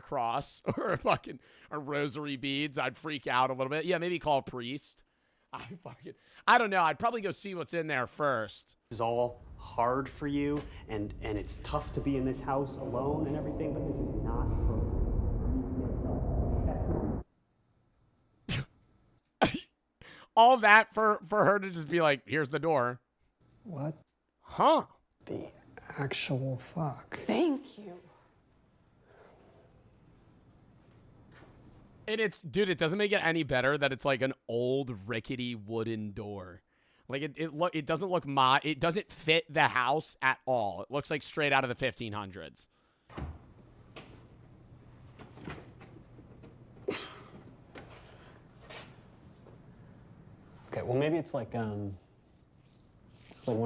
cross or a fucking a rosary beads, I'd freak out a little bit. Yeah, maybe call a priest. I don't know. I'd probably go see what's in there first. This is all hard for you, and it's tough to be in this house alone and everything, but this is not for me to get done. All that for her to just be like, here's the door. What? Huh? The actual fuck. Thank you. And dude, it doesn't make it any better that it's like an old rickety wooden door. Like it doesn't look it doesn't fit the house at all. It looks like straight out of the 1500s. Okay, well maybe it's like one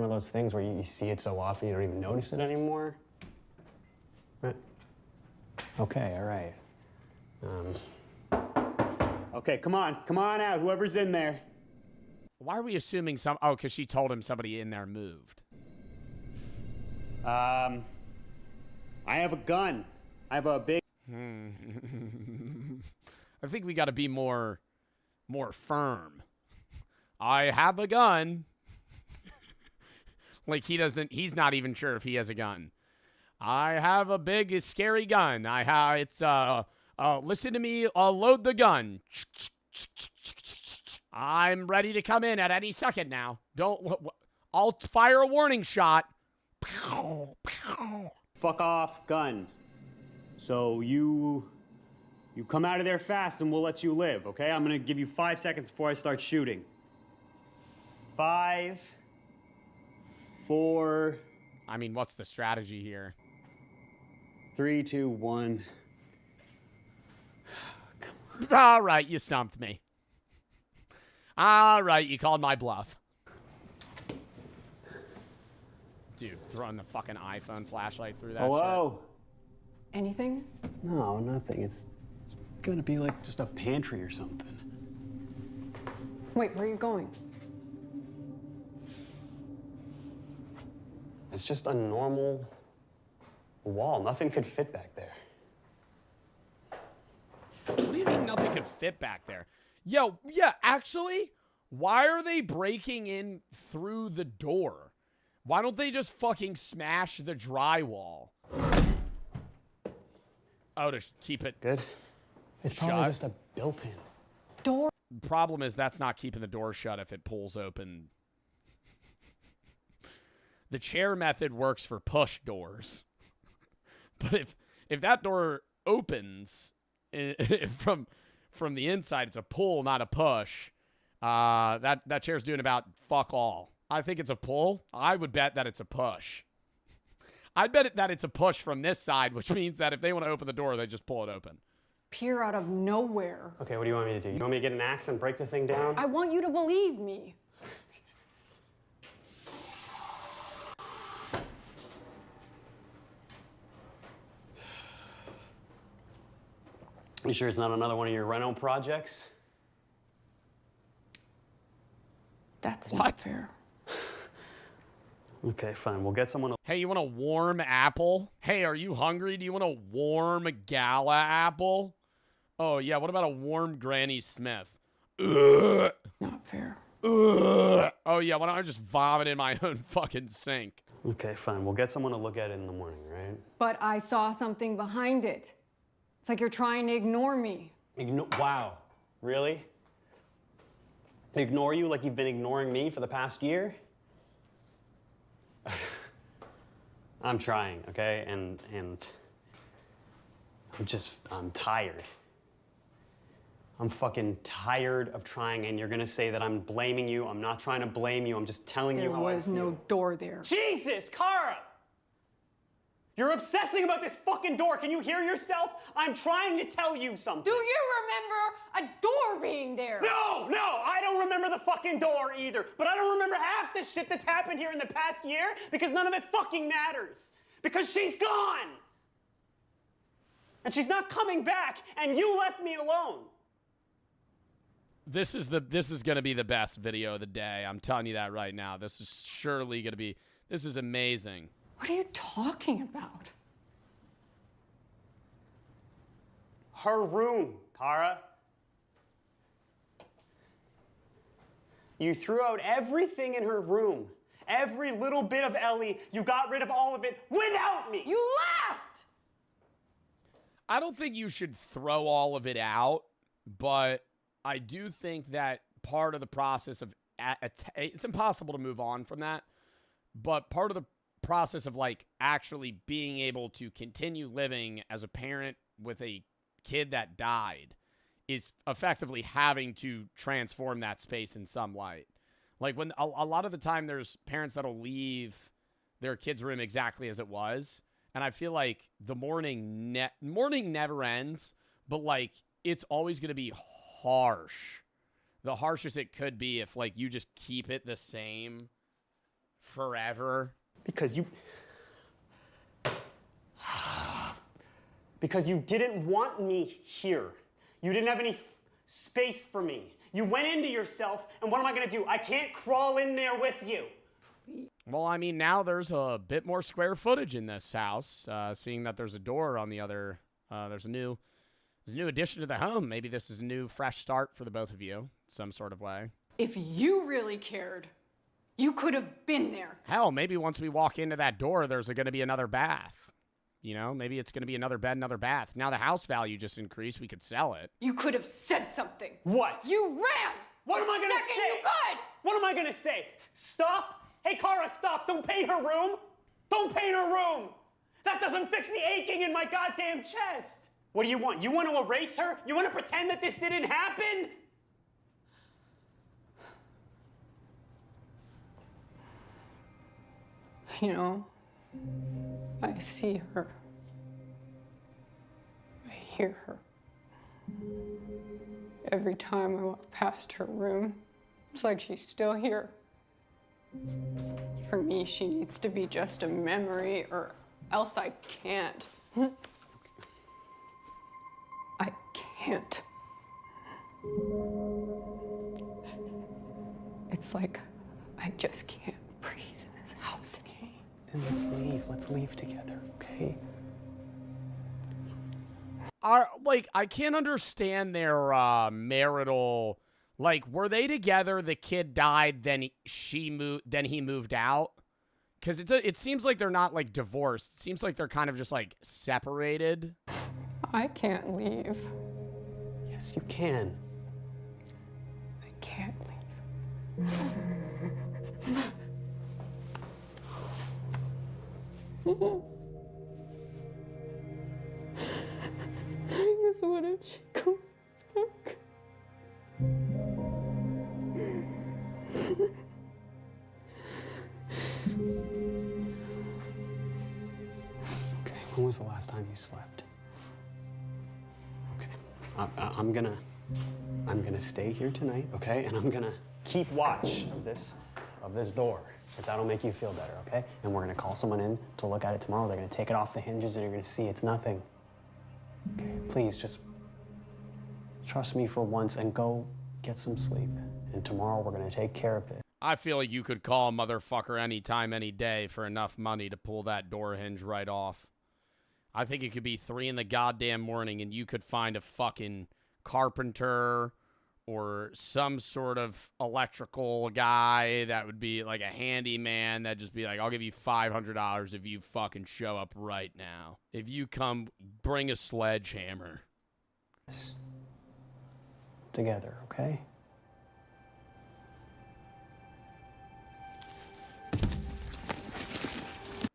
of those things where you see it so often you don't even notice it anymore. Right. Okay, all right. Okay, come on out, whoever's in there. Why are we assuming oh, because she told him somebody in there moved. I have a gun. I have a big... I think we got to be more firm. I have a gun. Like he's not even sure if he has a gun. I have a big, scary gun. Listen to me, load the gun. I'm ready to come in at any second now. I'll fire a warning shot. Fuck off, gun. So you come out of there fast and we'll let you live, okay? I'm gonna give you 5 seconds before I start shooting. 5, 4... I mean, what's the strategy here? 3, 2, 1... All right, you stumped me. All right, you called my bluff. Dude, throwing the fucking iPhone flashlight through that Hello? shit. Anything? No, nothing. It's gonna be like just a pantry or something. Wait, where are you going? It's just a normal wall. Nothing could fit back there. What do you mean nothing could fit back there? Yo, yeah, actually, why are they breaking in through the door? Why don't they just fucking smash the drywall? Oh, to keep it good. It's shut? probably just a built-in door. Problem is that's not keeping the door shut if it pulls open. The chair method works for push doors. But if that door opens from the inside, it's a pull, not a push. That chair's doing about fuck all. I think it's a pull. I would bet that it's a push. I'd bet that it's a push from this side, which means that if they want to open the door, they just pull it open. Appear out of nowhere. Okay, what do you want me to do? You want me to get an axe and break the thing down? I want you to believe me. You sure it's not another one of your reno projects? That's not fair. Okay, fine. We'll get someone to... Hey, you want a warm apple? Hey, are you hungry? Do you want a warm gala apple? Oh, yeah, what about a warm Granny Smith? Ugh. Not fair. Ugh. Oh, yeah, why don't I just vomit in my own fucking sink? Okay, fine. We'll get someone to look at it in the morning, right? But I saw something behind it. It's like you're trying to ignore me. Wow. Really? Ignore you like you've been ignoring me for the past year? I'm trying, okay? And I'm tired. I'm fucking tired of trying, and you're gonna say that I'm blaming you. I'm not trying to blame you. I'm just telling you how I feel. There was no door there. Jesus, Kara! You're obsessing about this fucking door. Can you hear yourself? I'm trying to tell you something. Do you remember a door being there? No, I don't remember the fucking door either. But I don't remember half the shit that's happened here in the past year because none of it fucking matters. Because she's gone. And she's not coming back, and you left me alone. This is gonna be the best video of the day. I'm telling you that right now. This is surely gonna be. This is amazing. What are you talking about? her room, Kara. You threw out everything in her room. Every little bit of Ellie, you got rid of all of it without me. You laughed! I don't think you should throw all of it out, but I do think that part of the process of it's impossible to move on from that, but part of the process of like actually being able to continue living as a parent with a kid that died is effectively having to transform that space in some light. Like when a lot of the time there's parents that'll leave their kid's room exactly as it was, and I feel like the mourning never ends, but like it's always going to be harsh. The harshest it could be if like you just keep it the same forever. Because you didn't want me here. You didn't have any space for me. You went into yourself, and what am I gonna do? I can't crawl in there with you. Well, I mean, now there's a bit more square footage in this house, seeing that there's a door on the other. There's a new addition to the home. Maybe this is a new, fresh start for the both of you, some sort of way. If you really cared, you could have been there. Hell, maybe once we walk into that door, there's going to be another bath. You know, maybe it's going to be another bed, another bath. Now the house value just increased. We could sell it. You could have said something. What? You ran! What am I gonna second say? You could! What am I gonna say? Stop? Hey, Kara, stop. Don't paint her room. Don't paint her room. That doesn't fix the aching in my goddamn chest. What do you want? You want to erase her? You want to pretend that this didn't happen? You know, I see her. I hear her. Every time I walk past her room, it's like she's still here. For me, she needs to be just a memory, or else I can't. I can't. It's like I just can't breathe in this house anymore. Then let's leave. Let's leave together, okay? I can't understand their marital. Like, were they together? The kid died, then he moved out. Because it seems like they're not like divorced. It seems like they're kind of just like separated. I can't leave. Yes, you can. I can't leave. I guess what if she comes back? Okay, when was the last time you slept? Okay, I'm gonna stay here tonight, okay? And I'm gonna keep watch of this door, if that'll make you feel better, okay? And we're gonna call someone in to look at it tomorrow. They're gonna take it off the hinges and you're gonna see it's nothing. Okay, please just trust me for once and go get some sleep. And tomorrow we're gonna take care of it. I feel like you could call a motherfucker anytime, any day for enough money to pull that door hinge right off. I think it could be 3 in the goddamn morning and you could find a fucking carpenter or some sort of electrical guy that would be like a handyman that'd just be like, I'll give you $500 if you fucking show up right now. If you come, bring a sledgehammer. Together, okay?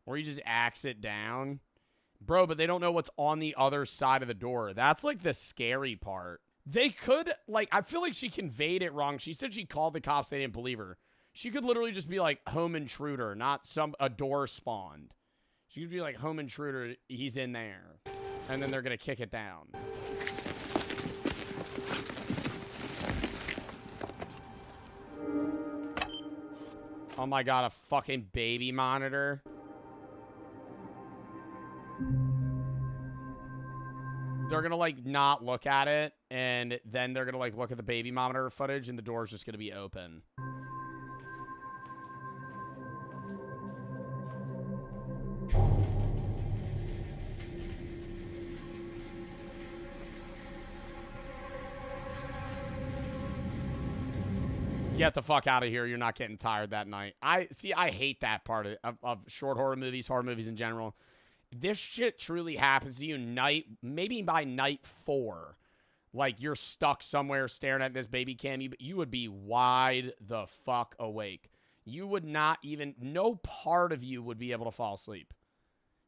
Or you just axe it down. Bro, but they don't know what's on the other side of the door. That's like the scary part. They could, like, I feel like she conveyed it wrong. She said she called the cops. They didn't believe her. She could literally just be like, home intruder, not a door spawned. She could be like, home intruder, he's in there. And then they're going to kick it down. Oh my God, a fucking baby monitor. They're gonna like not look at it, and then they're gonna like look at the baby monitor footage, and the door's just gonna be open. Get the fuck out of here. You're not getting tired that night. I hate that part of short horror movies in general. This shit truly happens to you maybe by night 4. Like, you're stuck somewhere staring at this baby cam. You would be wide the fuck awake. You would not even, no part of you would be able to fall asleep.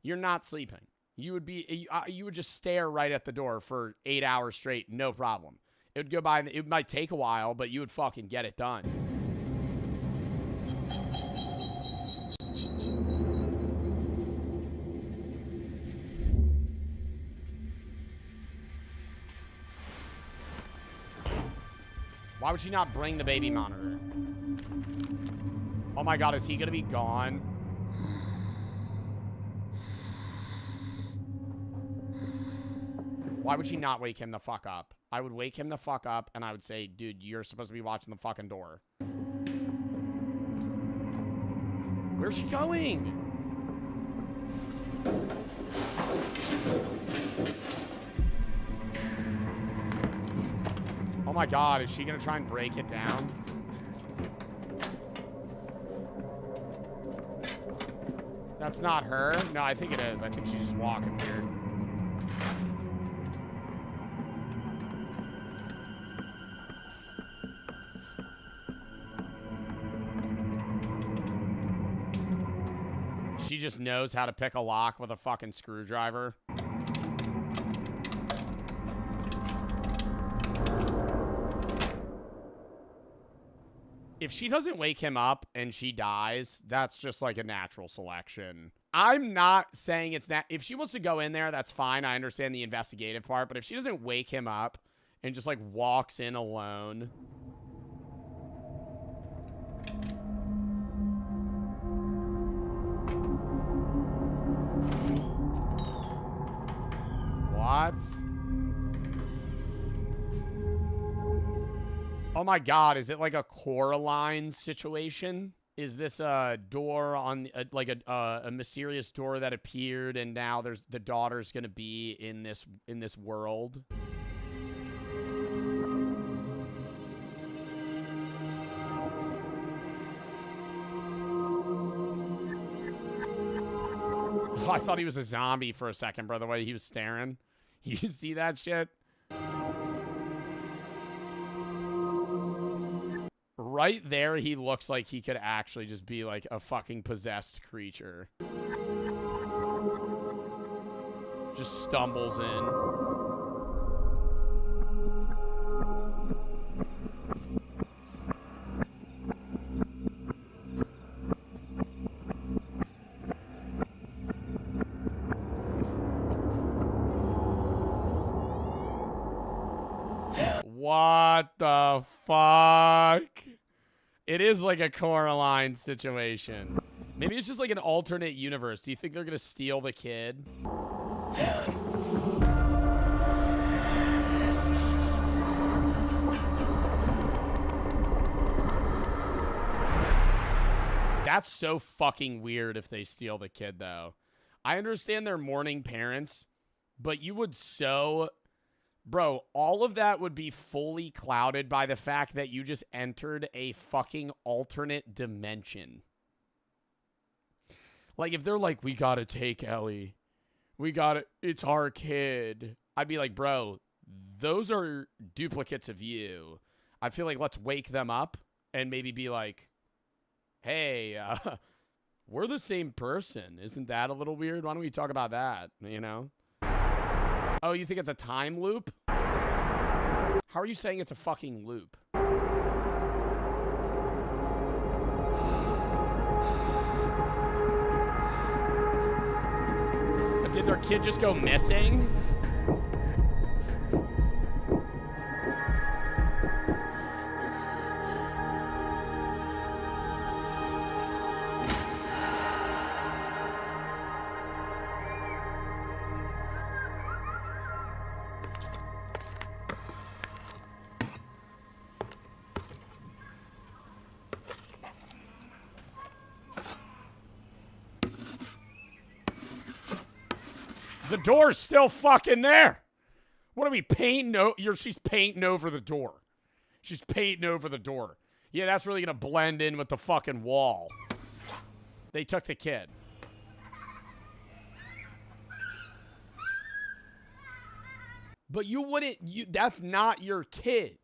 You're not sleeping. You would just stare right at the door for 8 hours straight, no problem. It would go by, it might take a while, but you would fucking get it done. Why would she not bring the baby monitor? Oh my god, is he gonna be gone? Why would she not wake him the fuck up? I would wake him the fuck up and I would say, dude, you're supposed to be watching the fucking door. Where's she going? Oh my god, is she gonna try and break it down? That's not her? No, I think it is. I think she's just walking weird. She just knows how to pick a lock with a fucking screwdriver. If she doesn't wake him up and she dies, that's just like a natural selection. I'm not saying it's not. If she wants to go in there, that's fine. I understand the investigative part. But if she doesn't wake him up and just like walks in alone. What? Oh my god, is it like a Coraline situation? Is this a door on like a mysterious door that appeared and now there's the daughter's gonna be in this world? Oh, I thought he was a zombie for a second, bro, the way he was staring. You see that shit? Right there, he looks like he could actually just be like a fucking possessed creature. Just stumbles in. What the fuck? It is like a Coraline situation. Maybe it's just like an alternate universe. Do you think they're gonna steal the kid? That's so fucking weird if they steal the kid, though. I understand they're mourning parents, but you would so... Bro, all of that would be fully clouded by the fact that you just entered a fucking alternate dimension. Like, if they're like, we gotta take Ellie. We gotta, it's our kid. I'd be like, bro, those are duplicates of you. I feel like let's wake them up and maybe be like, hey, we're the same person. Isn't that a little weird? Why don't we talk about that, you know? Oh, you think it's a time loop? How are you saying it's a fucking loop? Did their kid just go missing? The door's still fucking there. What are we painting? She's painting over the door. She's painting over the door. Yeah, that's really gonna blend in with the fucking wall. They took the kid. But you wouldn't, that's not your kid.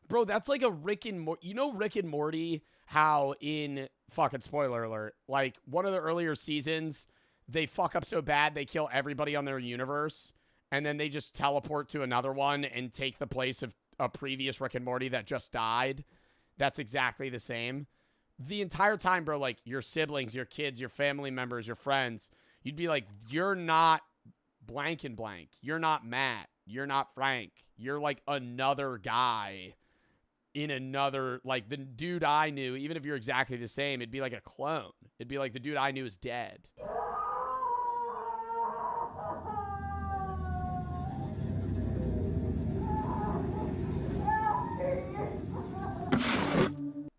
Bro, that's like a Rick and Morty. You know Rick and Morty, how in, fucking spoiler alert, like one of the earlier seasons, they fuck up so bad they kill everybody on their universe, and then they just teleport to another one and take the place of a previous Rick and Morty that just died. That's exactly the same. The entire time, bro, like your siblings, your kids, your family members, your friends, you'd be like, you're not blank and blank. You're not Matt. You're not Frank. You're like another guy in another, like the dude I knew, even if you're exactly the same, it'd be like a clone. It'd be like the dude I knew is dead.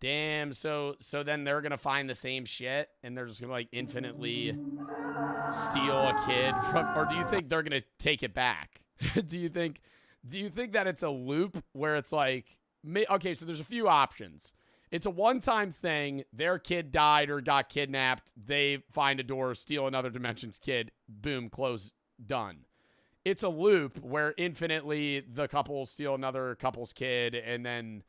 Damn, so then they're gonna find the same shit and they're just gonna like infinitely steal a kid from, or do you think they're gonna take it back? do you think that it's a loop where it's like, okay, so there's a few options. It's a one-time thing, their kid died or got kidnapped, they find a door, steal another dimension's kid, boom, close, done. It's a loop where infinitely the couple steal another couple's kid and then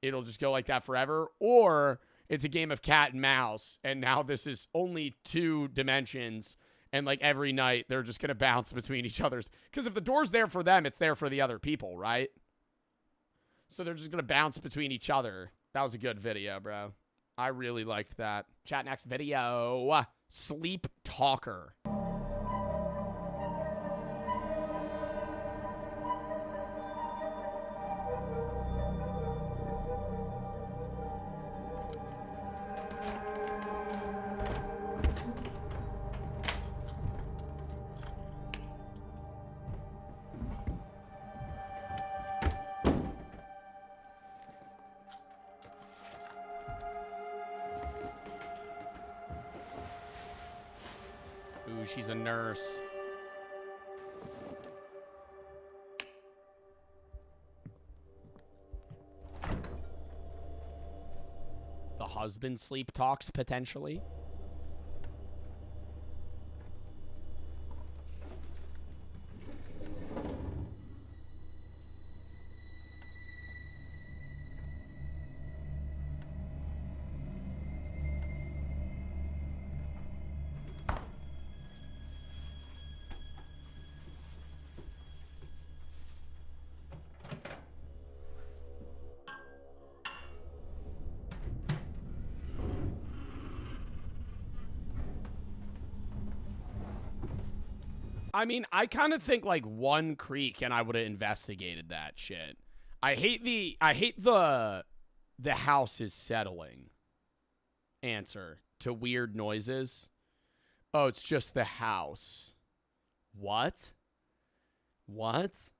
it'll just go like that forever, or it's a game of cat and mouse, and now this is only 2 dimensions, and like every night they're just gonna bounce between each other's. Because if the door's there for them, it's there for the other people, right? So they're just gonna bounce between each other. That was a good video, bro. I really liked that. Chat next video. Sleep Talker. Ooh, she's a nurse. The husband sleep talks, potentially. I mean, I kind of think like one creek and I would have investigated that shit. I hate the house is settling answer to weird noises. Oh, it's just the house. What? What?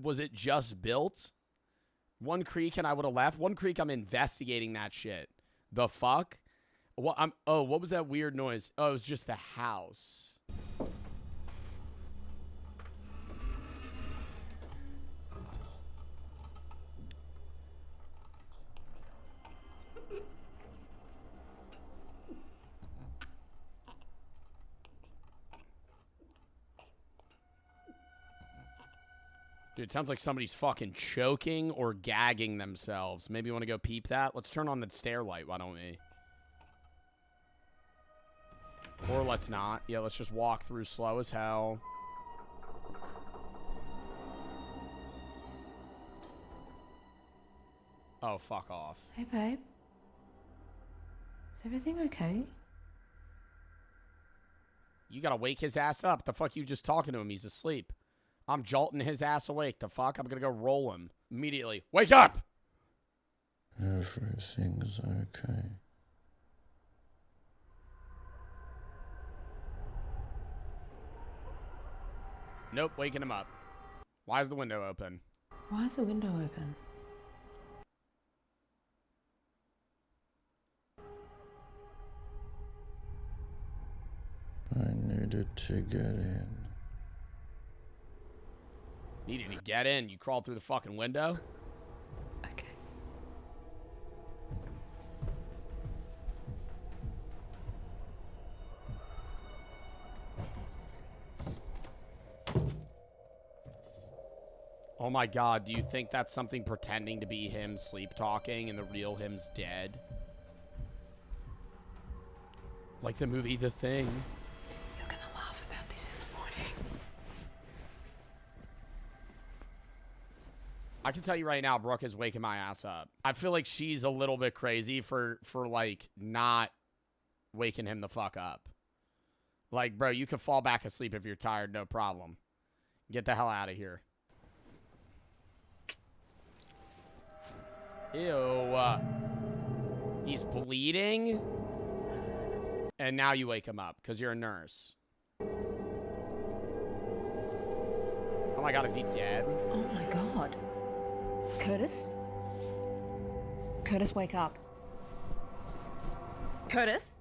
Was it just built? One creek and I would have left. One creek, I'm investigating that shit. The fuck? What? What was that weird noise? Oh, it was just the house. Dude, it sounds like somebody's fucking choking or gagging themselves. Maybe you want to go peep that? Let's turn on the stair light, why don't we? Or let's not. Yeah, let's just walk through slow as hell. Oh, fuck off. Hey, babe. Is everything okay? You gotta wake his ass up. The fuck you just talking to him? He's asleep. I'm jolting his ass awake. The fuck? I'm gonna go roll him immediately. Wake up! Everything's okay. Nope, waking him up. Why is the window open? Why is the window open? I needed to get in. Needed to get in. You crawled through the fucking window? Okay. Oh my god, do you think that's something pretending to be him sleep talking and the real him's dead? Like the movie The Thing. You're gonna laugh about this in the morning. I can tell you right now, Brooke is waking my ass up. I feel like she's a little bit crazy for like, not waking him the fuck up. Like, bro, you can fall back asleep if you're tired, no problem. Get the hell out of here. Ew. He's bleeding? And now you wake him up, because you're a nurse. Oh my god, is he dead? Oh my god. Curtis? Curtis, wake up. Curtis?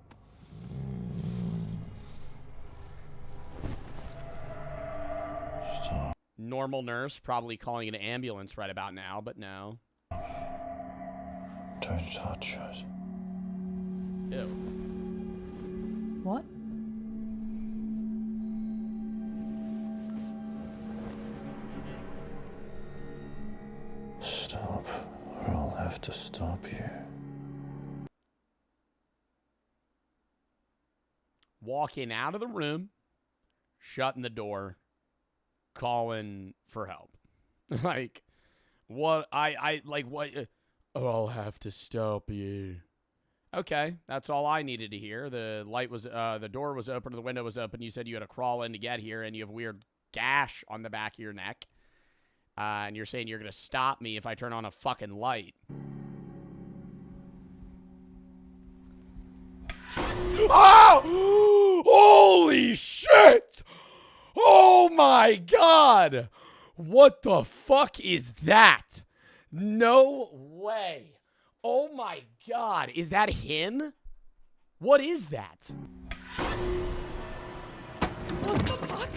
Stop. Normal nurse, probably calling an ambulance right about now, but no. Don't touch us. Ew. What? Stop, or I'll have to stop you. Walking out of the room, shutting the door, calling for help. Like, what? Like, what? Oh, I'll have to stop you. Okay, that's all I needed to hear. The light was, the door was open, the window was open. You said you had to crawl in to get here, and you have a weird gash on the back of your neck. And you're saying you're going to stop me if I turn on a fucking light. Oh! Holy shit! Oh my god! What the fuck is that? No way. Oh my god. Is that him? What is that? What the fuck?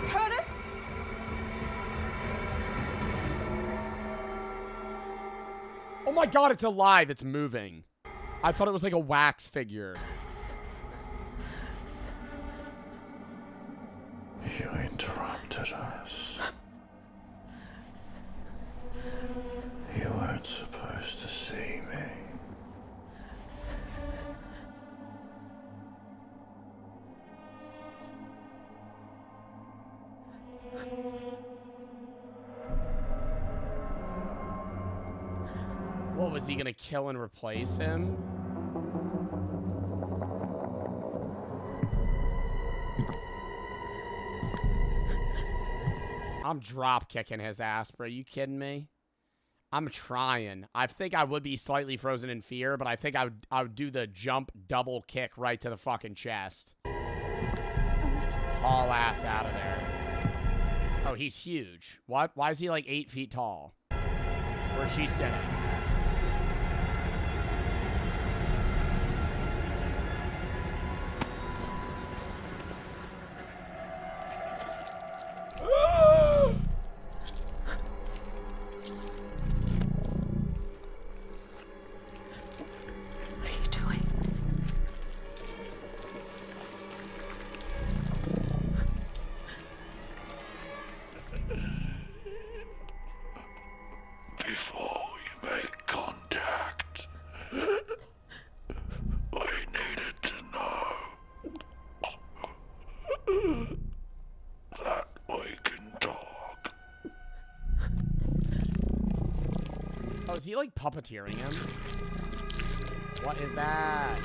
Curtis? Oh my god, it's alive. It's moving. I thought it was like a wax figure. You interrupted us. You weren't supposed to see me. What, was he gonna kill and replace him? I'm drop kicking his ass, bro. You kidding me? I'm trying. I think I would be slightly frozen in fear, but I think I would do the jump double kick right to the fucking chest. Haul ass out of there. Oh, he's huge. What? Why is he like 8 feet tall? Where's she sitting? What are you doing? Before we make contact, we needed to know that we can talk. Oh, is he like puppeteering him? What is that?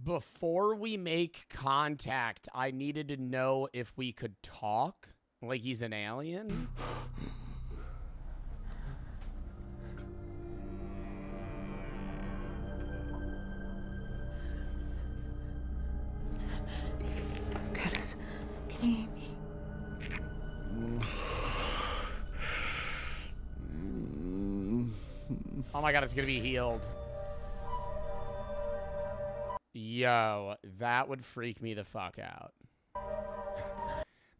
Before we make contact, I needed to know if we could talk. Like he's an alien? Curtis, can you hear me? Oh my god, it's gonna be healed. Yo, that would freak me the fuck out.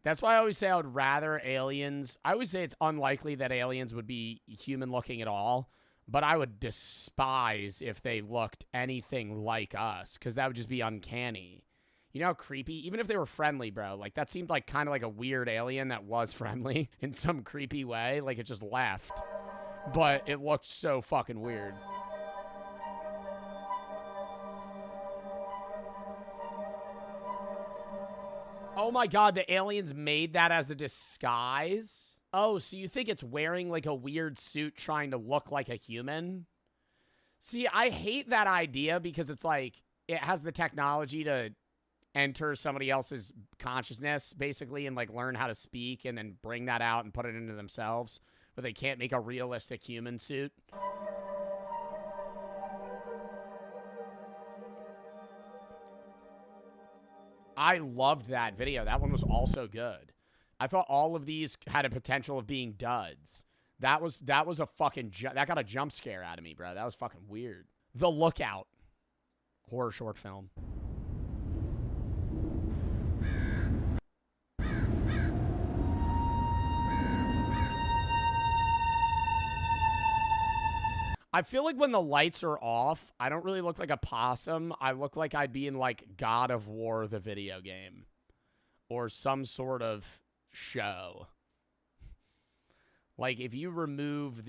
That's why I always say I would rather aliens. I always say it's unlikely that aliens would be human looking at all, but I would despise if they looked anything like us, because that would just be uncanny. You know how creepy? Even if they were friendly, bro. Like, that seemed like kind of like a weird alien that was friendly in some creepy way. Like, it just left. But it looked so fucking weird. Oh my god, the aliens made that as a disguise? Oh, so you think it's wearing like a weird suit trying to look like a human? See, I hate that idea because it's like, it has the technology to enter somebody else's consciousness, basically, and like learn how to speak and then bring that out and put it into themselves, but they can't make a realistic human suit. I loved that video. That one was also good. I thought all of these had a potential of being duds. That was a fucking that got a jump scare out of me, bro. That was fucking weird. The Lookout horror short film. I feel like when the lights are off, I don't really look like a possum. I look like I'd be in, like, God of War, the video game. Or some sort of show. Like, if you remove,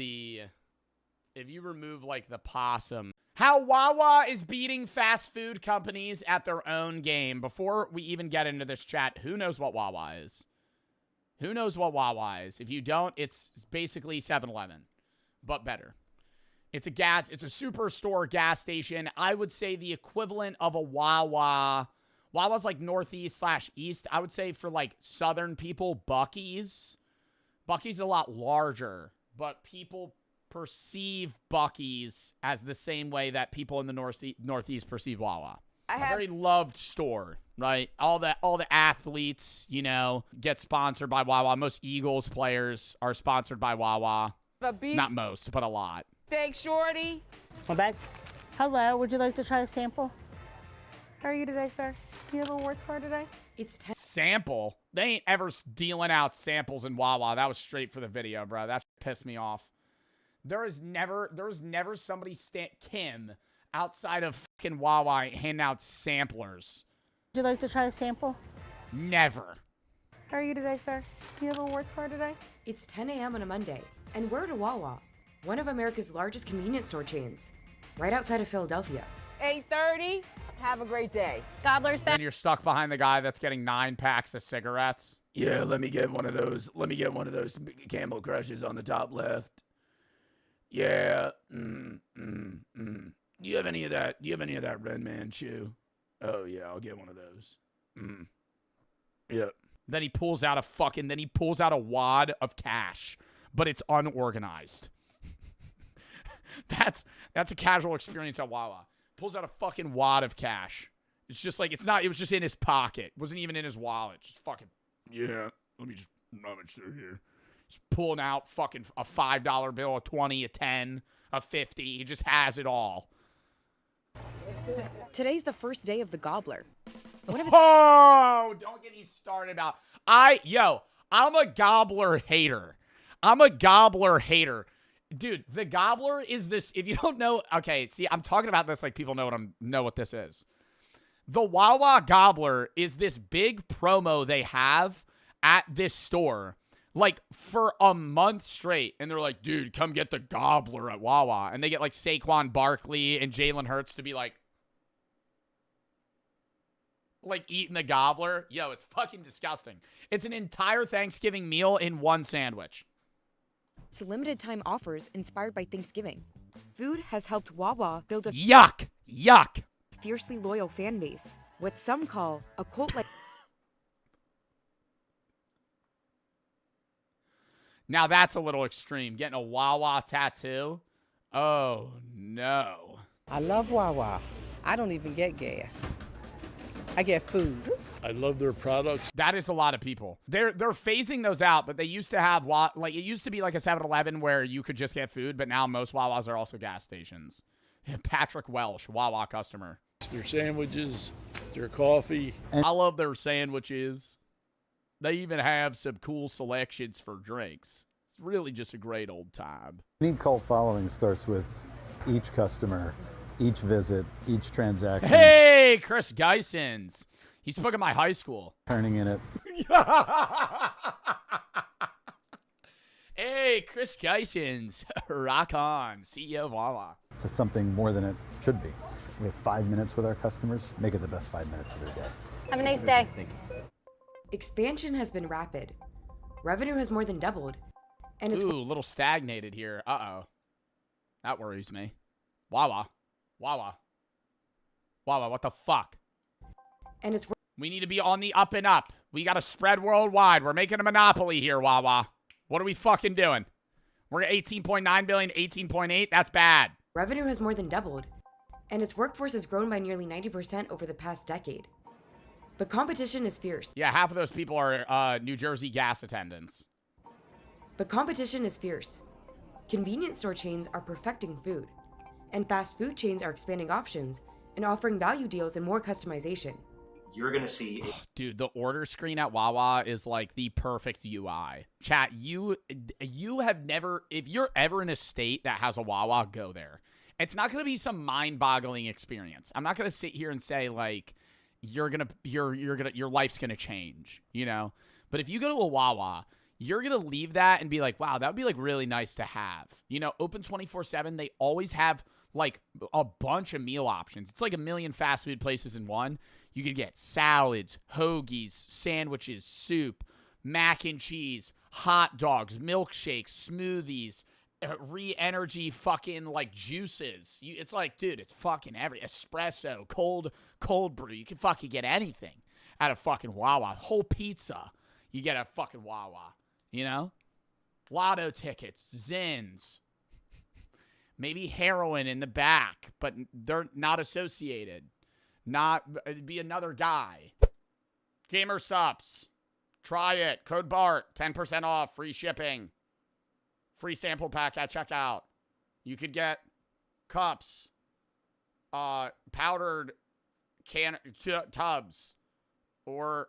like, the possum. How Wawa is beating fast food companies at their own game. Before we even get into this chat, who knows what Wawa is? Who knows what Wawa is? If you don't, it's basically 7-Eleven. But better. It's a superstore gas station. I would say the equivalent of a Wawa. Wawa's like northeast/east. I would say for like southern people, Buc-ee's. Buc-ee's a lot larger, but people perceive Buc-ee's as the same way that people in the northeast perceive Wawa. A very loved store, right? All the athletes, you know, get sponsored by Wawa. Most Eagles players are sponsored by Wawa. Not most, but a lot. Steak shorty. My bag. Hello, would you like to try a sample? How are you today, sir? Do you have a rewards card today? It's Sample? They ain't ever dealing out samples in Wawa. That was straight for the video, bro. That pissed me off. There was never somebody Kim outside of fucking Wawa handing out samplers. Would you like to try a sample? Never. How are you today, sir? Do you have a rewards card today? It's 10 a.m. on a Monday, and we're at a Wawa, one of America's largest convenience store chains, right outside of Philadelphia. 8:30. Have a great day. Gobbler's back. And you're stuck behind the guy that's getting 9 packs of cigarettes. Yeah, let me get one of those. Let me get one of those Camel Crushes on the top left. Yeah. Do you have any of that? Do you have any of that Red Man chew? Oh yeah, I'll get one of those. Yep. Then he pulls out a wad of cash, but it's unorganized. That's a casual experience at Wawa. Pulls out a fucking wad of cash. It's just like, it was just in his pocket. It wasn't even in his wallet. Just fucking, yeah, let me just rummage through here. Just pulling out fucking a $5 bill, a 20, a 10, a 50. He just has it all. Today's the first day of the Gobbler. Oh, don't get me started about, I'm a Gobbler hater. Dude, the Gobbler is this, if you don't know, okay, see, I'm talking about this like people know what this is. The Wawa Gobbler is this big promo they have at this store, like, for a month straight. And they're like, dude, come get the Gobbler at Wawa. And they get, like, Saquon Barkley and Jalen Hurts to be like eating the Gobbler. Yo, it's fucking disgusting. It's an entire Thanksgiving meal in one sandwich. It's limited time offers inspired by Thanksgiving. Food has helped Wawa build a Yuck. fiercely loyal fan base, what some call a cult-like. Now that's a little extreme. Getting a Wawa tattoo? Oh, no. I love Wawa. I don't even get gas. I get food. I love their products. That is a lot of people. They're phasing those out, but they used to have, it used to be like a 7-Eleven where you could just get food, but now most Wawas are also gas stations. Patrick Welsh, Wawa customer. Their sandwiches, their coffee. I love their sandwiches. They even have some cool selections for drinks. It's really just a great old time. Any cult following starts with each customer, each visit, each transaction. Hey, Chris Geisens. He spoke at my high school. Turning in it. Hey, Chris Geisens. Rock on. CEO of Wawa. To something more than it should be. We have 5 minutes with our customers. Make it the best 5 minutes of their day. Have a nice day. Expansion has been rapid. Revenue has more than doubled. And it's Ooh, a little stagnated here. Uh-oh. That worries me. Wawa. Wawa. Wawa, what the fuck? and it's We need to be on the up and up. We got to spread worldwide. We're making a monopoly here, Wawa. What are we fucking doing? We're at 18.9 billion, 18.8. That's bad. revenue has more than doubled, and its workforce has grown by nearly 90% over the past decade. But competition is fierce. Yeah, half of those people are New Jersey gas attendants. But competition is fierce. Convenience store chains are perfecting food, and fast food chains are expanding options and offering value deals and more customization. You're going to see... Dude, the order screen at Wawa is like the perfect UI. Chat, you have never... If you're ever in a state that has a Wawa, go there. It's not going to be some mind-boggling experience. I'm not going to sit here and say, like, your life's going to change, you know? But if you go to a Wawa, you're going to leave that and be like, wow, that would be, like, really nice to have. You know, open 24/7, they always have, like, a bunch of meal options. It's like a million fast food places in one. You could get salads, hoagies, sandwiches, soup, mac and cheese, hot dogs, milkshakes, smoothies, re-energy fucking, like, juices. It's like, dude, it's fucking espresso, cold brew. You can fucking get anything at a fucking Wawa. Whole pizza, you get at a fucking Wawa, you know? Lotto tickets, Zins. Maybe heroin in the back, but they're not associated. It'd be another guy. Gamer Sups. Try it. Code BART. 10% off. Free shipping. Free sample pack at checkout. You could get cups. Powdered tubs. Or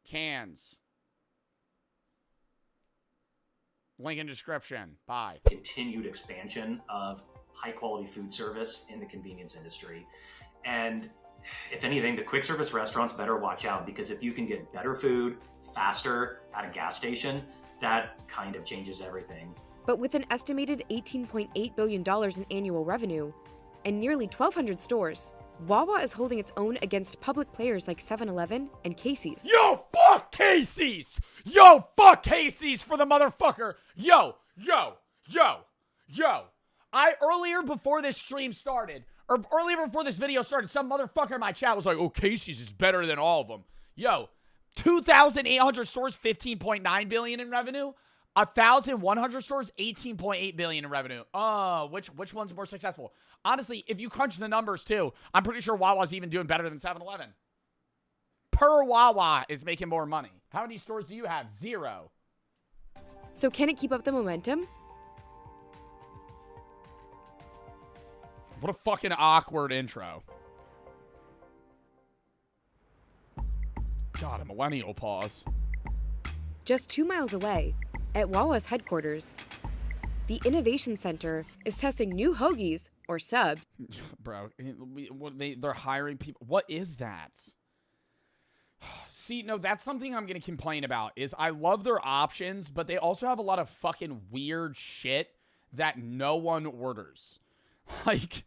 cans. Link in description. Bye. Continued expansion of high-quality food service in the convenience industry. And if anything, the quick service restaurants better watch out, because if you can get better food faster at a gas station, that kind of changes everything. But with an estimated $18.8 billion in annual revenue and nearly 1,200 stores, Wawa is holding its own against public players like 7-Eleven and Casey's. Yo, fuck Casey's! Yo, fuck Casey's for the motherfucker! Yo! Earlier before this stream started, or earlier before this video started, some motherfucker in my chat was like, oh, Casey's is better than all of them. Yo, 2,800 stores, 15.9 billion in revenue. 1,100 stores, 18.8 billion in revenue. Which one's more successful? Honestly, if you crunch the numbers too, I'm pretty sure Wawa's even doing better than 7-Eleven. Per Wawa is making more money. How many stores do you have? 0. So can it keep up the momentum? What a fucking awkward intro. God, a millennial pause. Just 2 miles away, at Wawa's headquarters, the Innovation Center is testing new hoagies, or subs. Bro, they're hiring people. What is that? See, no, that's something I'm going to complain about, is I love their options, but they also have a lot of fucking weird shit that no one orders. Like,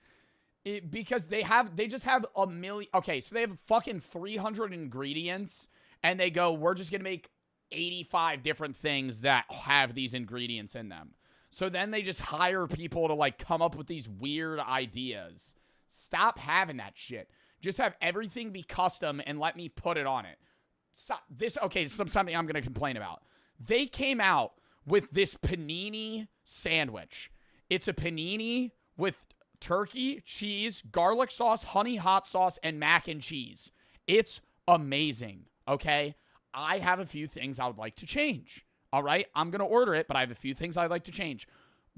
because they just have a million. Okay, so they have fucking 300 ingredients, and they go, we're just going to make 85 different things that have these ingredients in them. So then they just hire people to, like, come up with these weird ideas. Stop having that shit. Just have everything be custom and let me put it on it. This is something I'm going to complain about. They came out with this panini sandwich. It's a panini with turkey, cheese, garlic sauce, honey hot sauce, and mac and cheese. It's amazing, okay? I have a few things I would like to change, all right? I'm going to order it, but I have a few things I'd like to change.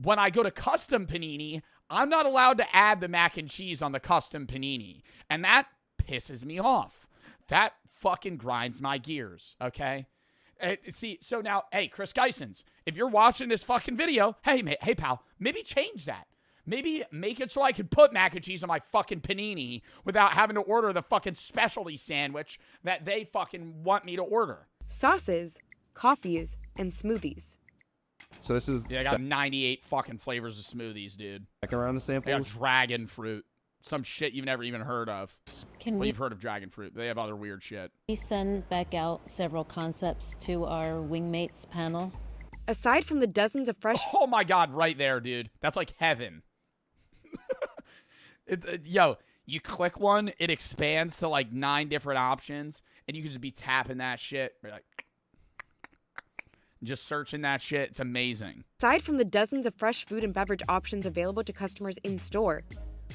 When I go to custom panini, I'm not allowed to add the mac and cheese on the custom panini, and that pisses me off. That fucking grinds my gears, okay? See, so now, hey, Chris Geisens, if you're watching this fucking video, hey, pal, maybe change that. Maybe make it so I can put mac and cheese on my fucking panini without having to order the fucking specialty sandwich that they fucking want me to order. Sauces, coffees, and smoothies. So this is Yeah, I got 98 fucking flavors of smoothies, dude. second round of I got samples. dragon fruit. Some shit you've never even heard of. Can Well, you've heard of dragon fruit. They have other weird shit. we send back out several concepts to our wingmates panel? Aside from the dozens of fresh Oh my god, right there, dude. That's like heaven. Yo, you click one, it expands to like 9 different options, and you can just be tapping that shit. Be like, just searching that shit. It's amazing. Aside from the dozens of fresh food and beverage options available to customers in store,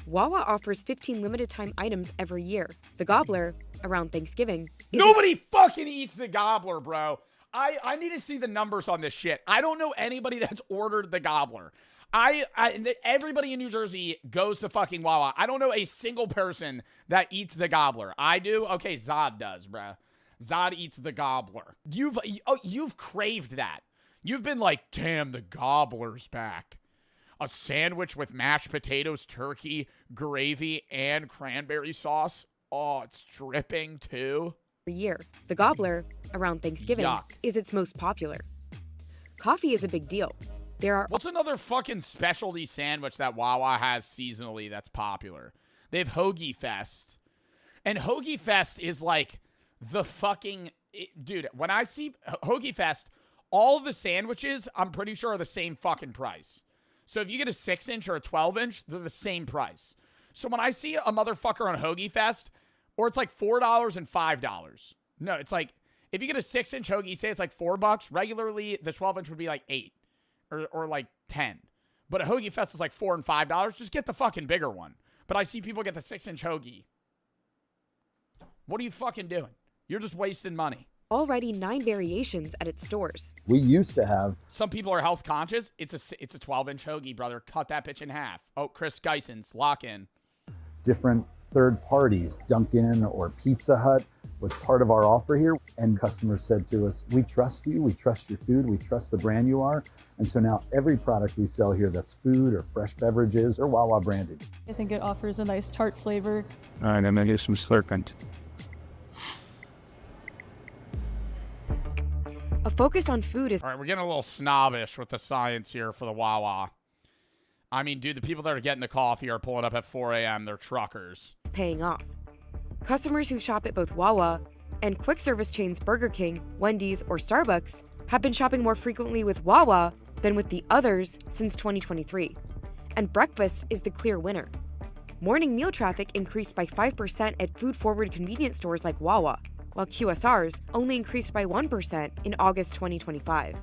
Wawa offers 15 limited time items every year. The Gobbler, around Thanksgiving, is Nobody fucking eats the gobbler, bro. I need to see the numbers on this shit. I don't know anybody that's ordered the gobbler. Everybody in New Jersey goes to fucking Wawa. I don't know a single person that eats the gobbler. I do? Okay, Zod does, bro. Zod eats the gobbler. You've craved that. You've been like, damn, the gobbler's back. A sandwich with mashed potatoes, turkey, gravy, and cranberry sauce. Oh, it's dripping too. every year. The Gobbler, around Thanksgiving, Yuck. is its most popular. Coffee is a big deal. There are What's another fucking specialty sandwich that Wawa has seasonally that's popular? They have Hoagie Fest. And Hoagie Fest is like the fucking... Dude, when I see Hoagie Fest, all of the sandwiches, I'm pretty sure, are the same fucking price. So if you get a 6-inch or a 12-inch, they're the same price. So when I see a motherfucker on Hoagie Fest, or it's like $4 and $5. No, it's like, if you get a 6-inch hoagie, say it's like $4. Regularly, the 12-inch would be like 8 or like 10. But a Hoagie Fest is like $4 and $5. Just get the fucking bigger one. But I see people get the 6-inch hoagie. What are you fucking doing? You're just wasting money. already 9 variations at its stores. We used to have... Some people are health conscious. It's a 12-inch hoagie, brother. Cut that bitch in half. Oh, Chris Geisens, lock in. Different third parties, Dunkin' or Pizza Hut was part of our offer here. And customers said to us, we trust you, we trust your food, we trust the brand you are. And so now every product we sell here that's food or fresh beverages or Wawa branded. I think it offers a nice tart flavor. All right, I'm gonna get some slurpant. A focus on food is... All right, we're getting a little snobbish with the science here for the Wawa. I mean, dude, the people that are getting the coffee are pulling up at 4 a.m. They're truckers. It's paying off. Customers who shop at both Wawa and quick service chains Burger King, Wendy's, or Starbucks have been shopping more frequently with Wawa than with the others since 2023. And breakfast is the clear winner. Morning meal traffic increased by 5% at food-forward convenience stores like Wawa, while QSRs only increased by 1% in August 2025.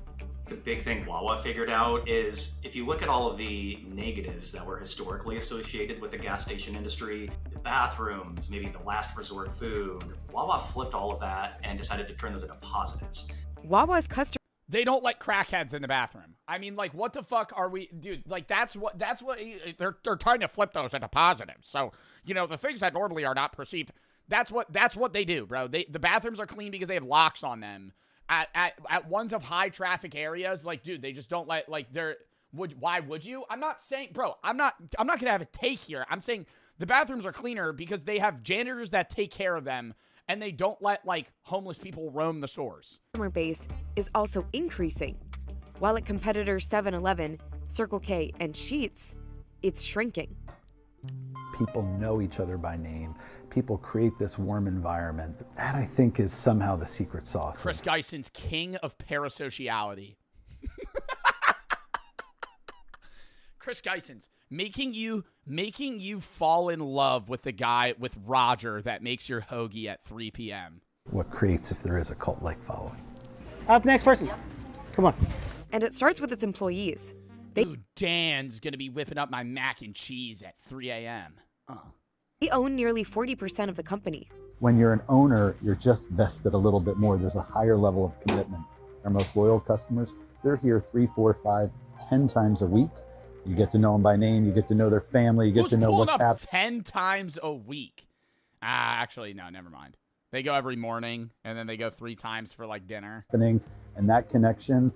The big thing Wawa figured out is if you look at all of the negatives that were historically associated with the gas station industry, the bathrooms, maybe the last resort food, Wawa flipped all of that and decided to turn those into positives. Wawa's customers... They don't let crackheads in the bathroom. I mean, like, what the fuck are we... Dude, like, that's what... They're trying to flip those into positives. So, you know, the things that normally are not perceived, that's what they do, bro. The bathrooms are clean because they have locks on them. At ones of high traffic areas, like, dude, they just don't let, like, why would you? I'm not saying, bro, I'm not gonna have a take here. I'm saying the bathrooms are cleaner because they have janitors that take care of them and they don't let, like, homeless people roam the stores. Customer base is also increasing. While at competitors 7-Eleven, Circle K, and Sheetz, it's shrinking. People know each other by name. People create this warm environment. That, I think, is somehow the secret sauce. Chris Geisens, king of parasociality. Chris Geisens, making you fall in love with the guy, with Roger, that makes your hoagie at 3 p.m. What creates, if there is, a cult-like following. Up, next person. Come on. And it starts with its employees. Dude, Dan's gonna be whipping up my mac and cheese at 3 a.m. They own nearly 40% of the company. When you're an owner, you're just vested a little bit more. There's a higher level of commitment. Our most loyal customers, they're here 3, 4, 5, 10 times a week. You get to know them by name. You get to know their family. You get to know what's happening. 10 times a week? Actually, no, never mind. They go every morning, and then they go 3 times for like dinner. And that connection,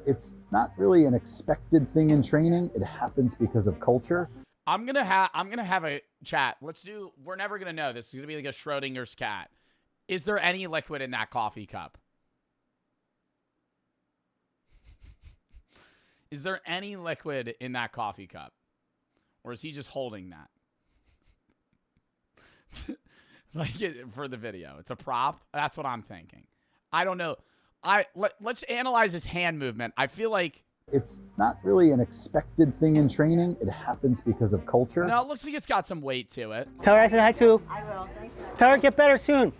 it's not really an expected thing in training. It happens because of culture. I'm gonna have a chat. We're never gonna know. This is gonna be like a Schrodinger's cat. Is there any liquid in that coffee cup? Is there any liquid in that coffee cup? Or is he just holding that? For the video. It's a prop. That's what I'm thinking. I don't know. Let's analyze his hand movement. I feel like It's not really an expected thing in training. It happens because of culture. no, it looks like it's got some weight to it. Tell her I said hi too. I will. Tell her get better soon.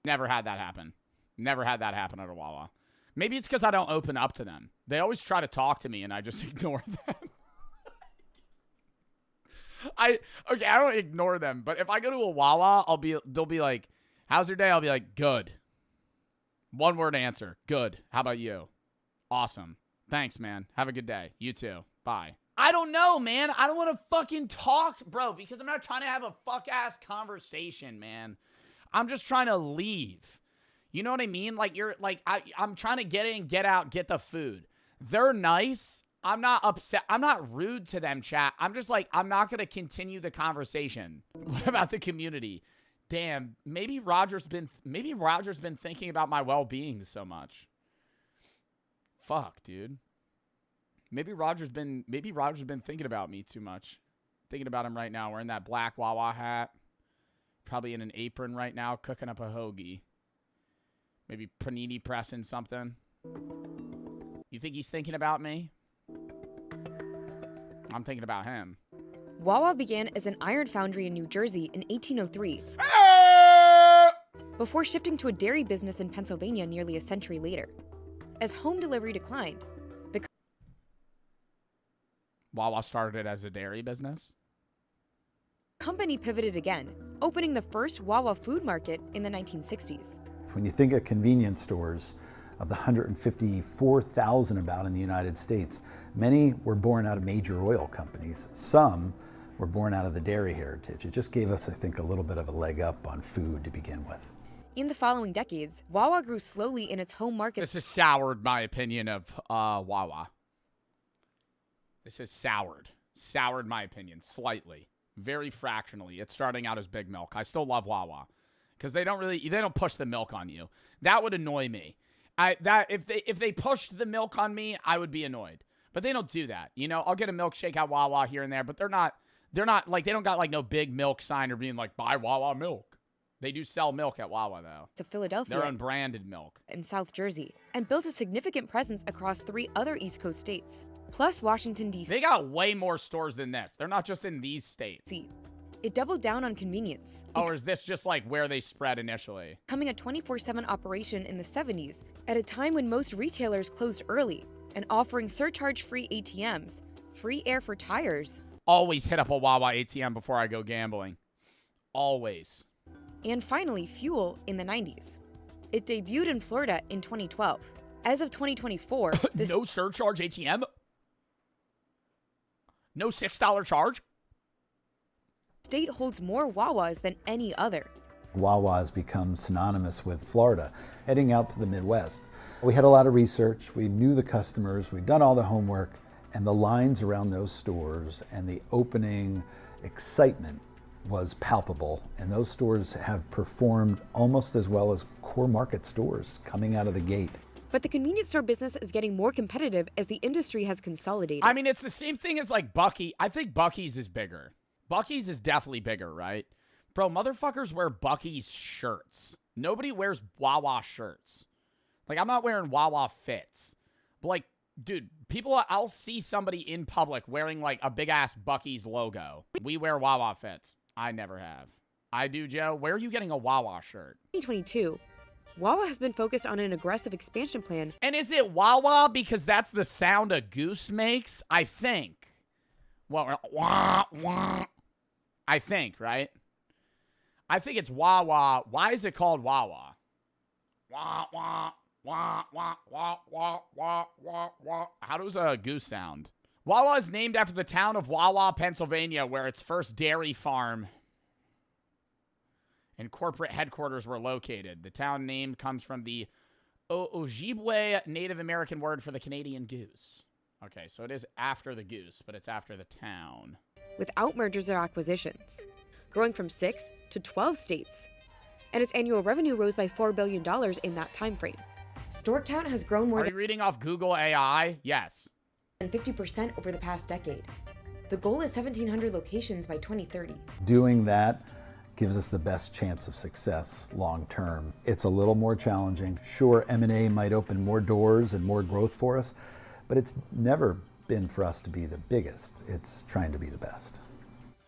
Never had that happen. Never had that happen at a Wawa. Maybe it's because I don't open up to them. They always try to talk to me and I just ignore them. I don't ignore them, but if I go to a Wawa, they'll be like, "How's your day?" I'll be like, "Good." One word answer. Good. How about you? Awesome. Thanks, man. Have a good day. You too. Bye. I don't know, man. I don't want to fucking talk, bro, because I'm not trying to have a fuck-ass conversation, man. I'm just trying to leave. You know what I mean? Like, I'm trying to get in, get out, get the food. They're nice. I'm not upset. I'm not rude to them, chat. I'm just like, I'm not going to continue the conversation. What about the community? Damn, maybe Roger's been thinking about my well-being so much. Fuck, dude. Maybe Roger's been thinking about me too much. Thinking about him right now, wearing that black Wawa hat. Probably in an apron right now, cooking up a hoagie. Maybe panini pressing something. You think he's thinking about me? I'm thinking about him. Wawa began as an iron foundry in New Jersey in 1803, before shifting to a dairy business in Pennsylvania nearly a century later. As home delivery declined, the Wawa started as a dairy business? company pivoted again, opening the first Wawa food market in the 1960s. When you think of convenience stores, of the 154,000 about in the United States, many were born out of major oil companies. Some were born out of the dairy heritage. It just gave us, I think, a little bit of a leg up on food to begin with. In the following decades, Wawa grew slowly in its home market. This has soured my opinion of Wawa. This has soured my opinion slightly, very fractionally. It's starting out as Big Milk. I still love Wawa because they don't push the milk on you. That would annoy me. If they pushed the milk on me, I would be annoyed. But they don't do that. You know, I'll get a milkshake at Wawa here and there, but they're not like, they don't got like no big milk sign or being like, buy Wawa milk. They do sell milk at Wawa though. To Philadelphia, their own branded milk. In South Jersey, and built a significant presence across 3 other East Coast states, plus Washington, D.C. They got way more stores than this. They're not just in these states. It doubled down on convenience. Or is this just like where they spread initially? Becoming a 24/7 operation in the 70s, at a time when most retailers closed early, and offering surcharge-free ATMs, free air for tires. Always hit up a Wawa ATM before I go gambling. Always. And finally, fuel in the 90s. It debuted in Florida in 2012. As of 2024, no surcharge ATM? No $6 charge? State holds more Wawas than any other. Wawa has become synonymous with Florida, heading out to the Midwest. We had a lot of research, we knew the customers, we'd done all the homework, and the lines around those stores and the opening excitement was palpable. And those stores have performed almost as well as core market stores coming out of the gate. But the convenience store business is getting more competitive as the industry has consolidated. I mean, it's the same thing as like Bucky. I think Bucky's is bigger. Bucky's is definitely bigger, right? Bro, motherfuckers wear Bucky's shirts. Nobody wears Wawa shirts. Like, I'm not wearing Wawa fits. But, like, dude, I'll see somebody in public wearing, like, a big-ass Bucky's logo. We wear Wawa fits. I never have. I do, Joe. Where are you getting a Wawa shirt? 2022, Wawa has been focused on an aggressive expansion plan. And is it Wawa because that's the sound a goose makes? I think. Well, wah, wah. I think, right? I think it's Wawa. Why is it called Wawa? Wah, wah, wah, wah, wah, wah, wah, wah, wah. How does a goose sound? Wawa is named after the town of Wawa, Pennsylvania, where its first dairy farm and corporate headquarters were located. The town name comes from the Ojibwe Native American word for the Canadian goose. Okay, so it is after the goose, but it's after the town. Without mergers or acquisitions, growing from 6 to 12 states. And its annual revenue rose by $4 billion in that time frame. Store count has grown more Are you reading off Google AI? Yes. than 50% over the past decade. The goal is 1,700 locations by 2030. Doing that gives us the best chance of success long term. It's a little more challenging. Sure, M&A might open more doors and more growth for us, but it's never been for us to be the biggest. It's trying to be the best.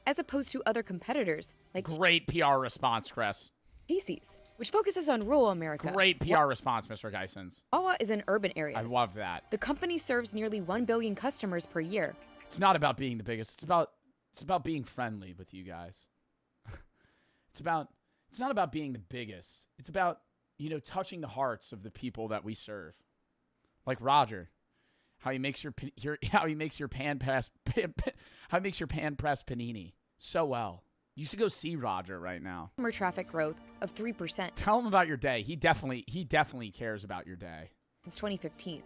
As opposed to other competitors like Great PR response, Chris. Casey's, which focuses on rural America. Great PR response, Mr. Geisens. Wawa is in urban areas. I love that. The company serves nearly 1 billion customers per year. It's not about being the biggest. It's about being friendly with you guys. It's not about being the biggest. It's about, touching the hearts of the people that we serve. Like Roger, how he makes your pan press panini so well. You should go see Roger right now. Customer traffic growth of 3%. Tell him about your day. He definitely cares about your day. Since 2015.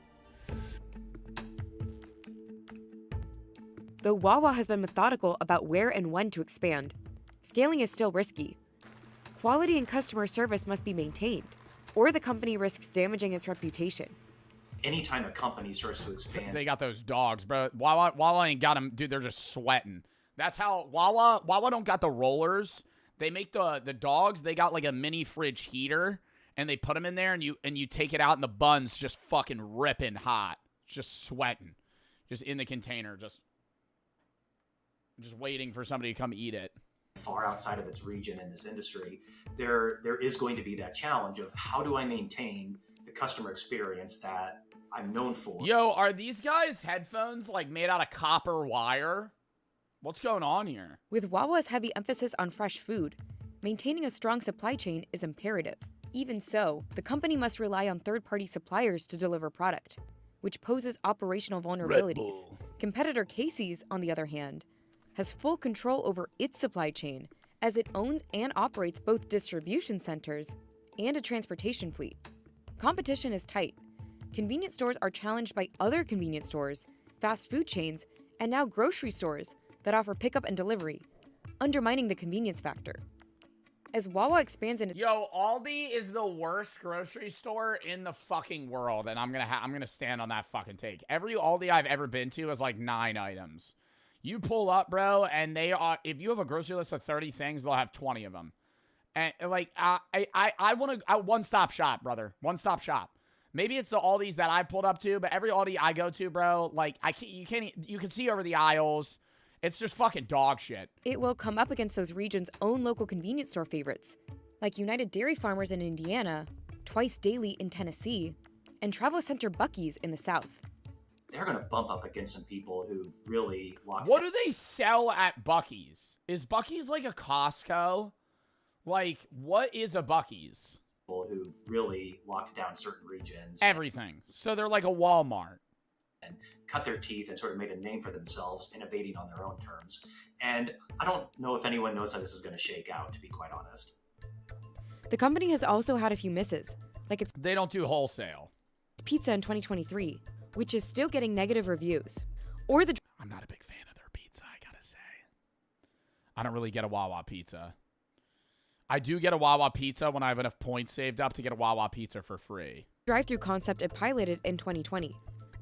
Though Wawa has been methodical about where and when to expand, scaling is still risky. Quality and customer service must be maintained, or the company risks damaging its reputation. Anytime a company starts to expand, they got those dogs, bro. Wawa ain't got them, dude. They're just sweating. That's how Wawa don't got the rollers. They make the dogs. They got like a mini fridge heater, and they put them in there, and you take it out, and the bun's just fucking ripping hot, just sweating, just in the container, just waiting for somebody to come eat it. far outside of its region in this industry, there is going to be that challenge of how do I maintain the customer experience that I'm known for. Yo, are these guys' headphones like made out of copper wire? What's going on here? With Wawa's heavy emphasis on fresh food, maintaining a strong supply chain is imperative. Even so, the company must rely on third-party suppliers to deliver product, which poses operational vulnerabilities. Competitor Casey's, on the other hand, has full control over its supply chain as it owns and operates both distribution centers and a transportation fleet. Competition is tight. Convenience stores are challenged by other convenience stores, fast food chains, and now grocery stores that offer pickup and delivery, undermining the convenience factor. As Wawa expands into— Yo, Aldi is the worst grocery store in the fucking world, and I'm gonna stand on that fucking take. Every Aldi I've ever been to is like 9 items. You pull up, bro, and they are— if you have a grocery list of 30 things, they'll have 20 of them. And like, I want to— one-stop shop, brother. One-stop shop. Maybe it's the Aldis that I pulled up to, but every Aldi I go to, bro, like, you can see over the aisles. It's just fucking dog shit. It will come up against those regions' own local convenience store favorites, like United Dairy Farmers in Indiana, Twice Daily in Tennessee, and Travel Center Buc-ee's in the South. They're going to bump up against some people who've really locked— What do they sell at Buc-ee's? Is Buc-ee's like a Costco? Like, what is a Buc-ee's? People who've really locked down certain regions. Everything. So they're like a Walmart. And cut their teeth and sort of made a name for themselves, innovating on their own terms. And I don't know if anyone knows how this is going to shake out, to be quite honest. The company has also had a few misses, like its— They don't do wholesale. pizza in 2023, which is still getting negative reviews. Or the— I'm not a big fan of their pizza, I gotta say. I don't really get a Wawa pizza. I do get a Wawa pizza when I have enough points saved up to get a Wawa pizza for free. drive-thru concept it piloted in 2020.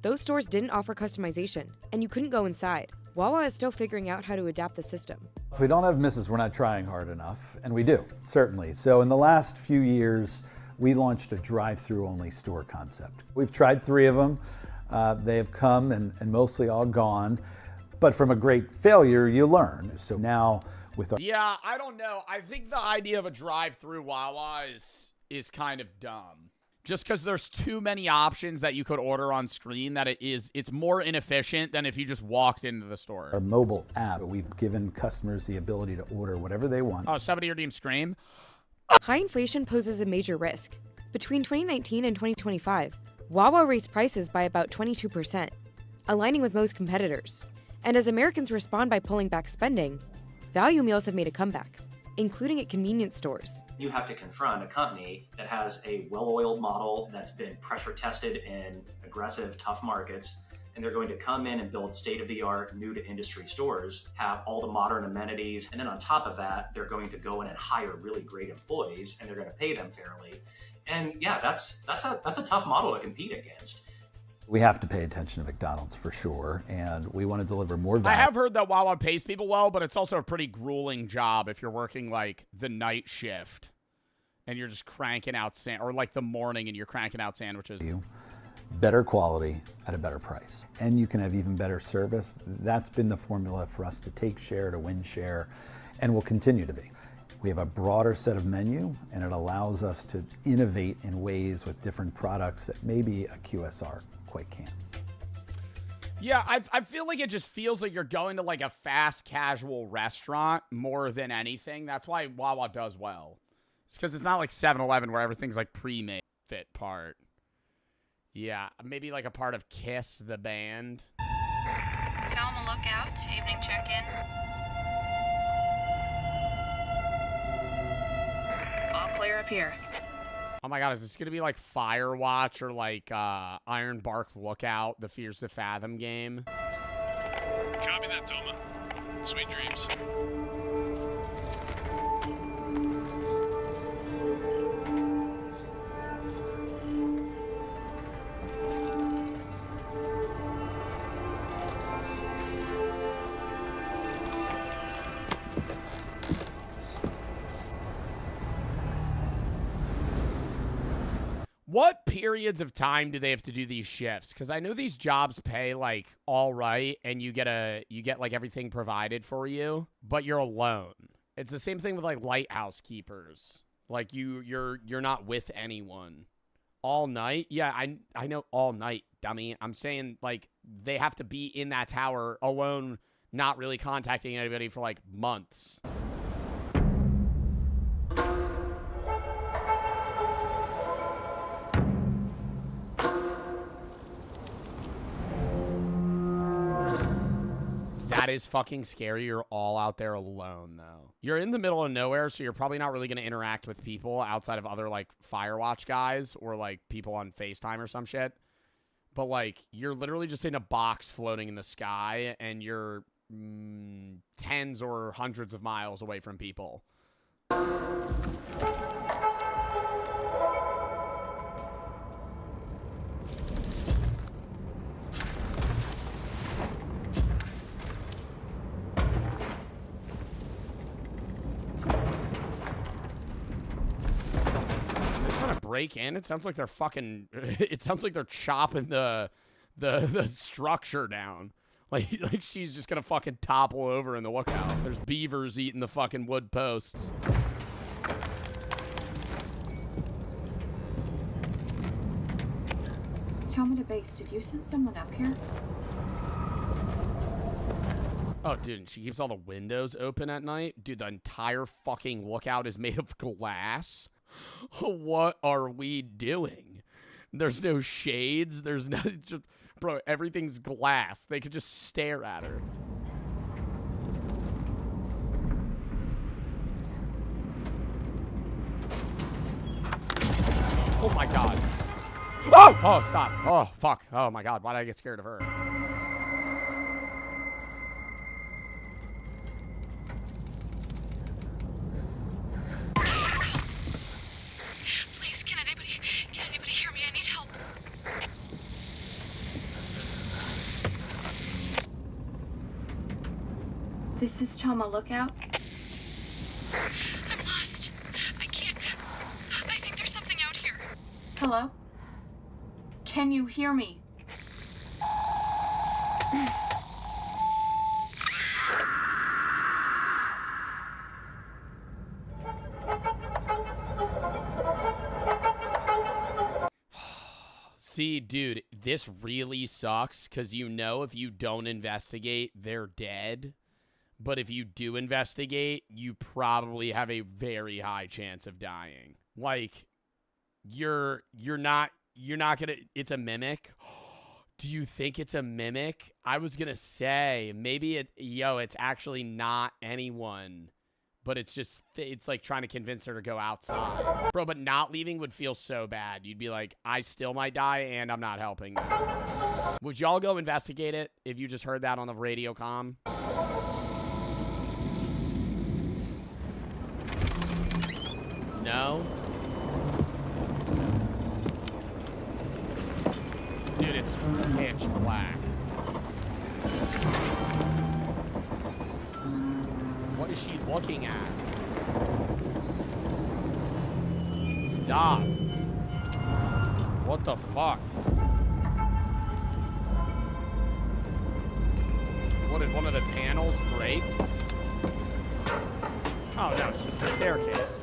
Those stores didn't offer customization, and you couldn't go inside. Wawa is still figuring out how to adapt the system. If we don't have misses, we're not trying hard enough, and we do, certainly. So in the last few years, we launched a drive-through only store concept. We've tried 3 of them. They have come and mostly all gone, but from a great failure, you learn. So now with our— Yeah, I don't know. I think the idea of a drive-through Wawa is kind of dumb. Just because there's too many options that you could order on screen that it's more inefficient than if you just walked into the store. Our mobile app, we've given customers the ability to order whatever they want. Oh, somebody redeemed Scream? High inflation poses a major risk. Between 2019 and 2025, Wawa raised prices by about 22%, aligning with most competitors. And as Americans respond by pulling back spending, value meals have made a comeback. including at convenience stores. You have to confront a company that has a well-oiled model that's been pressure tested in aggressive, tough markets, and they're going to come in and build state-of-the-art, new-to-industry stores, have all the modern amenities, and then on top of that, they're going to go in and hire really great employees, and they're going to pay them fairly. And yeah, that's a tough model to compete against. We have to pay attention to McDonald's for sure, and we want to deliver more value. I have heard that Wawa pays people well, but it's also a pretty grueling job if you're working like the night shift and you're just cranking out or like the morning and you're cranking out sandwiches. Better quality at a better price, and you can have even better service. That's been the formula for us to take share, to win share, and will continue to be. We have a broader set of menu, and it allows us to innovate in ways with different products that maybe a QSR quite can't. Yeah, I feel like it just feels like you're going to like a fast casual restaurant more than anything. That's why Wawa does well. It's because it's not like 7-Eleven where everything's like pre-made fit part. Yeah, maybe like a part of Kiss, the band. Tell them a lookout. Evening check-in. All clear up here. Oh my god, is this gonna be like Firewatch or like Iron Bark Lookout, the Fears to Fathom game? Copy that, Toma. Sweet dreams. What periods of time do they have to do these shifts? Because I know these jobs pay like all right, and you get like everything provided for you, but you're alone. It's the same thing with like lighthouse keepers. Like you're not with anyone all night. Yeah, I know all night, dummy. I'm saying like they have to be in that tower alone, not really contacting anybody for like months. That is fucking scary. You're all out there alone, though. You're in the middle of nowhere, so you're probably not really going to interact with people outside of other, like, Firewatch guys or, like, people on FaceTime or some shit. But, like, you're literally just in a box floating in the sky, and you're tens or hundreds of miles away from people. Break in. It sounds like they're fucking. It sounds like they're chopping the structure down. Like she's just gonna fucking topple over in the lookout. There's beavers eating the fucking wood posts. Tell me to base. Did you send someone up here? Oh, dude, she keeps all the windows open at night. Dude, the entire fucking lookout is made of glass. What are we doing? There's no shades. There's no... Just, bro, everything's glass. They could just stare at her. Oh, my God. Oh! Oh, stop. Oh, fuck. Oh, my God. Why did I get scared of her? This is Toma Lookout. I'm lost. I can't. I think there's something out here. Hello? Can you hear me? See, dude, this really sucks because you know if you don't investigate, they're dead. But if you do investigate, you probably have a very high chance of dying. Like, you're not gonna, it's a mimic. Do you think it's a mimic? I was gonna say, maybe it's actually not anyone. but it's just, it's like trying to convince her to go outside. Bro, but not leaving would feel so bad. You'd be like, I still might die, and I'm not helping you. Would y'all go investigate it if you just heard that on the radio comm? No? Dude, it's pitch black. What is she looking at? Stop. What the fuck? What, did one of the panels break? Oh, no, it's just a staircase.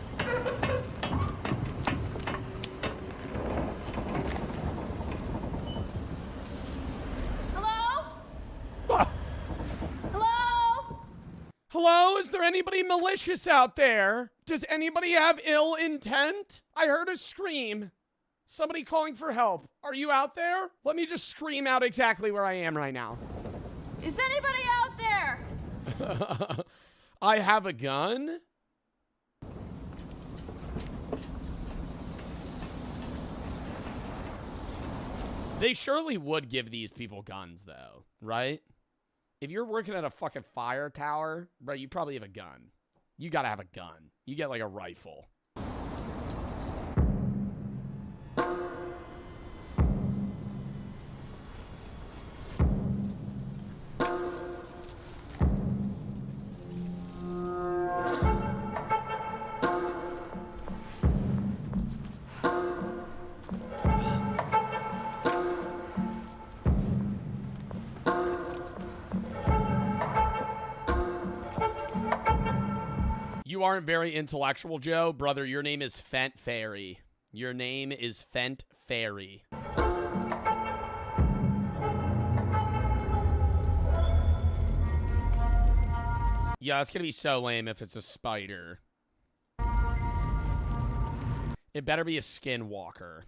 Hello? Is there anybody malicious out there? Does anybody have ill intent? I heard a scream. Somebody calling for help. Are you out there? Let me just scream out exactly where I am right now. Is anybody out there? I have a gun? They surely would give these people guns, though, right? If you're working at a fucking fire tower, bro, you probably have a gun. You gotta have a gun. You get like a rifle. You aren't very intellectual, Joe. Brother, your name is Fent Fairy. Your name is Fent Fairy. Yeah, it's gonna be so lame if it's a spider. It better be a skinwalker.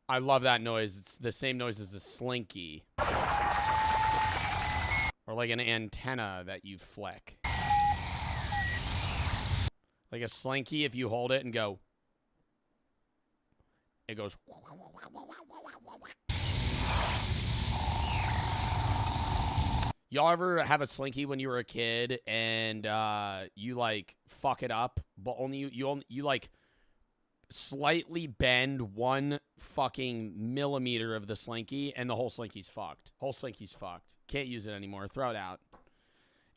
I love that noise. It's the same noise as a slinky. Or like an antenna that you flick. Like a slinky, if you hold it and go, it goes. Y'all ever have a slinky when you were a kid and you like fuck it up, but only you like slightly bend one fucking millimeter of the slinky and the whole slinky's fucked. Whole slinky's fucked. Can't use it anymore. Throw it out.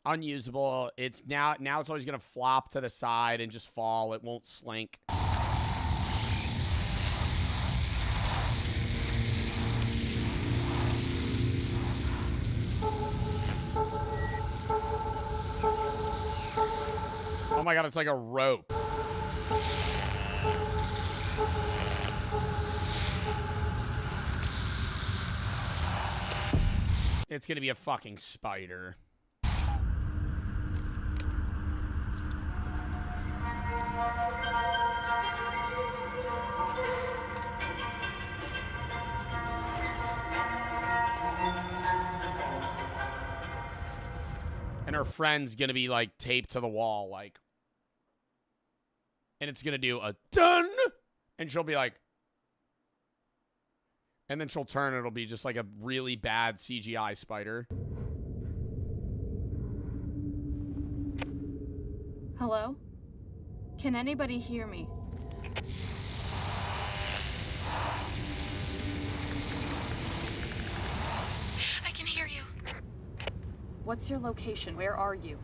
Unusable. It's now it's always gonna flop to the side and just fall. It won't slink. Oh my god, it's like a rope. It's gonna be a fucking spider. And her friend's gonna be like taped to the wall, like, and it's gonna do a dun, and she'll be like, and then she'll turn, and it'll be just like a really bad CGI spider. Hello? Can anybody hear me? I can hear you. What's your location? Where are you?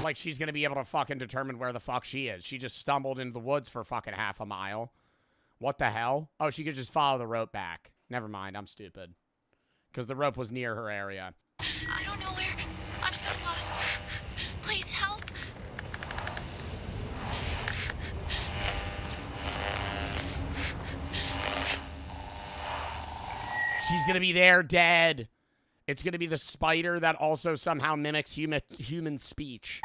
Like she's gonna be able to fucking determine where the fuck she is. She just stumbled into the woods for fucking half a mile. What the hell? Oh, she could just follow the rope back. Never mind, I'm stupid. Because the rope was near her area. I don't know where. I'm so lost. Please help. She's gonna be there, dead. It's gonna be the spider that also somehow mimics human speech.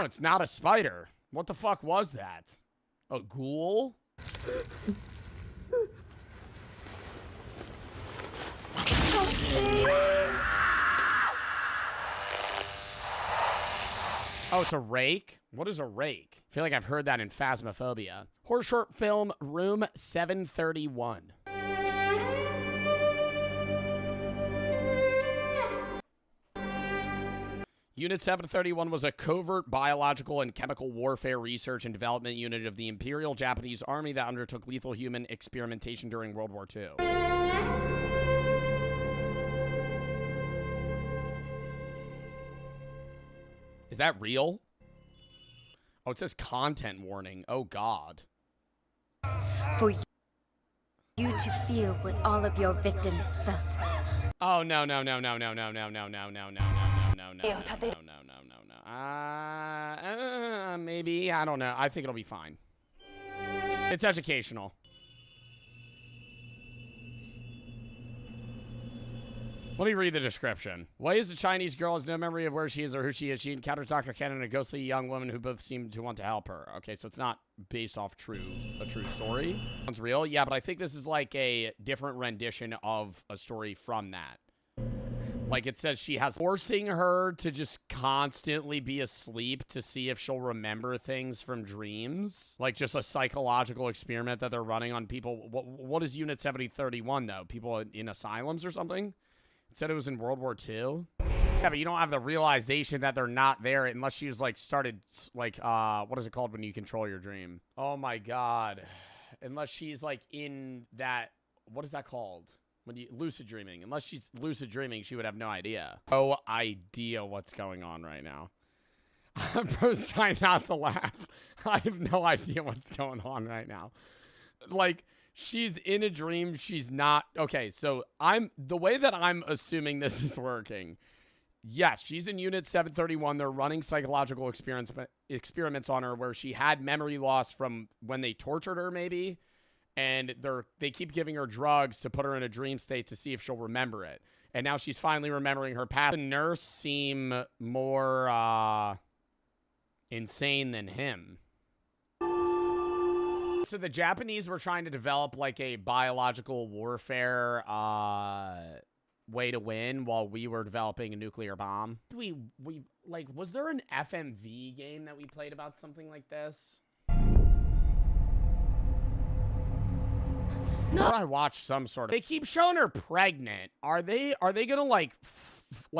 Oh, it's not a spider. What the fuck was that? A ghoul? Oh, it's a rake? What is a rake? I feel like I've heard that in Phasmophobia. Horror short film Room 731. Unit 731 was a covert biological and chemical warfare research and development unit of the Imperial Japanese Army that undertook lethal human experimentation during World War II. Is that real? Oh, it says content warning. Oh, God. For you to feel what all of your victims felt. Oh, no, no, no, no, no, no, no, no, no, no, no, no, no, no, no. Maybe. I don't know. I think it'll be fine. It's educational. Let me read the description. Why is a Chinese girl has no memory of where she is or who she is? She encounters Dr. Ken and a ghostly young woman who both seem to want to help her. Okay, so it's not based off a true story. It's real? Yeah, but I think this is like a different rendition of a story from that. Like it says she has forcing her to just constantly be asleep to see if she'll remember things from dreams. Like just a psychological experiment that they're running on people. What is Unit 7031 though? People in asylums or something? It said it was in World War II. Yeah, but you don't have the realization that they're not there unless she's like started like what is it called when you control your dream? Oh my God. Unless she's like in that, what is that called? When you lucid dreaming. Unless she's lucid dreaming, she would have no idea. No idea what's going on right now. I'm just trying not to laugh. I have no idea what's going on right now. Like, she's in a dream. She's not. Okay, so the way that I'm assuming this is working. Yes, she's in Unit 731. They're running psychological experiments on her where she had memory loss from when they tortured her, maybe. And they keep giving her drugs to put her in a dream state to see if she'll remember it. And now she's finally remembering her past. The nurse seem more insane than him. So the Japanese were trying to develop like a biological warfare way to win while we were developing a nuclear bomb. We like, was there an FMV game that we played about something like this? No. I watched some sort of. They keep showing her pregnant. Are they gonna like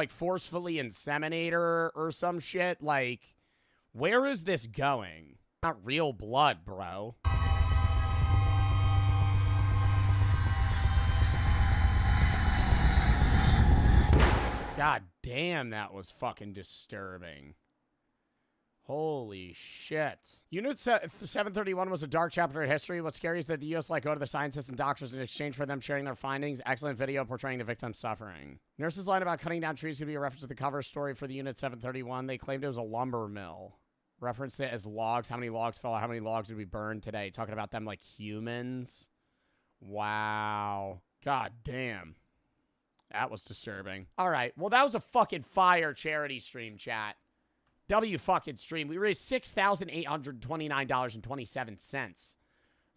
forcefully inseminate her or some shit? Like, where is this going? Not real blood, bro. God damn, that was fucking disturbing. Holy shit. Unit 731 was a dark chapter in history. What's scary is that the U.S. let go to the scientists and doctors in exchange for them sharing their findings. Excellent video portraying the victim's suffering. Nurses' line about cutting down trees could be a reference to the cover story for the Unit 731. They claimed it was a lumber mill. Referenced it as logs. How many logs fell out? How many logs did we burn today? Talking about them like humans. Wow. God damn. That was disturbing. All right. Well, that was a fucking fire charity stream, chat. W fucking stream. We raised $6,829.27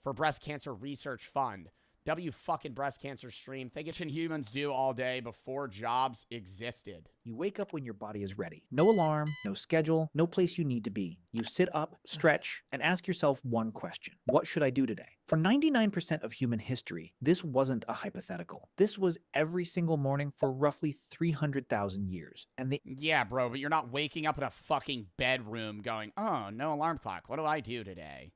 for Breast Cancer Research Fund. W fucking breast cancer stream. Think it's what humans do all day before jobs existed. You wake up when your body is ready. No alarm, no schedule, no place you need to be. You sit up, stretch, and ask yourself one question. What should I do today? For 99% of human history, this wasn't a hypothetical. This was every single morning for roughly 300,000 years. And yeah, bro, but you're not waking up in a fucking bedroom going, oh, no alarm clock. What do I do today?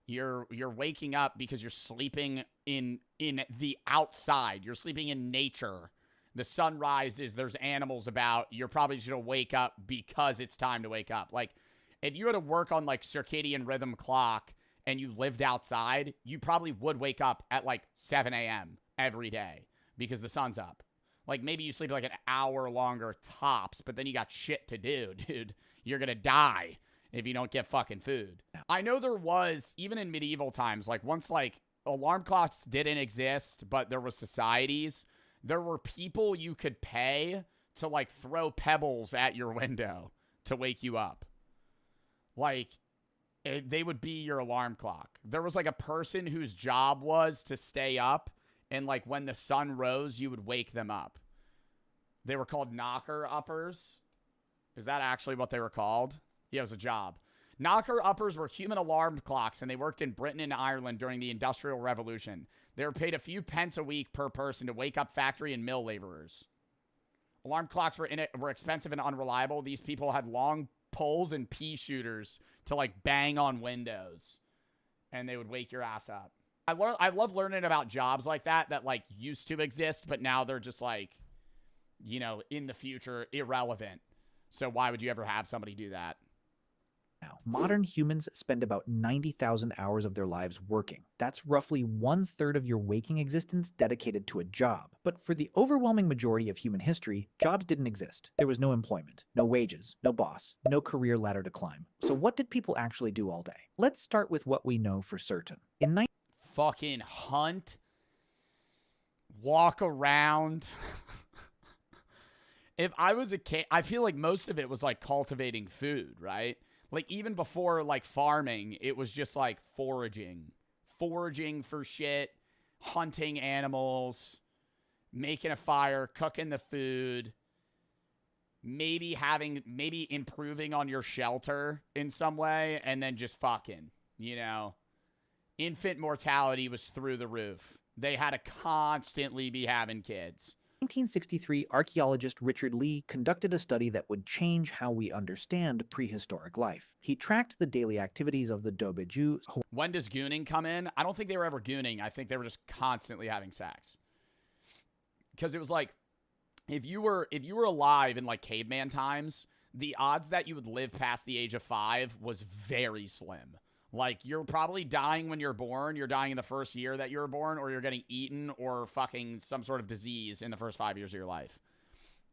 You're waking up because you're sleeping in the outside. You're sleeping in nature. The sun rises. There's animals about. You're probably just going to wake up because it's time to wake up. Like, if you had to work on, like, circadian rhythm clock and you lived outside, you probably would wake up at, like, 7 a.m. every day because the sun's up. Like, maybe you sleep, like, an hour longer tops, but then you got shit to do, dude. You're going to die if you don't get fucking food. I know there was, even in medieval times, like once like alarm clocks didn't exist, but there was societies, there were people you could pay to like throw pebbles at your window to wake you up. Like, they would be your alarm clock. There was like a person whose job was to stay up, and like when the sun rose, you would wake them up. They were called knocker uppers. Is that actually what they were called? Yeah, it was a job. Knocker uppers were human alarm clocks, and they worked in Britain and Ireland during the Industrial Revolution. They were paid a few pence a week per person to wake up factory and mill laborers. Alarm clocks were expensive and unreliable. These people had long poles and pea shooters to like bang on windows, and they would wake your ass up. I love learning about jobs like that like used to exist, but now they're just like, you know, in the future irrelevant. So why would you ever have somebody do that? Now, modern humans spend about 90,000 hours of their lives working. That's roughly 1/3 of your waking existence dedicated to a job. But for the overwhelming majority of human history, jobs didn't exist. There was no employment, no wages, no boss, no career ladder to climb. So what did people actually do all day? Let's start with what we know for certain. Fucking hunt, walk around. If I was a kid, I feel like most of it was like cultivating food, right? Like even before like farming, it was just like foraging for shit, hunting animals, making a fire, cooking the food, maybe improving on your shelter in some way, and then just fucking, you know. Infant mortality was through the roof. They had to constantly be having kids. 1963, archaeologist Richard Lee conducted a study that would change how we understand prehistoric life. He tracked the daily activities of the Dobeju. When does gooning come in? I don't think they were ever gooning. I think they were just constantly having sex. Because it was like, if you were alive in like caveman times, the odds that you would live past the age of 5 was very slim. Like, you're probably dying when you're born. You're dying in the first year that you were born, or you're getting eaten or fucking some sort of disease in the first 5 years of your life.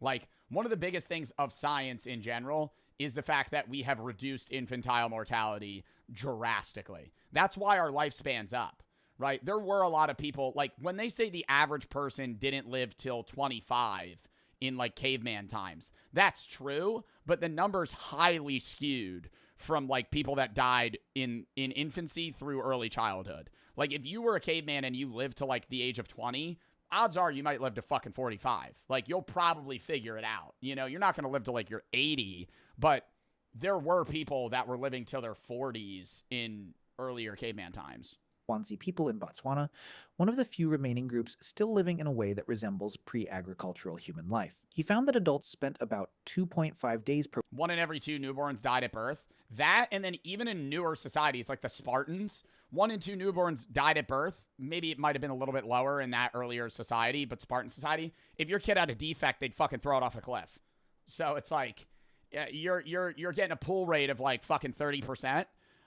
Like, one of the biggest things of science in general is the fact that we have reduced infantile mortality drastically. That's why our lifespan's up, right? There were a lot of people, like, when they say the average person didn't live till 25 in, like, caveman times, that's true, but the number's highly skewed from like people that died in infancy through early childhood. Like if you were a caveman and you lived to like the age of 20, odds are you might live to fucking 45. Like you'll probably figure it out. You know, you're not going to live to like you're 80, but there were people that were living till their 40s in earlier caveman times. Swansea people in Botswana, one of the few remaining groups still living in a way that resembles pre-agricultural human life. He found that adults spent about 2.5 days per 1 in every 2 newborns died at birth. That, and then even in newer societies like the Spartans, 1 in 2 newborns died at birth. Maybe it might have been a little bit lower in that earlier society, but Spartan society, if your kid had a defect, they'd fucking throw it off a cliff. So it's like, yeah, you're getting a pull rate of like fucking 30%.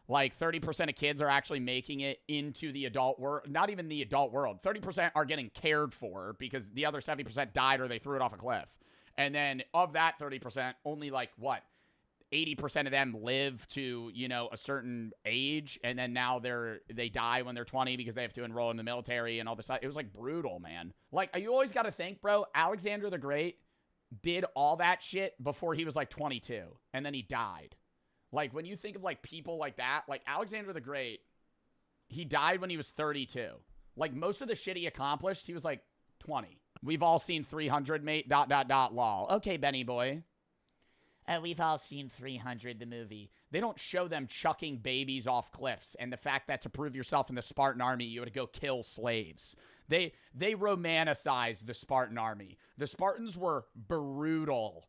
Like 30% of kids are actually making it into the adult world. Not even the adult world. 30% are getting cared for because the other 70% died or they threw it off a cliff. And then of that 30%, only like what? 80% of them live to, you know, a certain age. And then now they die when they're 20 because they have to enroll in the military and all this. It was like brutal, man. Like you always got to think, bro, Alexander the Great did all that shit before he was like 22. And then he died. Like, when you think of, like, people like that, like, Alexander the Great, he died when he was 32. Like, most of the shit he accomplished, he was, like, 20. We've all seen 300, mate, ... lol. Okay, Benny boy. We've all seen 300, the movie. They don't show them chucking babies off cliffs and the fact that to prove yourself in the Spartan army, you had to go kill slaves. They romanticize the Spartan army. The Spartans were brutal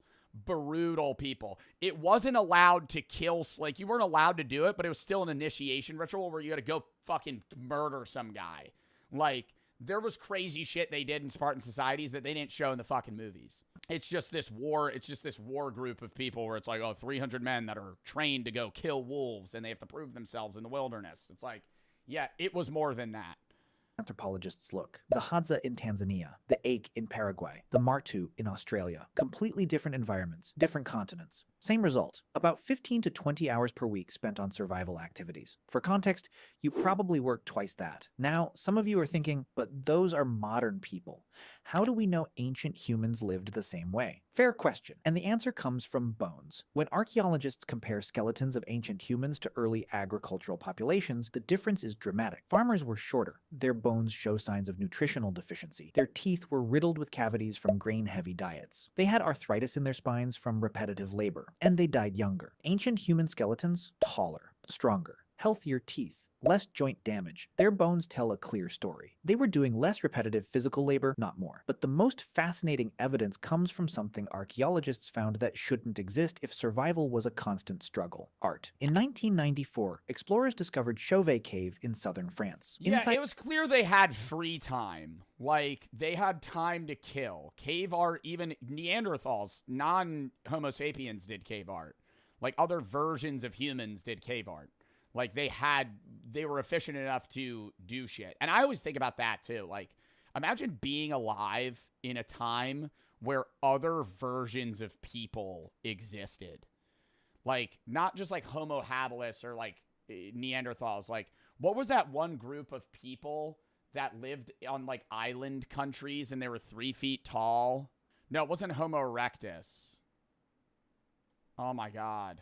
people. It wasn't allowed to kill, like you weren't allowed to do it, but it was still an initiation ritual where you had to go fucking murder some guy. Like there was crazy shit they did in Spartan societies that they didn't show in the fucking movies. It's just this war group of people where it's like, oh, 300 men that are trained to go kill wolves and they have to prove themselves in the wilderness. It's like, yeah, it was more than that. anthropologists look. The Hadza in Tanzania, the ache in Paraguay, the martu in Australia. Completely different environments, different continents. Same result, about 15 to 20 hours per week spent on survival activities. For context, you probably work twice that. Now, some of you are thinking, but those are modern people. How do we know ancient humans lived the same way? Fair question, and the answer comes from bones. When archaeologists compare skeletons of ancient humans to early agricultural populations, the difference is dramatic. Farmers were shorter. Their bones show signs of nutritional deficiency. Their teeth were riddled with cavities from grain-heavy diets. They had arthritis in their spines from repetitive labor, and they died younger. Ancient human skeletons, taller, stronger, healthier teeth, less joint damage. Their bones tell a clear story. They were doing less repetitive physical labor, not more. But the most fascinating evidence comes from something archaeologists found that shouldn't exist if survival was a constant struggle: art. In 1994, explorers discovered Chauvet Cave in southern France. Yeah, it was clear they had free time. Like, they had time to kill. Cave art, even Neanderthals, non-Homo sapiens did cave art. Like, other versions of humans did cave art. Like, they were efficient enough to do shit. And I always think about that, too. Like, imagine being alive in a time where other versions of people existed. Like, not just, like, Homo habilis or, like, Neanderthals. Like, what was that one group of people that lived on, like, island countries and they were 3 feet tall? No, it wasn't Homo erectus. Oh, my God.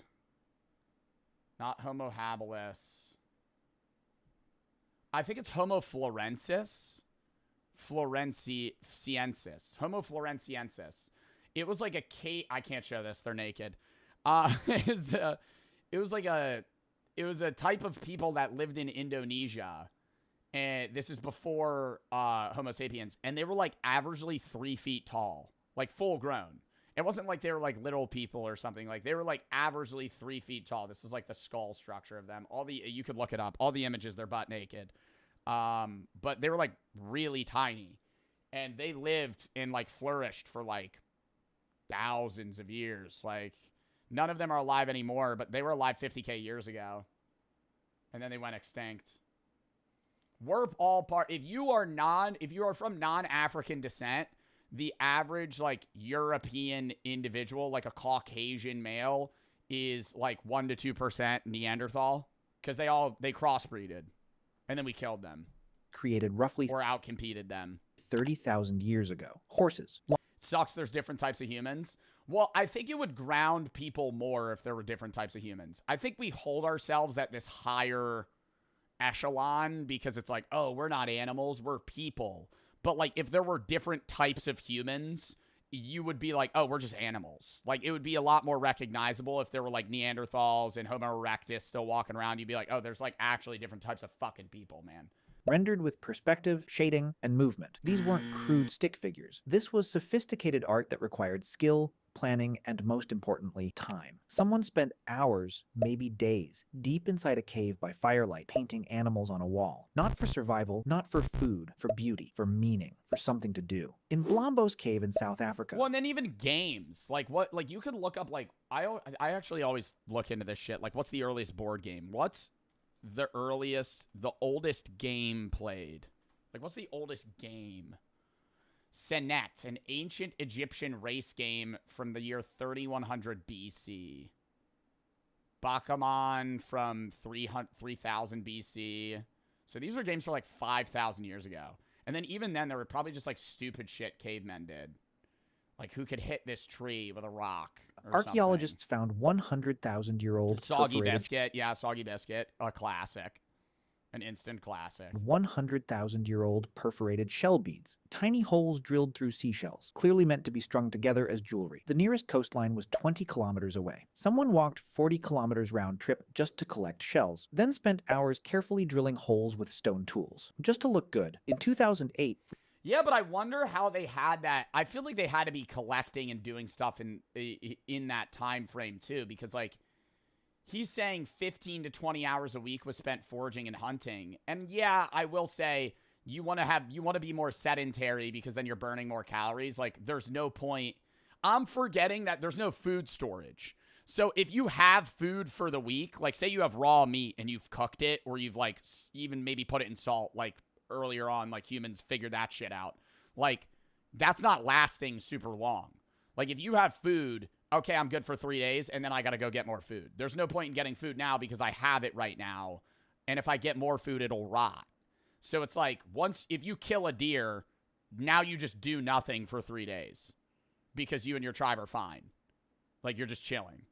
Not Homo habilis. I think it's Homo florensis. Florensiensis. Homo florensiensis. It was like a cave. I can't show this. They're naked. It was a type of people that lived in Indonesia. And this is before Homo sapiens. And they were like averagely 3 feet tall. Like full grown. It wasn't like they were like little people or something. Like they were like averagely 3 feet tall. This is like the skull structure of them. You could look it up. All the images, they're butt naked. But they were like really tiny. And they lived and like flourished for like thousands of years. Like none of them are alive anymore, but they were alive 50K years ago. And then they went extinct. We're all part. If you are from non-African descent, the average, like, European individual, like a Caucasian male, is, like, 1 to 2% Neanderthal. Because they crossbreeded. And then we killed them. Created roughly or outcompeted them. 30,000 years ago. Horses. Sucks there's different types of humans. Well, I think it would ground people more if there were different types of humans. I think we hold ourselves at this higher echelon because it's like, oh, we're not animals, we're people. But, like, if there were different types of humans, you would be like, oh, we're just animals. Like, it would be a lot more recognizable if there were, like, Neanderthals and Homo erectus still walking around. You'd be like, oh, there's, like, actually different types of fucking people, man. Rendered with perspective, shading, and movement. These weren't crude stick figures. This was sophisticated art that required skill, planning, and most importantly, time. Someone spent hours, maybe days, deep inside a cave by firelight, painting animals on a wall. Not for survival, not for food, for beauty, for meaning, for something to do. In Blombo's cave in South Africa. Well, and then even games. Like, what, like, you could look up, like, I actually always look into this shit. Like, what's the earliest board game? What's the oldest game played? Like, what's the oldest game? Senet, an ancient Egyptian race game from the year 3100 BC. Bakuman from 3000 BC. So these were games for like 5,000 years ago. And then even then, there were probably just like stupid shit cavemen did. Like, who could hit this tree with a rock? Archaeologists found 100,000-year-old Soggy Biscuit. Yeah, Soggy Biscuit. A classic. An instant classic. 100,000-year-old perforated shell beads. Tiny holes drilled through seashells, clearly meant to be strung together as jewelry. The nearest coastline was 20 kilometers away. Someone walked 40 kilometers round trip just to collect shells, then spent hours carefully drilling holes with stone tools, just to look good. In 2008... Yeah, but I wonder how they had that. I feel like they had to be collecting and doing stuff in that time frame too, because like he's saying 15 to 20 hours a week was spent foraging and hunting. And yeah, I will say you want to be more sedentary because then you're burning more calories. Like there's no point. I'm forgetting that there's no food storage. So if you have food for the week, like say you have raw meat and you've cooked it or you've like even maybe put it in salt like earlier on, like humans figured that shit out. Like, that's not lasting super long. Like, if you have food, okay, I'm good for 3 days, and then I got to go get more food. There's no point in getting food now because I have it right now. And if I get more food, it'll rot. So it's like, if you kill a deer, now you just do nothing for 3 days because you and your tribe are fine. Like, you're just chilling.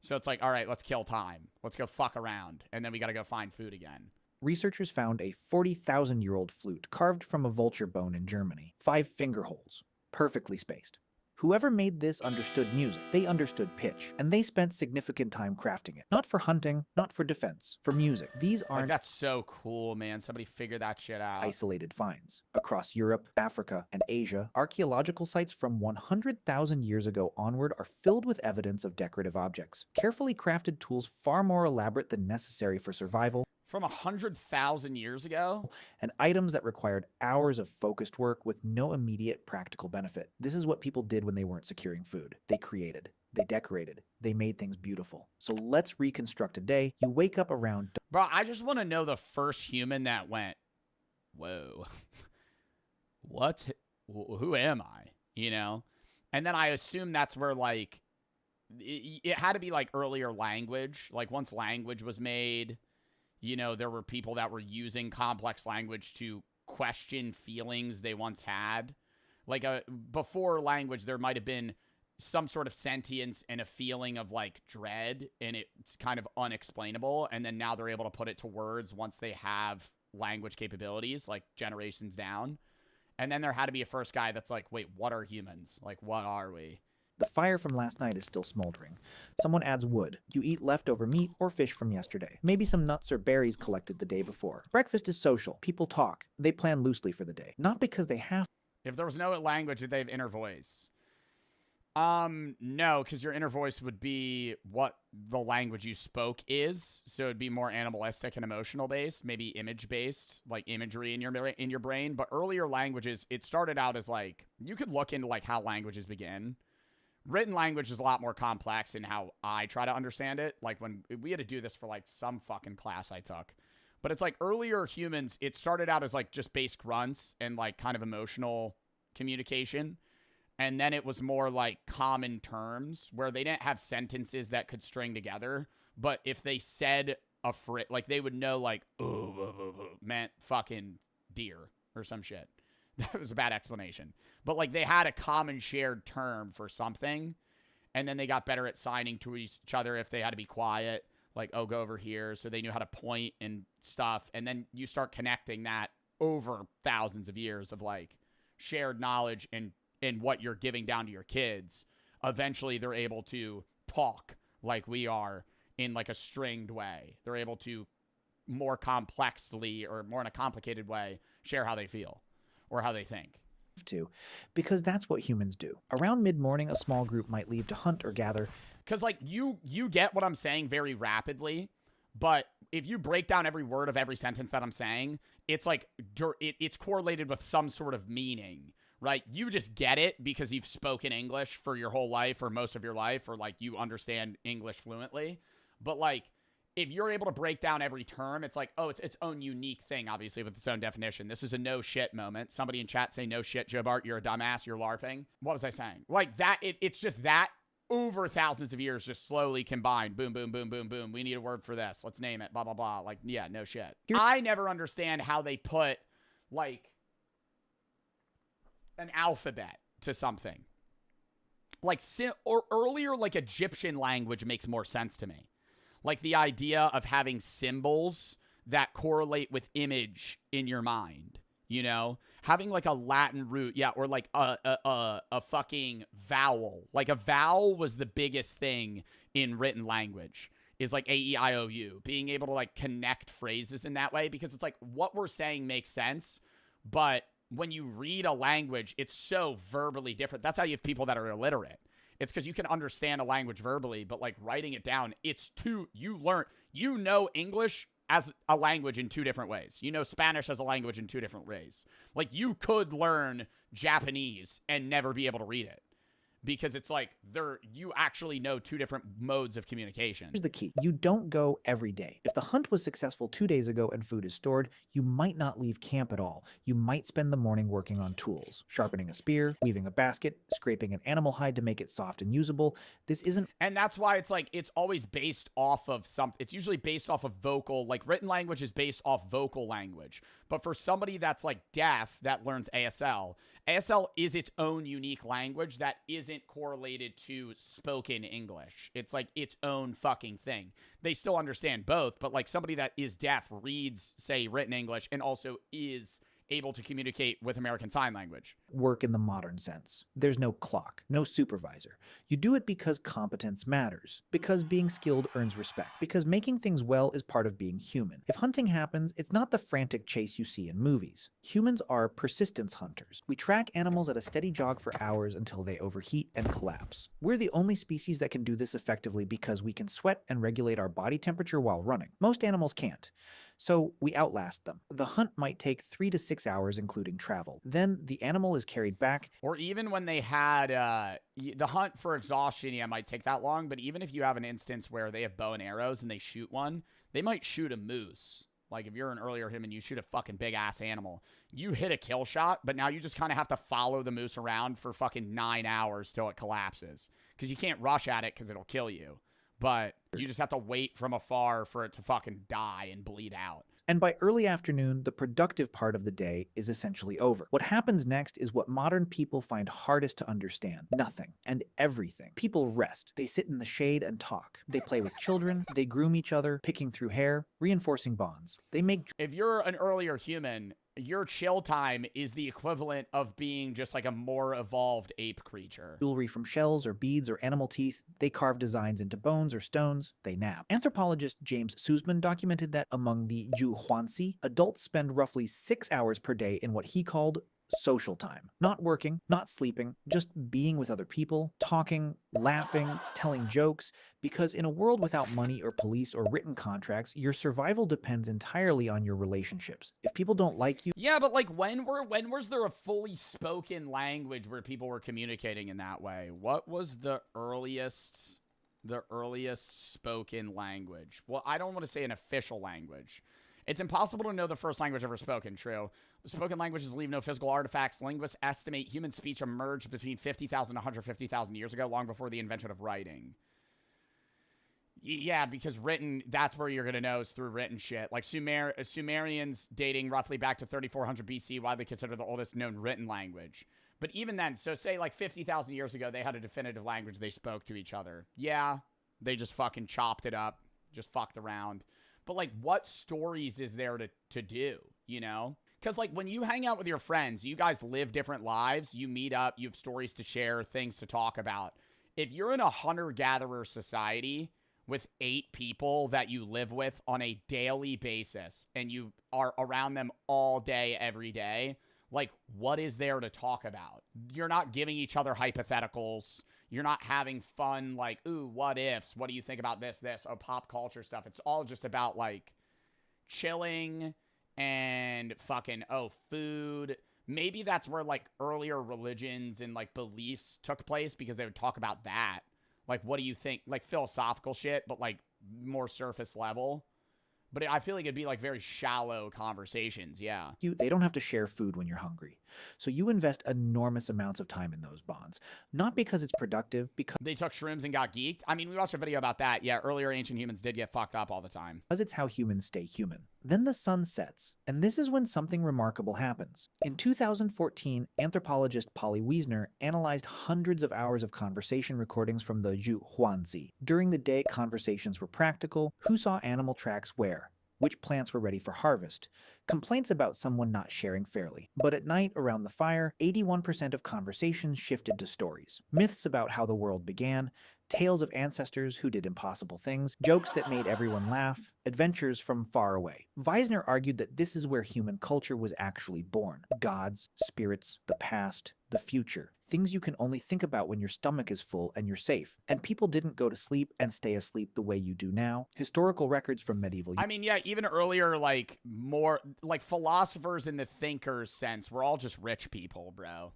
So it's like, all right, let's kill time. Let's go fuck around. And then we got to go find food again. Researchers found a 40,000-year-old flute carved from a vulture bone in Germany. 5 finger holes, perfectly spaced. Whoever made this understood music, they understood pitch, and they spent significant time crafting it. Not for hunting, not for defense, for music. These aren't that's so cool, man. Somebody figured that shit out. Isolated finds. Across Europe, Africa, and Asia, archaeological sites from 100,000 years ago onward are filled with evidence of decorative objects. Carefully crafted tools far more elaborate than necessary for survival. From 100,000 years ago? And items that required hours of focused work with no immediate practical benefit. This is what people did when they weren't securing food. They created, they decorated, they made things beautiful. So let's reconstruct a day. You wake up around... Bro, I just want to know the first human that went, whoa, what? Who am I? You know? And then I assume that's where, like, it had to be, like, earlier language. Like, once language was made... You know, there were people that were using complex language to question feelings they once had. Like, before language, there might have been some sort of sentience and a feeling of, like, dread, and it's kind of unexplainable. And then now they're able to put it to words once they have language capabilities, like, generations down. And then there had to be a first guy that's like, wait, what are humans? Like, what are we? The fire from last night is still smoldering. Someone adds wood. You eat leftover meat or fish from yesterday. Maybe some nuts or berries collected the day before. Breakfast is social. People talk. They plan loosely for the day. Not because they have. If there was no language, did they have inner voice? No, because your inner voice would be what the language you spoke is. So it'd be more animalistic and emotional based, maybe image based, like imagery in your brain. But earlier languages, it started out as like, you could look into like how languages begin. Written language is a lot more complex in how I try to understand it. Like when we had to do this for like some fucking class I took. But it's like earlier humans, it started out as like just base grunts and like kind of emotional communication. And then it was more like common terms where they didn't have sentences that could string together. But if they said a phrase, like they would know like, meant fucking deer or some shit. That was a bad explanation. But, like, they had a common shared term for something, and then they got better at signing to each other if they had to be quiet, like, oh, go over here, so they knew how to point and stuff. And then you start connecting that over thousands of years of, like, shared knowledge and what you're giving down to your kids. Eventually, they're able to talk like we are in, like, a stringed way. They're able to more complexly or more in a complicated way share how they feel. Or how they think. Because that's what humans do. Around mid-morning, a small group might leave to hunt or gather. Because, like, you get what I'm saying very rapidly, but if you break down every word of every sentence that I'm saying, it's like, it's correlated with some sort of meaning, right? You just get it because you've spoken English for your whole life or most of your life, or, like, you understand English fluently. But, like, if you're able to break down every term, it's like, oh, it's its own unique thing, obviously, with its own definition. This is a no shit moment. Somebody in chat say, no shit, Joe Bart, you're a dumbass, you're LARPing. What was I saying? Like that, it's just that over thousands of years just slowly combined. Boom, boom, boom, boom, boom. We need a word for this. Let's name it, blah, blah, blah. Like, yeah, no shit. I never understand how they put, like, an alphabet to something. Like, or earlier, like, Egyptian language makes more sense to me. Like the idea of having symbols that correlate with image in your mind, you know? Having like a Latin root, yeah, or like a fucking vowel. Like a vowel was the biggest thing in written language, is like A-E-I-O-U. Being able to like connect phrases in that way, because it's like what we're saying makes sense, but when you read a language, it's so verbally different. That's how you have people that are illiterate. It's because you can understand a language verbally, but like writing it down, you know English as a language in 2 different ways. You know Spanish as a language in 2 different ways. Like you could learn Japanese and never be able to read it because it's like you actually know two different modes of communication. Here's the key. You don't go every day. If the hunt was successful 2 days ago and food is stored, you might not leave camp at all. You might spend the morning working on tools, sharpening a spear, weaving a basket, scraping an animal hide to make it soft and usable. This isn't... And that's why it's like, it's always based off of something. It's usually based off of vocal, like written language is based off vocal language. But for somebody that's like deaf that learns ASL is its own unique language that isn't correlated to spoken English. It's like its own fucking thing. They still understand both, but like somebody that is deaf reads, say, written English and also is able to communicate with American Sign Language. Work in the modern sense. There's no clock, no supervisor. You do it because competence matters, because being skilled earns respect, because making things well is part of being human. If hunting happens, it's not the frantic chase you see in movies. Humans are persistence hunters. We track animals at a steady jog for hours until they overheat and collapse. We're the only species that can do this effectively because we can sweat and regulate our body temperature while running. Most animals can't. So we outlast them. The hunt might take 3 to 6 hours, including travel. Then the animal is carried back. Or even when they had the hunt for exhaustion, yeah, might take that long. But even if you have an instance where they have bow and arrows and they shoot one, they might shoot a moose. Like if you're an earlier human, you shoot a fucking big ass animal. You hit a kill shot, but now you just kind of have to follow the moose around for fucking 9 hours till it collapses. Because you can't rush at it because it'll kill you. But you just have to wait from afar for it to fucking die and bleed out. And by early afternoon, the productive part of the day is essentially over. What happens next is what modern people find hardest to understand. Nothing and everything. People rest. They sit in the shade and talk. They play with children. They groom each other, picking through hair, reinforcing bonds. They make... If you're an earlier human, your chill time is the equivalent of being just like a more evolved ape creature. Jewelry from shells or beads or animal teeth. They carve designs into bones or stones. They nap. Anthropologist James Sussman documented that among the Zhuangzi, adults spend roughly 6 hours per day in what he called social time. Not working, not sleeping, just being with other people, talking, laughing, telling jokes, because in a world without money or police or written contracts, your survival depends entirely on your relationships. If people don't like you... Yeah, but like when was there a fully spoken language where people were communicating in that way? What was the earliest spoken language? Well, I don't want to say an official language. It's impossible to know the first language ever spoken, true. Spoken languages leave no physical artifacts. Linguists estimate human speech emerged between 50,000 and 150,000 years ago, long before the invention of writing. Yeah, because written, that's where you're going to know is through written shit. Like Sumerians dating roughly back to 3400 BC, widely considered the oldest known written language. But even then, so say like 50,000 years ago, they had a definitive language they spoke to each other. Yeah, they just fucking chopped it up, just fucked around. But, like, what stories is there to do, you know? Because, like, when you hang out with your friends, you guys live different lives. You meet up. You have stories to share, things to talk about. If you're in a hunter-gatherer society with 8 people that you live with on a daily basis and you are around them all day, every day, like, what is there to talk about? You're not giving each other hypotheticals. You're not having fun, like, ooh, what ifs? What do you think about this, oh, pop culture stuff. It's all just about, like, chilling and fucking, oh, food. Maybe that's where, like, earlier religions and, like, beliefs took place because they would talk about that. Like, what do you think? Like, philosophical shit, but, like, more surface level. But I feel like it'd be like very shallow conversations, yeah. They don't have to share food when you're hungry. So you invest enormous amounts of time in those bonds. Not because it's productive, because... They took shrooms and got geeked? I mean, we watched a video about that. Yeah, earlier ancient humans did get fucked up all the time. Because it's how humans stay human. Then the sun sets, and this is when something remarkable happens. In 2014, anthropologist Polly Wiesner analyzed hundreds of hours of conversation recordings from the Zhuangzi. During the day, conversations were practical. Who saw animal tracks where? Which plants were ready for harvest? Complaints about someone not sharing fairly. But at night, around the fire, 81% of conversations shifted to stories. Myths about how the world began, tales of ancestors who did impossible things, jokes that made everyone laugh, adventures from far away. Wiesner argued that this is where human culture was actually born. Gods, spirits, the past, the future. Things you can only think about when your stomach is full and you're safe. And people didn't go to sleep and stay asleep the way you do now. Historical records from medieval... I mean, yeah, even earlier, like, more... Like, philosophers in the thinker's sense were all just rich people, bro.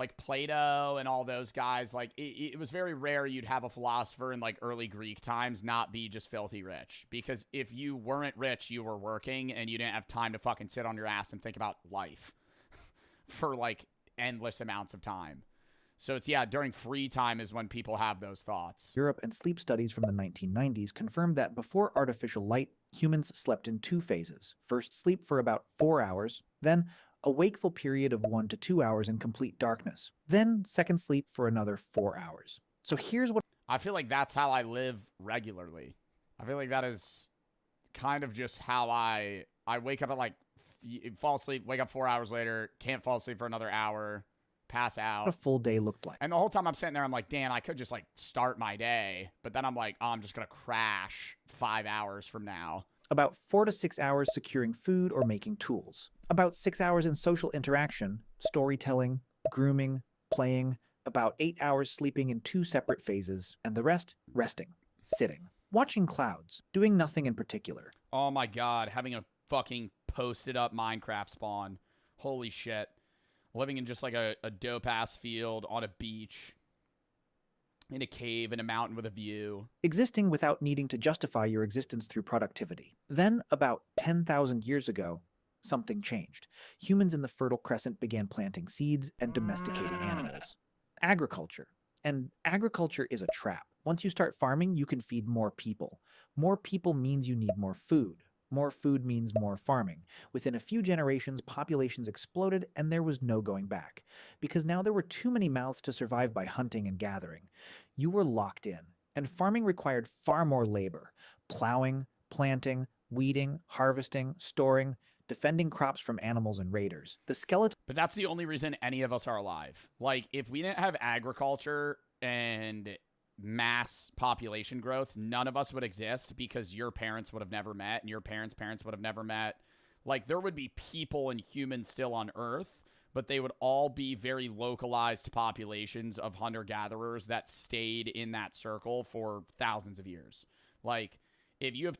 like Plato and all those guys, like it was very rare you'd have a philosopher in like early Greek times not be just filthy rich. Because if you weren't rich, you were working and you didn't have time to fucking sit on your ass and think about life for like endless amounts of time. So it's, yeah, during free time is when people have those thoughts. Europe and sleep studies from the 1990s confirmed that before artificial light, humans slept in 2 phases. First, sleep for about 4 hours, then a wakeful period of 1 to 2 hours in complete darkness, then second sleep for another 4 hours. So here's what I feel like that's how I live regularly. I feel like that is kind of just how I wake up at like, fall asleep, wake up 4 hours later, can't fall asleep for another hour, pass out. a full day looked like. And the whole time I'm sitting there, I'm like, damn, I could just like start my day. But then I'm like, oh, I'm just going to crash 5 hours from now. About 4 to 6 hours securing food or making tools. About 6 hours in social interaction, storytelling, grooming, playing. About 8 hours sleeping in 2 separate phases, and the rest resting, sitting, watching clouds, doing nothing in particular. Oh my God, having a fucking posted up Minecraft spawn. Holy shit. Living in just like a dope ass field on a beach, in a cave, in a mountain with a view. Existing without needing to justify your existence through productivity. Then, about 10,000 years ago, something changed. Humans in the Fertile Crescent began planting seeds and domesticating animals. Agriculture. And agriculture is a trap. Once you start farming, you can feed more people. More people means you need more food. More food means more farming. Within a few generations, populations exploded and there was no going back. Because now there were too many mouths to survive by hunting and gathering. You were locked in, and farming required far more labor. Plowing, planting, weeding, harvesting, storing, defending crops from animals and raiders. The skeleton. But that's the only reason any of us are alive. Like, if we didn't have agriculture and mass population growth, none of us would exist because your parents would have never met and your parents' parents would have never met. Like, there would be people and humans still on Earth, but they would all be very localized populations of hunter-gatherers that stayed in that circle for thousands of years. Like, if you have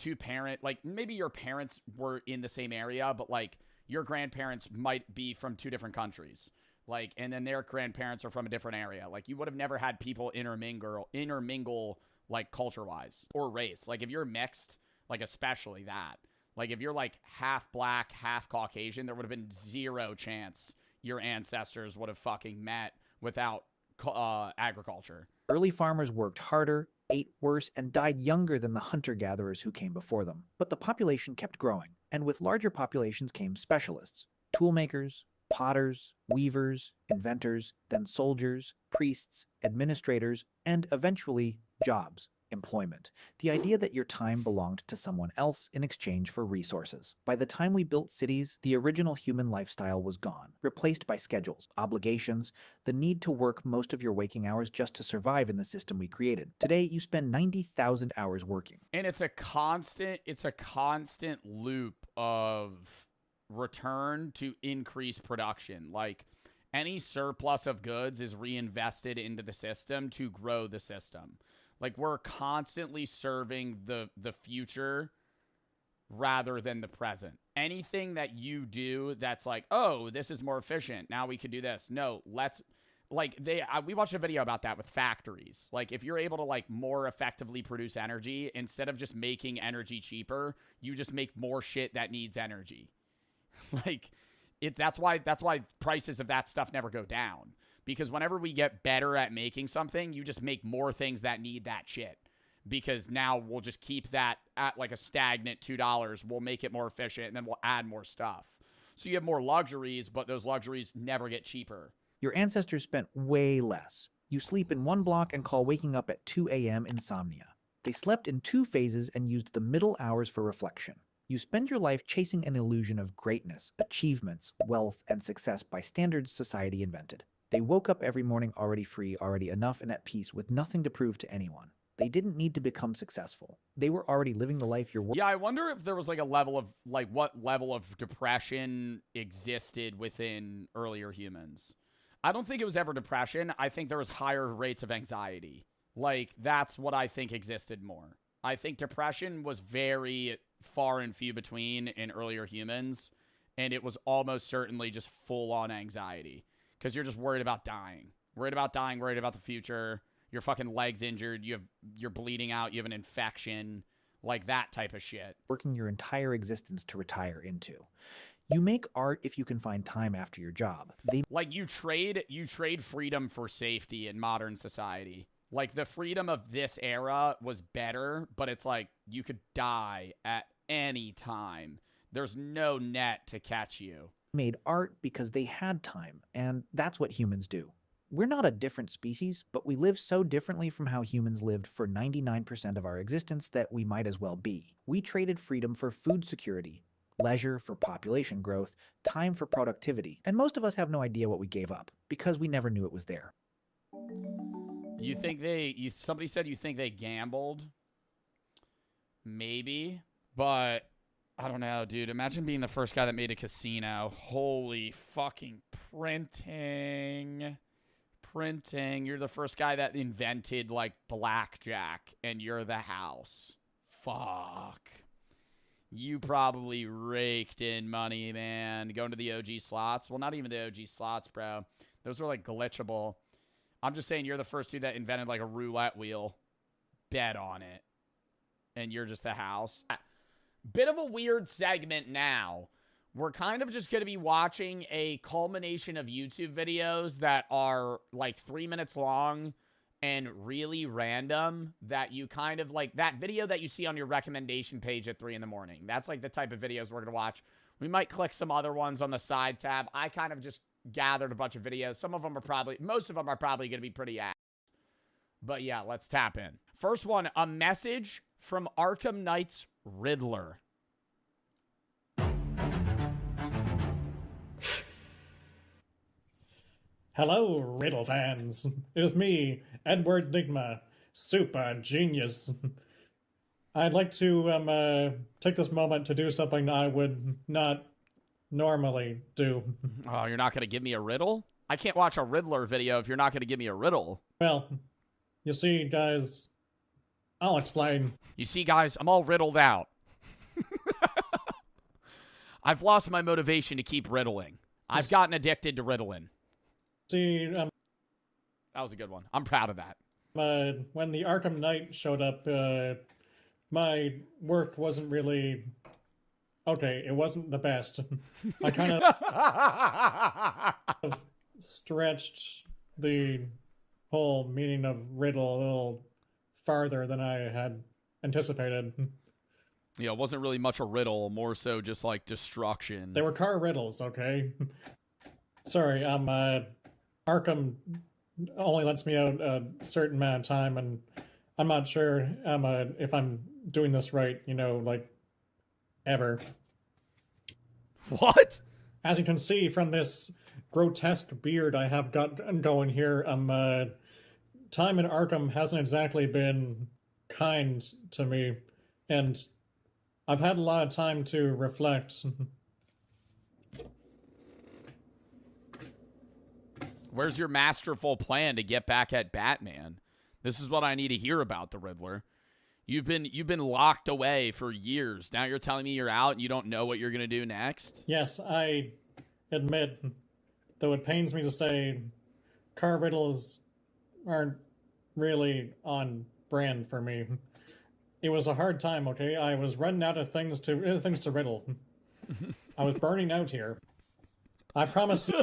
like, maybe your parents were in the same area, but, like, your grandparents might be from 2 different countries. Like, and then their grandparents are from a different area. Like, you would have never had people intermingle like, culture-wise or race. Like, if you're mixed, like, especially that. Like, if you're, like, half black, half Caucasian, there would have been 0 chance your ancestors would have fucking met without agriculture. Early farmers worked harder, ate worse, and died younger than the hunter-gatherers who came before them. But the population kept growing, and with larger populations came specialists, toolmakers, potters, weavers, inventors, then soldiers, priests, administrators, and eventually jobs, employment. The idea that your time belonged to someone else in exchange for resources. By the time we built cities, the original human lifestyle was gone, replaced by schedules, obligations, the need to work most of your waking hours just to survive in the system we created. Today, you spend 90,000 hours working. And it's a constant loop of return to increase production. Like, any surplus of goods is reinvested into the system to grow the system. Like, we're constantly serving the future rather than the present. Anything that you do that's like, oh, this is more efficient, now we could do this. No, let's, like, we watched a video about that with factories. Like, if you're able to, like, more effectively produce energy, instead of just making energy cheaper, you just make more shit that needs energy. Like, that's why prices of that stuff never go down. Because whenever we get better at making something, you just make more things that need that shit. Because now we'll just keep that at like a stagnant $2. We'll make it more efficient, and then we'll add more stuff. So you have more luxuries, but those luxuries never get cheaper. Your ancestors spent way less. You sleep in 1 block and call waking up at 2 a.m. insomnia. They slept in 2 phases and used the middle hours for reflection. You spend your life chasing an illusion of greatness, achievements, wealth, and success by standards society invented. They woke up every morning already free, already enough, and at peace with nothing to prove to anyone. They didn't need to become successful. They were already living the life you're... Yeah, I wonder if there was like a level of, like, what level of depression existed within earlier humans. I don't think it was ever depression. I think there was higher rates of anxiety. Like, that's what I think existed more. I think depression was very far and few between in earlier humans, and it was almost certainly just full-on anxiety. because you're just worried about dying. Worried about dying, worried about the future. Your fucking leg's injured. You're bleeding out. You have an infection. Like that type of shit. Working your entire existence to retire into. You make art if you can find time after your job. Like you trade freedom for safety in modern society. Like the freedom of this era was better, but it's like you could die at any time. There's no net to catch you. Made art because they had time, and that's what humans do. We're not a different species, but we live so differently from how humans lived for 99% of our existence that we might as well be. We traded freedom for food security, leisure for population growth, time for productivity, and most of us have no idea what we gave up, because we never knew it was there. You think somebody said you think they gambled? Maybe, but I don't know, dude. Imagine being the first guy that made a casino. Holy fucking printing. You're the first guy that invented, like, blackjack, and you're the house. Fuck. You probably raked in money, man. Going to the OG slots. Well, not even the OG slots, bro. Those were, like, glitchable. I'm just saying you're the first dude that invented, like, a roulette wheel. Bet on it. And you're just the house. Bit of a weird segment now. We're kind of just going to be watching a culmination of YouTube videos that are like 3 minutes long and really random, that you kind of like that video that you see on your recommendation page at 3 in the morning. That's like the type of videos we're going to watch. We might click some other ones on the side tab. I kind of just gathered a bunch of videos. Most of them are probably going to be pretty ass. But yeah, let's tap in. First one, a message from Arkham Knight's Riddler. Hello, Riddle fans. It is me, Edward Nigma, super genius. I'd like to take this moment to do something I would not normally do. Oh, you're not going to give me a riddle? I can't watch a Riddler video if you're not going to give me a riddle. Well, you see, guys, I'll explain. You see, guys, I'm all riddled out. I've lost my motivation to keep riddling. I've gotten addicted to riddling. See, that was a good one. I'm proud of that. When the Arkham Knight showed up, my work wasn't really... Okay, it wasn't the best. I kind of stretched the whole meaning of riddle a little farther than I had anticipated. Yeah, it wasn't really much a riddle, more so just like destruction. They were car riddles, okay? Sorry, Arkham only lets me out a certain amount of time, and I'm not sure if I'm doing this right, like, ever. What? As you can see from this grotesque beard I have got going here, time in Arkham hasn't exactly been kind to me, and I've had a lot of time to reflect. Where's your masterful plan to get back at Batman? This is what I need to hear about the Riddler. You've been locked away for years. Now you're telling me you're out and you don't know what you're going to do next? Yes, I admit, though it pains me to say, car riddles aren't really on brand for me. It was a hard time, okay? I was running out of things to riddle. I was burning out here. I promise you.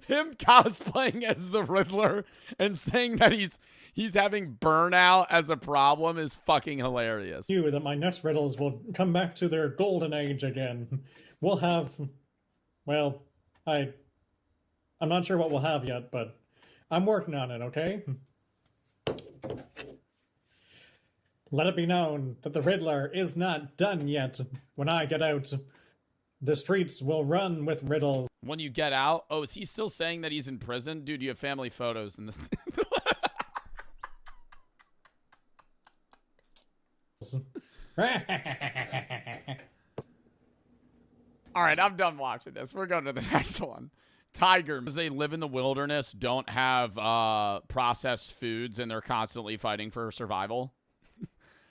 Him cosplaying as the Riddler and saying that he's having burnout as a problem is fucking hilarious. You that my next riddles will come back to their golden age again. We'll have, well, I'm not sure what we'll have yet, but I'm working on it, okay? Let it be known that the Riddler is not done yet. When I get out, the streets will run with riddles. When you get out? Oh, is he still saying that he's in prison? Dude, you have family photos in the... All right, I'm done watching this. We're going to the next one. Tigers, they live in the wilderness, don't have processed foods, and they're constantly fighting for survival.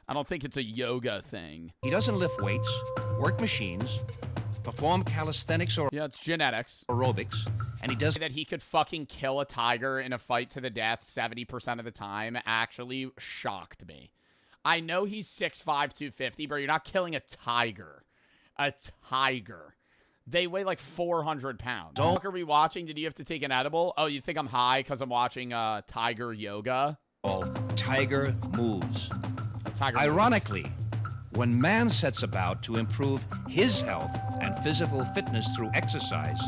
I don't think it's a yoga thing. He doesn't lift weights, work machines, perform calisthenics or it's genetics, aerobics, and he does that he could fucking kill a tiger in a fight to the death 70% of the time actually shocked me. I know he's 6'5", 250, but you're not killing a tiger. A tiger. They weigh like 400 pounds. What are we watching? Did you have to take an edible? Oh, you think I'm high because I'm watching tiger yoga? Tiger moves. Tiger Ironically, when man sets about to improve his health and physical fitness through exercise,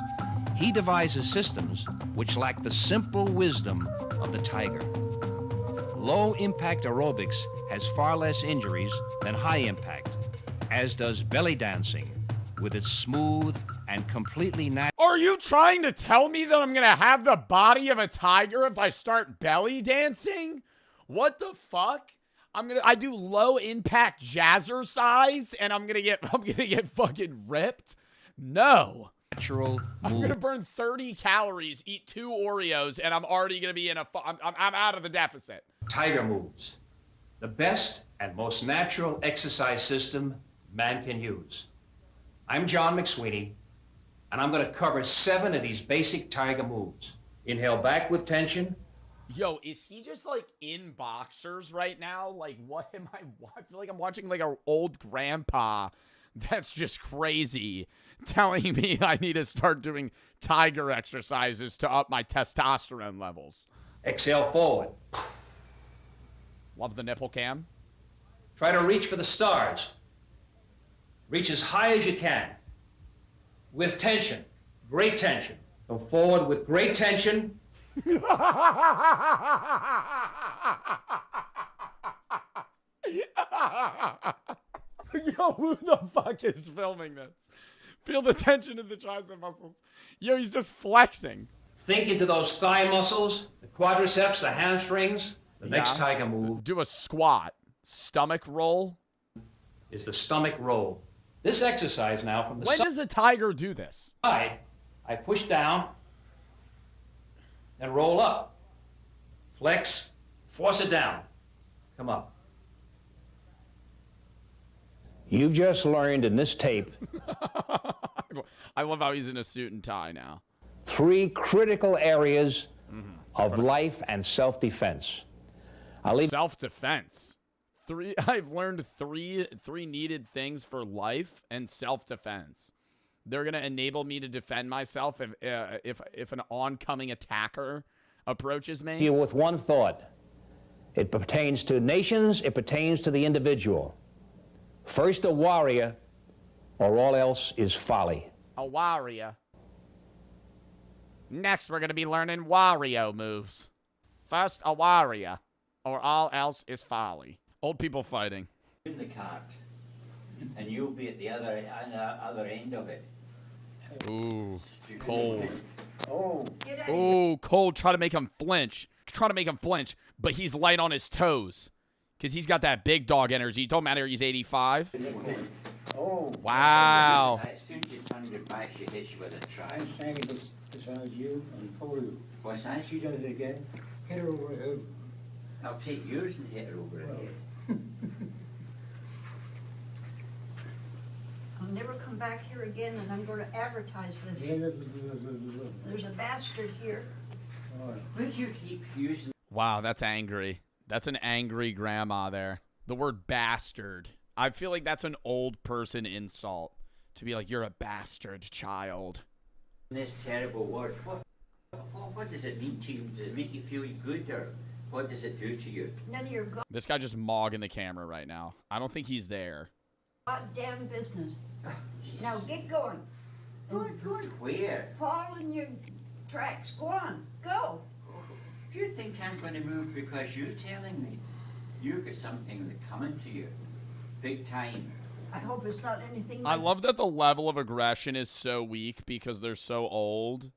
he devises systems which lack the simple wisdom of the tiger. Low-impact aerobics has far less injuries than high-impact, as does belly dancing, with its smooth and completely natural. Are you trying to tell me that I'm gonna have the body of a tiger if I start belly dancing? What the fuck? I do low impact jazzercise and I'm gonna get fucking ripped? No. Natural I'm gonna burn 30 calories, eat 2 Oreos, and I'm already gonna be in I'm out of the deficit. Tiger moves. The best and most natural exercise system man can use. I'm John McSweeney, and I'm gonna cover 7 of these basic tiger moves. Inhale back with tension. Yo, is he just like in boxers right now? Like, what am I feel like I'm watching like an old grandpa that's just crazy telling me I need to start doing tiger exercises to up my testosterone levels. Exhale forward. Love the nipple cam. Try to reach for the stars. Reach as high as you can. With tension. Great tension. Come forward with great tension. Yo, who the fuck is filming this? Feel the tension in the tricep muscles. Yo, he's just flexing. Think into those thigh muscles, the quadriceps, the hamstrings. The next tiger move. Do a squat. Stomach roll. Is the stomach roll. This exercise now from the When does a tiger do this? side, I push down and roll up. Flex, force it down. Come up. You've just learned in this tape I love how he's in a suit and tie now. 3 critical areas of life and self-defense. Self-defense. I've learned three needed things for life and self-defense. They're gonna enable me to defend myself if an oncoming attacker approaches me. You with one thought. It pertains to nations, it pertains to the individual. First a warrior, or all else is folly. A warrior. Next, we're gonna be learning Wario moves. First, a warrior, or all else is folly. Old people fighting. In the cart, and you'll be at the other end of it. Ooh, cold. Oh. Ooh, cold. Try to make him flinch. But he's light on his toes. Because he's got that big dog energy. Don't matter, he's 85. Oh. Wow. As soon as you turn your back, she hits you with a trap. I'm standing beside you and for you. What's that? She does it again. Hit her over the head. I'll take yours and hit her over the head. I'll never come back here again, and I'm going to advertise this. There's a bastard here. Would you keep using... Wow, that's angry. That's an angry grandma there. The word bastard. I feel like that's an old person insult. To be like, you're a bastard child. this terrible word? What does it mean to you? Does it make you feel good, or what does it do to you? None of your This guy just mogging the camera right now. I don't think he's there. goddamn business. Now get going. Going where? Fall in your tracks. Go on. Go. Do you think I'm going to move because you're telling me? You've got something coming to you. Big time. I hope it's not anything I like love that the level of aggression is so weak because they're so old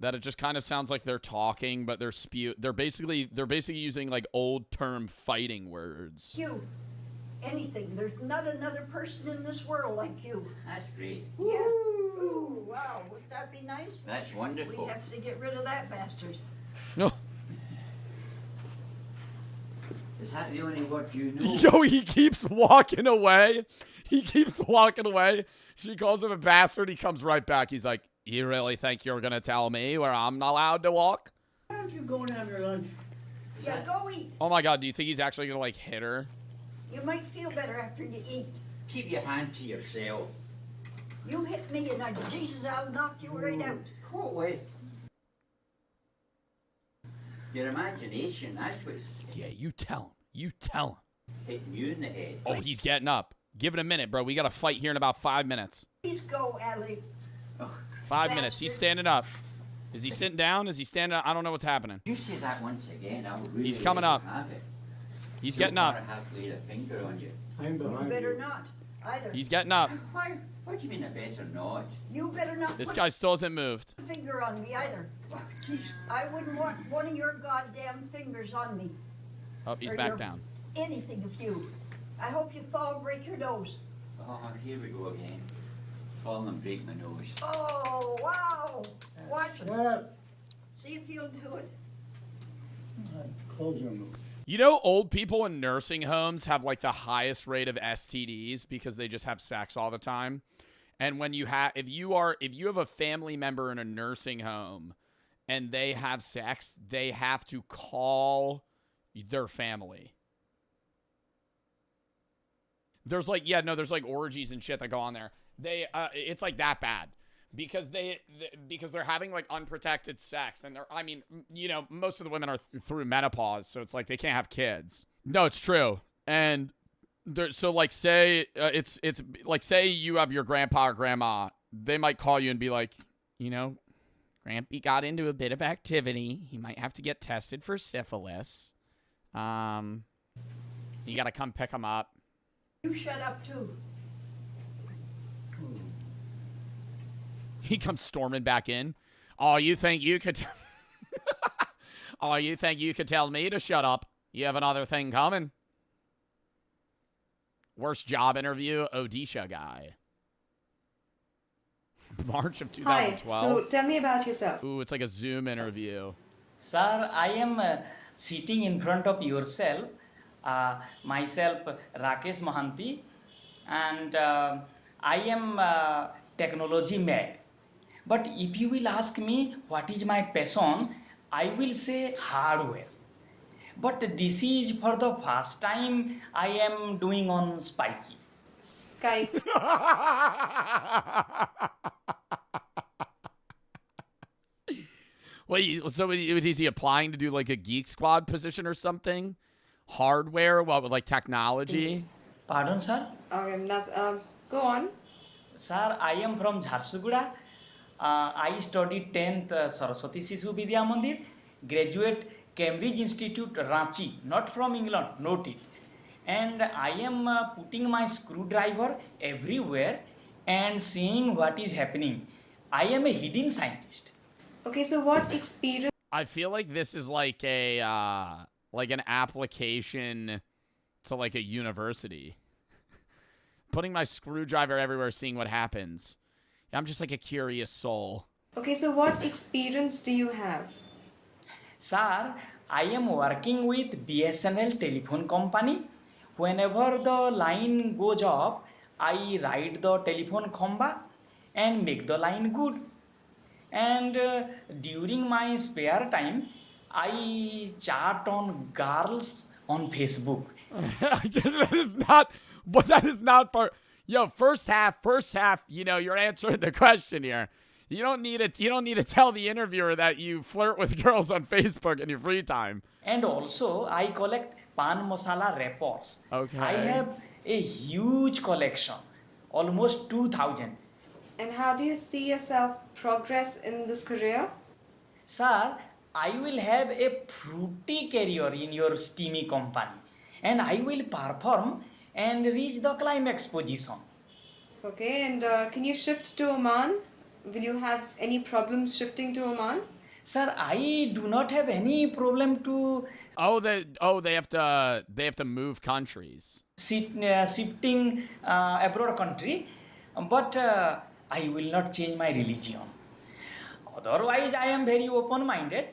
that it just kind of sounds like they're talking, but they're basically using like old term fighting words. you. Anything. There's not another person in this world like you. That's great. Yeah. Ooh, wow. Wouldn't that be nice? That's wonderful. We have to get rid of that bastard. No. Is that the only word you know? Yo, he keeps walking away. He keeps walking away. She calls him a bastard. He comes right back. He's like, you really think you're going to tell me where I'm not allowed to walk? Why don't you go and have your lunch? Yeah, go eat. Oh my God, do you think he's actually going to like hit her? You might feel better after you eat. Keep your hand to yourself. You hit me and Jesus, I'll knock you right out. What with? Your imagination, that's what's Yeah, you tell him. You tell him. hitting you in the head. Oh, he's getting up. Give it a minute, bro. We got to fight here in about 5 minutes. Please go, Ellie. 5 minutes. He's standing up. Is he sitting down? Is he standing up? I don't know what's happening. You say that once again, I'll really He's coming let up. you have it. He's So getting far, up. I have laid a finger on you. I'm You behind better you. not, either. He's getting up. Why? What do you mean I better not? You better not This put guy still hasn't moved. a finger on me, either. I wouldn't want one of your goddamn fingers on me. Oh, he's Or back your- down. Anything of you. I hope you fall and break your nose. Oh, here we go again. Fall and break my nose. Oh, wow. Watch it. What? See if you'll do it. Close your mouth. You know, old people in nursing homes have like the highest rate of STDs because they just have sex all the time. And when you have, if you have a family member in a nursing home and they have sex, they have to call their family. There's like, yeah, no, there's like orgies and shit that go on there. It's like that bad because they're having like unprotected sex and I mean, you know, most of the women are through menopause, so it's like they can't have kids. No, it's true. And so like say it's like say you have your grandpa or grandma, they might call you and be like, you know, Grampy got into a bit of activity. He might have to get tested for syphilis. You got to come pick him up. You shut up, too. He comes storming back in. Oh, you think you could Oh, you think you could tell me to shut up? You have another thing coming. Worst job interview, Odisha guy. March of 2012. Hi, so tell me about yourself. Ooh, it's like a Zoom interview. Sir, I am sitting in front of yourself, myself Rakesh Mohanty, and I am technology mad. But if you will ask me what is my passion, I will say hardware. But this is for the first time I am doing on Spiky. Skype. Wait, so is he applying to do like a Geek Squad position or something? Hardware, what, with like technology? Pardon, sir? Go on. Sir, I am from Jharsuguda. I studied 10th Saraswati Sishu Vidya Mandir, graduate Cambridge Institute, Ranchi, not from England, note it. And I am putting my screwdriver everywhere and seeing what is happening. I am a hidden scientist. Okay, so what experience? I feel like this is like a like an application to like a university. Putting my screwdriver everywhere, seeing what happens. I'm just like a curious soul. Okay, so what experience do you have? Sir, I am working with BSNL telephone company. Whenever the line goes up, I ride the telephone khamba and make the line good. And during my spare time, I chat on girls on Facebook. that is not for. Yo, first half, you know, you're answering the question here. You don't need to tell the interviewer that you flirt with girls on Facebook in your free time. And also, I collect pan masala wrappers. Okay. I have a huge collection, almost 2,000. And how do you see yourself progress in this career? Sir, I will have a fruity career in your steamy company. And I will perform and reach the climax position. Okay, and can you shift to Oman? Will you have any problems shifting to Oman? Sir, I do not have any problem to. They have to move countries. Shifting abroad country, but I will not change my religion. Otherwise, I am very open-minded,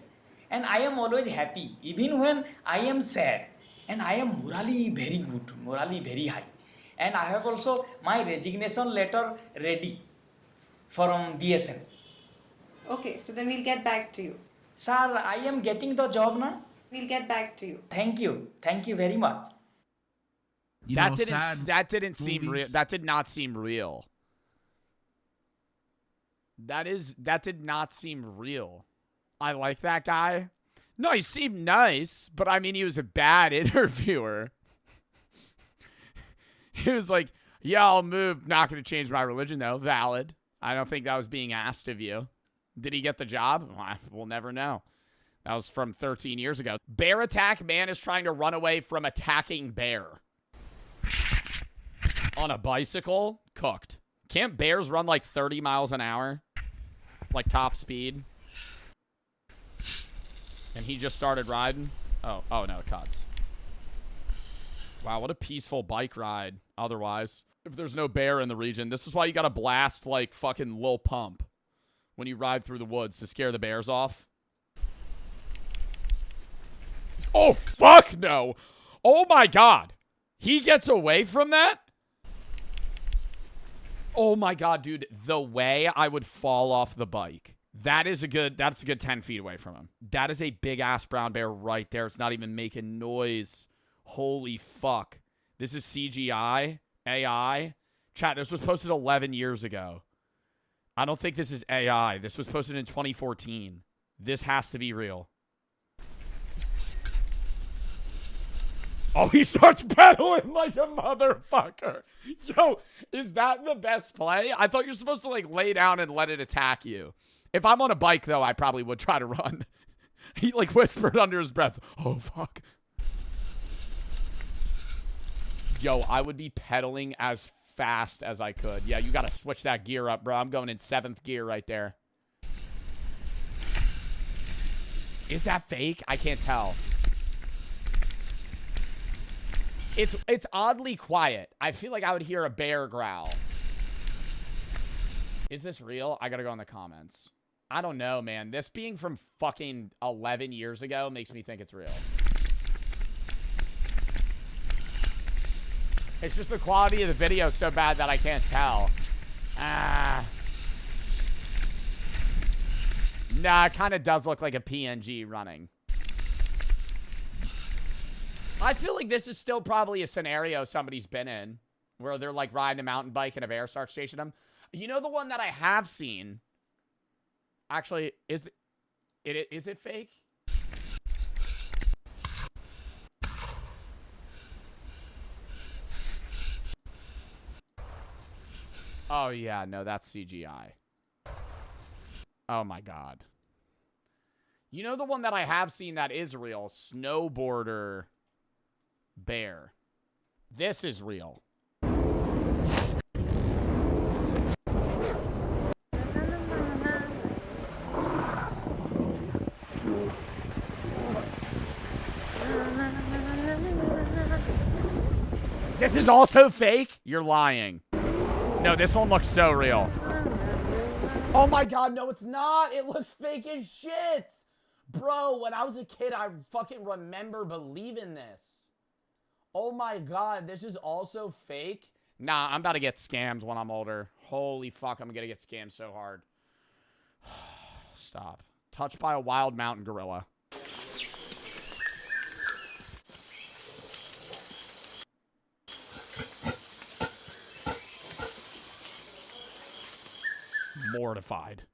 and I am always happy, even when I am sad. And I am morally very good, morally very high. And I have also my resignation letter ready from BSN. Okay, so then we'll get back to you. Sir, I am getting the job now. We'll get back to you. Thank you. Thank you very much. That didn't seem real. That did not seem real. That did not seem real. I like that guy. No, he seemed nice, but I mean, he was a bad interviewer. He was like, yeah, I'll move. Not going to change my religion, though. Valid. I don't think that was being asked of you. Did he get the job? We'll never know. That was from 13 years ago. Bear attack. Man is trying to run away from attacking bear. On a bicycle? Cooked. Can't bears run like 30 miles an hour? Like top speed? And he just started riding? Oh no, it cuts. Wow, what a peaceful bike ride otherwise. If there's no bear in the region, this is why you gotta blast like fucking Lil Pump when you ride through the woods to scare the bears off. Oh, fuck no. Oh my God. He gets away from that? Oh my God, dude. The way I would fall off the bike. That's a good 10 feet away from him. That is a big ass brown bear right there. It's not even making noise. Holy fuck. This is CGI? AI? Chat, this was posted 11 years ago. I don't think this is AI. This was posted in 2014. This has to be real. Oh, he starts pedaling like a motherfucker. Yo, is that the best play? I thought you're supposed to like lay down and let it attack you. If I'm on a bike, though, I probably would try to run. He like whispered under his breath, oh, fuck. Yo, I would be pedaling as fast as I could. Yeah, you got to switch that gear up, bro. I'm going in 7th gear right there. Is that fake? I can't tell. It's oddly quiet. I feel like I would hear a bear growl. Is this real? I gotta go in the comments. I don't know, man. This being from fucking 11 years ago makes me think it's real. It's just the quality of the video is so bad that I can't tell. Nah, it kind of does look like a PNG running. I feel like this is still probably a scenario somebody's been in where they're like riding a mountain bike and a bear starts chasing them. You know the one that I have seen? Actually, is it fake? Oh yeah, no, that's CGI. Oh my God. You know the one that I have seen that is real? Snowboarder bear. This is real. This is also fake? You're lying. No, this one looks so real. Oh my God, no, it's not. It looks fake as shit. Bro, when I was a kid, I fucking remember believing this. Oh my God, this is also fake? Nah, I'm about to get scammed when I'm older. Holy fuck, I'm gonna get scammed so hard. Stop. Touched by a wild mountain gorilla. Mortified.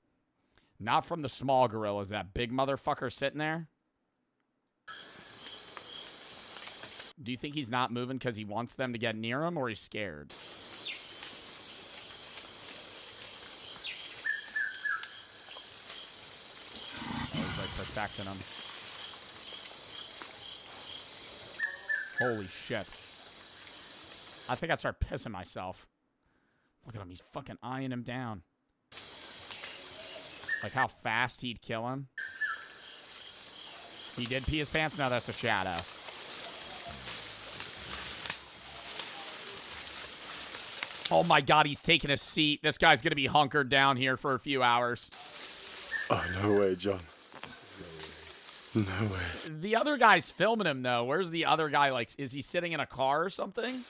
Not from the small gorillas. That big motherfucker sitting there. Do you think he's not moving because he wants them to get near him or he's scared? Oh, he's like protecting him. Holy shit. I think I'd start pissing myself. Look at him. He's fucking eyeing him down. Like how fast he'd kill him. He did pee his pants? No, that's a shadow. Oh my God, he's taking a seat. This guy's gonna be hunkered down here for a few hours. Oh, no way, John. No way. The other guy's filming him, though. Where's the other guy? Like, is he sitting in a car or something?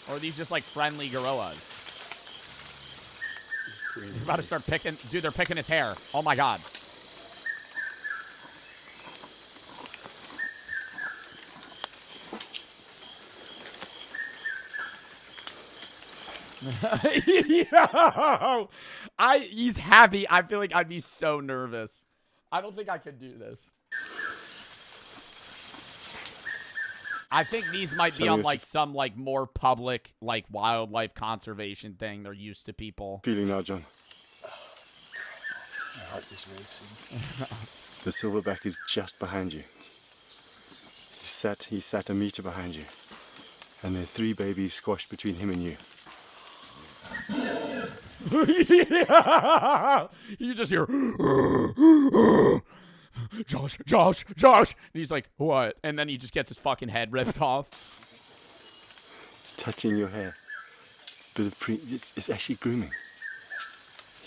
Or are these just like friendly gorillas? They're about to start picking. Dude, they're picking his hair. Oh my god. Yo! He's happy. I feel like I'd be so nervous. I don't think I could do this. I think these might be on like some like more public like wildlife conservation thing. They're used to people. Feeling now, John? My heart is racing. The silverback is just behind you. He sat a meter behind you. And there are 3 babies squashed between him and you. Yeah. You just hear Josh. And he's like, what? And then he just gets his fucking head ripped off. It's touching your hair. Bit of it's actually grooming.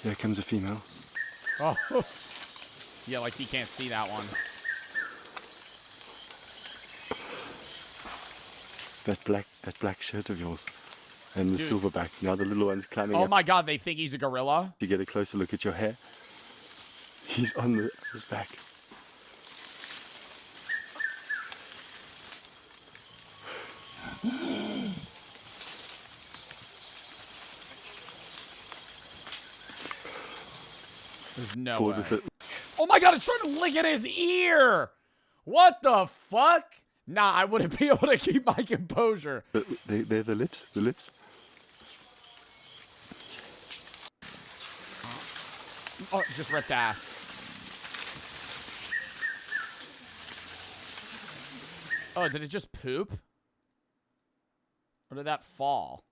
Here comes a female. Oh. Yeah, like he can't see that one. It's that black shirt of yours. And the Dude. silverback. Now the little one's climbing up. Oh my god, they think he's a gorilla? To get a closer look at your hair. He's on his back. There's no Forward way. with it. Oh my god, it's trying to lick at his ear! What the fuck? Nah, I wouldn't be able to keep my composure. They're the lips. The lips. Oh, just ripped ass. Oh, did it just poop? Or did that fall?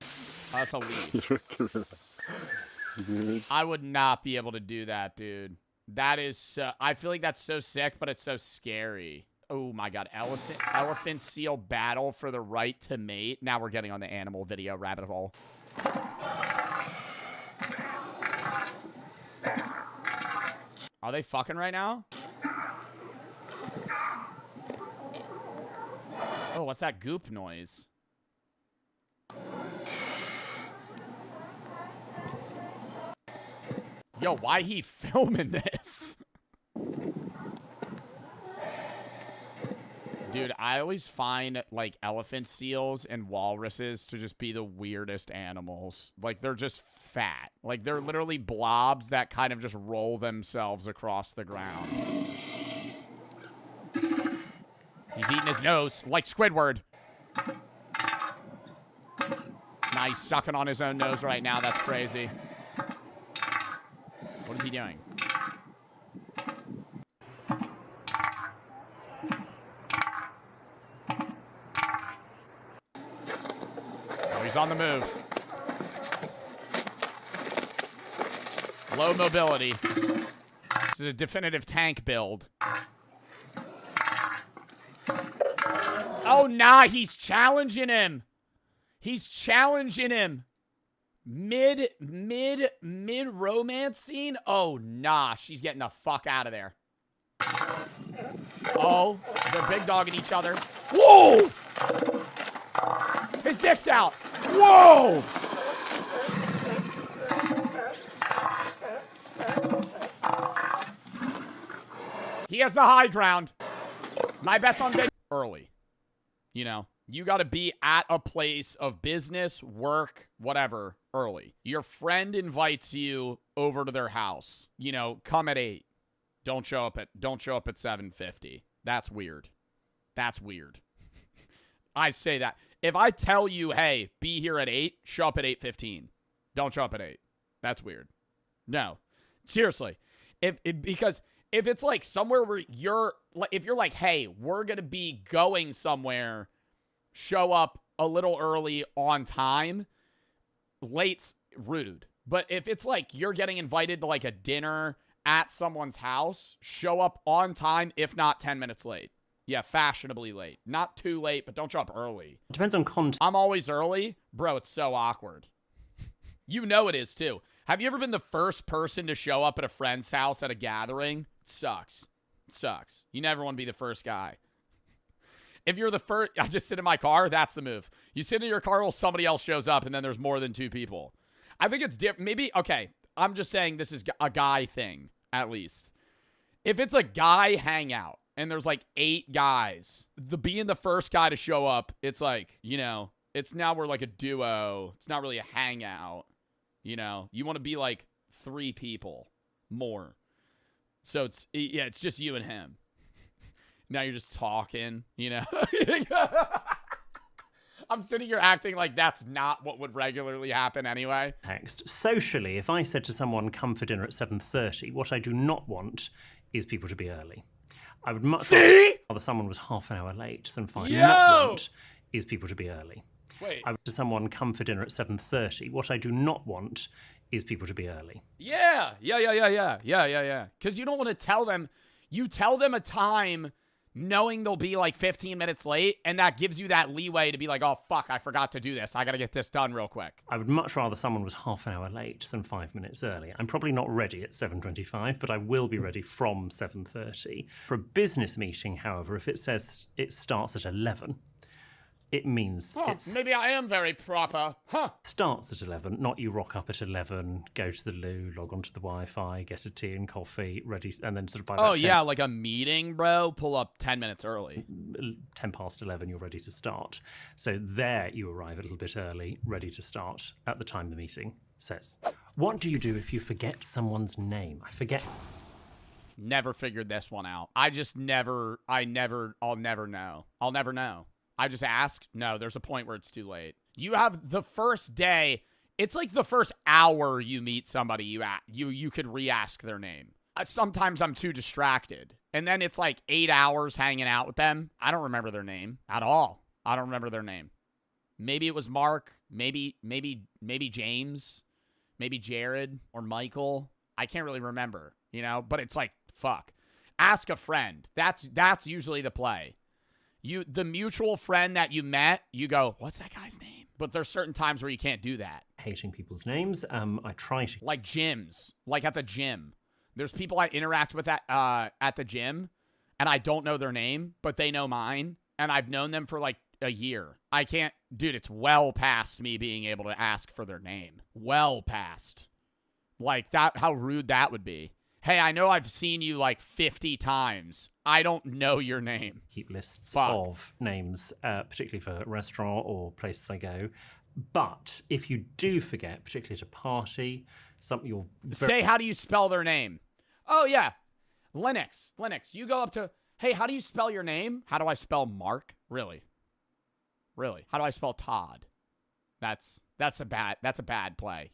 Oh, that's a leaf. I would not be able to do that, dude. That is so... I feel like that's so sick, but it's so scary. Oh my god. Elephant seal battle for the right to mate. Now we're getting on the animal video rabbit hole. Are they fucking right now? Oh, what's that goop noise? Yo, why he filming this? Dude, I always find, like, elephant seals and walruses to just be the weirdest animals. Like, they're just fat. Like, they're literally blobs that kind of just roll themselves across the ground. He's eating his nose, like Squidward. Nah, he's sucking on his own nose right now. That's crazy. What is he doing? Oh, he's on the move. Low mobility. This is a definitive tank build. Oh, nah, he's challenging him. He's challenging him. Mid romance scene? Oh, nah, she's getting the fuck out of there. Oh, they're big dogging each other. Whoa! His dick's out. Whoa! He has the high ground. My bet's on big early. You know, you got to be at a place of business, work, whatever, early. Your friend invites you over to their house. You know, come at 8. Don't show up at 7:50. That's weird. That's weird. I say that. If I tell you, hey, be here at 8, show up at 8:15. Don't show up at 8. That's weird. No. Seriously. Because if it's like somewhere where if you're like, hey, we're going to be going somewhere, show up a little early on time, late's rude. But if it's like you're getting invited to like a dinner at someone's house, show up on time, if not 10 minutes late. Yeah, fashionably late. Not too late, but don't show up early. Depends on context. I'm always early. Bro, it's so awkward. You know it is, too. Have you ever been the first person to show up at a friend's house at a gathering? It sucks. It sucks. You never want to be the first guy. If you're the first, I just sit in my car. That's the move. You sit in your car while somebody else shows up, and then there's more than 2 people. I think it's different. Maybe, okay, I'm just saying this is a guy thing, at least. If it's a guy hangout, and there's like 8 guys, being the first guy to show up, it's like, you know, it's now we're like a duo. It's not really a hangout. You know, you want to be like 3 people more. So it's just you and him. Now you're just talking, you know. I'm sitting here acting like that's not what would regularly happen anyway. Text. Socially, if I said to someone, come for dinner at 7:30, what I do not want is people to be early. I would much rather someone was half an hour late than 5. Not want is people to be early. Wait. I would to someone, come for dinner at 7:30. What I do not want is people to be early. Yeah. Because you don't want to tell them. You tell them a time knowing they'll be like 15 minutes late, and that gives you that leeway to be like, oh, fuck, I forgot to do this. I got to get this done real quick. I would much rather someone was half an hour late than 5 minutes early. I'm probably not ready at 7:25, but I will be ready from 7:30. For a business meeting, however, if it says it starts at 11, it means maybe I am very proper. Starts at 11, not you rock up at 11, go to the loo, log onto the Wi-Fi, get a tea and coffee, ready, and then sort of by about 10, yeah, like a meeting, bro. Pull up 10 minutes early. 10 past 11, you're ready to start. So there you arrive a little bit early, ready to start at the time the meeting says. What do you do if you forget someone's name? I forget. Never figured this one out. I'll never know. I'll never know. I just ask. No, there's a point where it's too late. You have the first day. It's like the first hour you meet somebody, you could re-ask their name. Sometimes I'm too distracted. And then it's like 8 hours hanging out with them. I don't remember their name at all. I don't remember their name. Maybe it was Mark. Maybe James. Maybe Jared or Michael. I can't really remember, you know, but it's like, fuck. Ask a friend. That's usually the play. The mutual friend that you met, you go, what's that guy's name? But there's certain times where you can't do that. Hating people's names. I try to. Like gyms. Like at the gym. There's people I interact with at the gym, and I don't know their name, but they know mine, and I've known them for like a year. I can't, dude, it's well past me being able to ask for their name. Well past. Like that, how rude that would be. Hey, I know I've seen you like 50 times. I don't know your name. Keep lists of names, particularly for restaurant or places I go. But if you do forget, particularly at a party, say, how do you spell their name? Oh, yeah. Linux. You go up to, hey, how do you spell your name? How do I spell Mark? Really? How do I spell Todd? That's a bad play.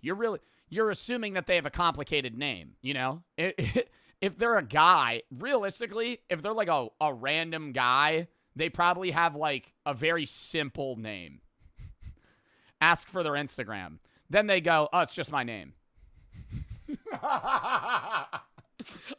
You're assuming that they have a complicated name, you know? If they're a guy, realistically, if they're like a random guy, they probably have like a very simple name. Ask for their Instagram. Then they go, oh, it's just my name.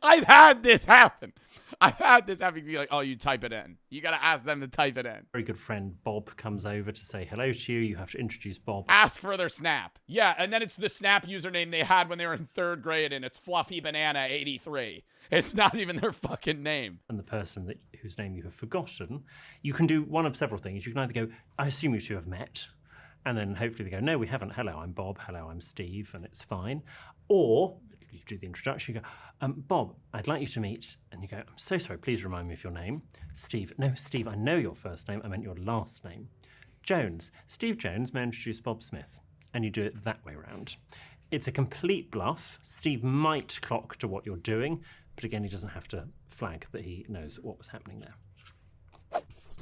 I've had this happen. Be like, oh, you type it in. You got to ask them to type it in. Very good friend Bob comes over to say hello to you. You have to introduce Bob. Ask for their Snap. Yeah, and then it's the Snap username they had when they were in 3rd grade, and it's Fluffy Banana 83. It's not even their fucking name. And the person whose name you have forgotten, you can do one of several things. You can either go, I assume you two have met. And then hopefully they go, no, we haven't. Hello, I'm Bob. Hello, I'm Steve. And it's fine. Or you do the introduction. You go, Bob, I'd like you to meet. And you go, I'm so sorry. Please remind me of your name. Steve. No, Steve, I know your first name. I meant your last name. Jones. Steve Jones, may I introduce Bob Smith? And you do it that way around. It's a complete bluff. Steve might clock to what you're doing. But again, he doesn't have to flag that he knows what was happening there.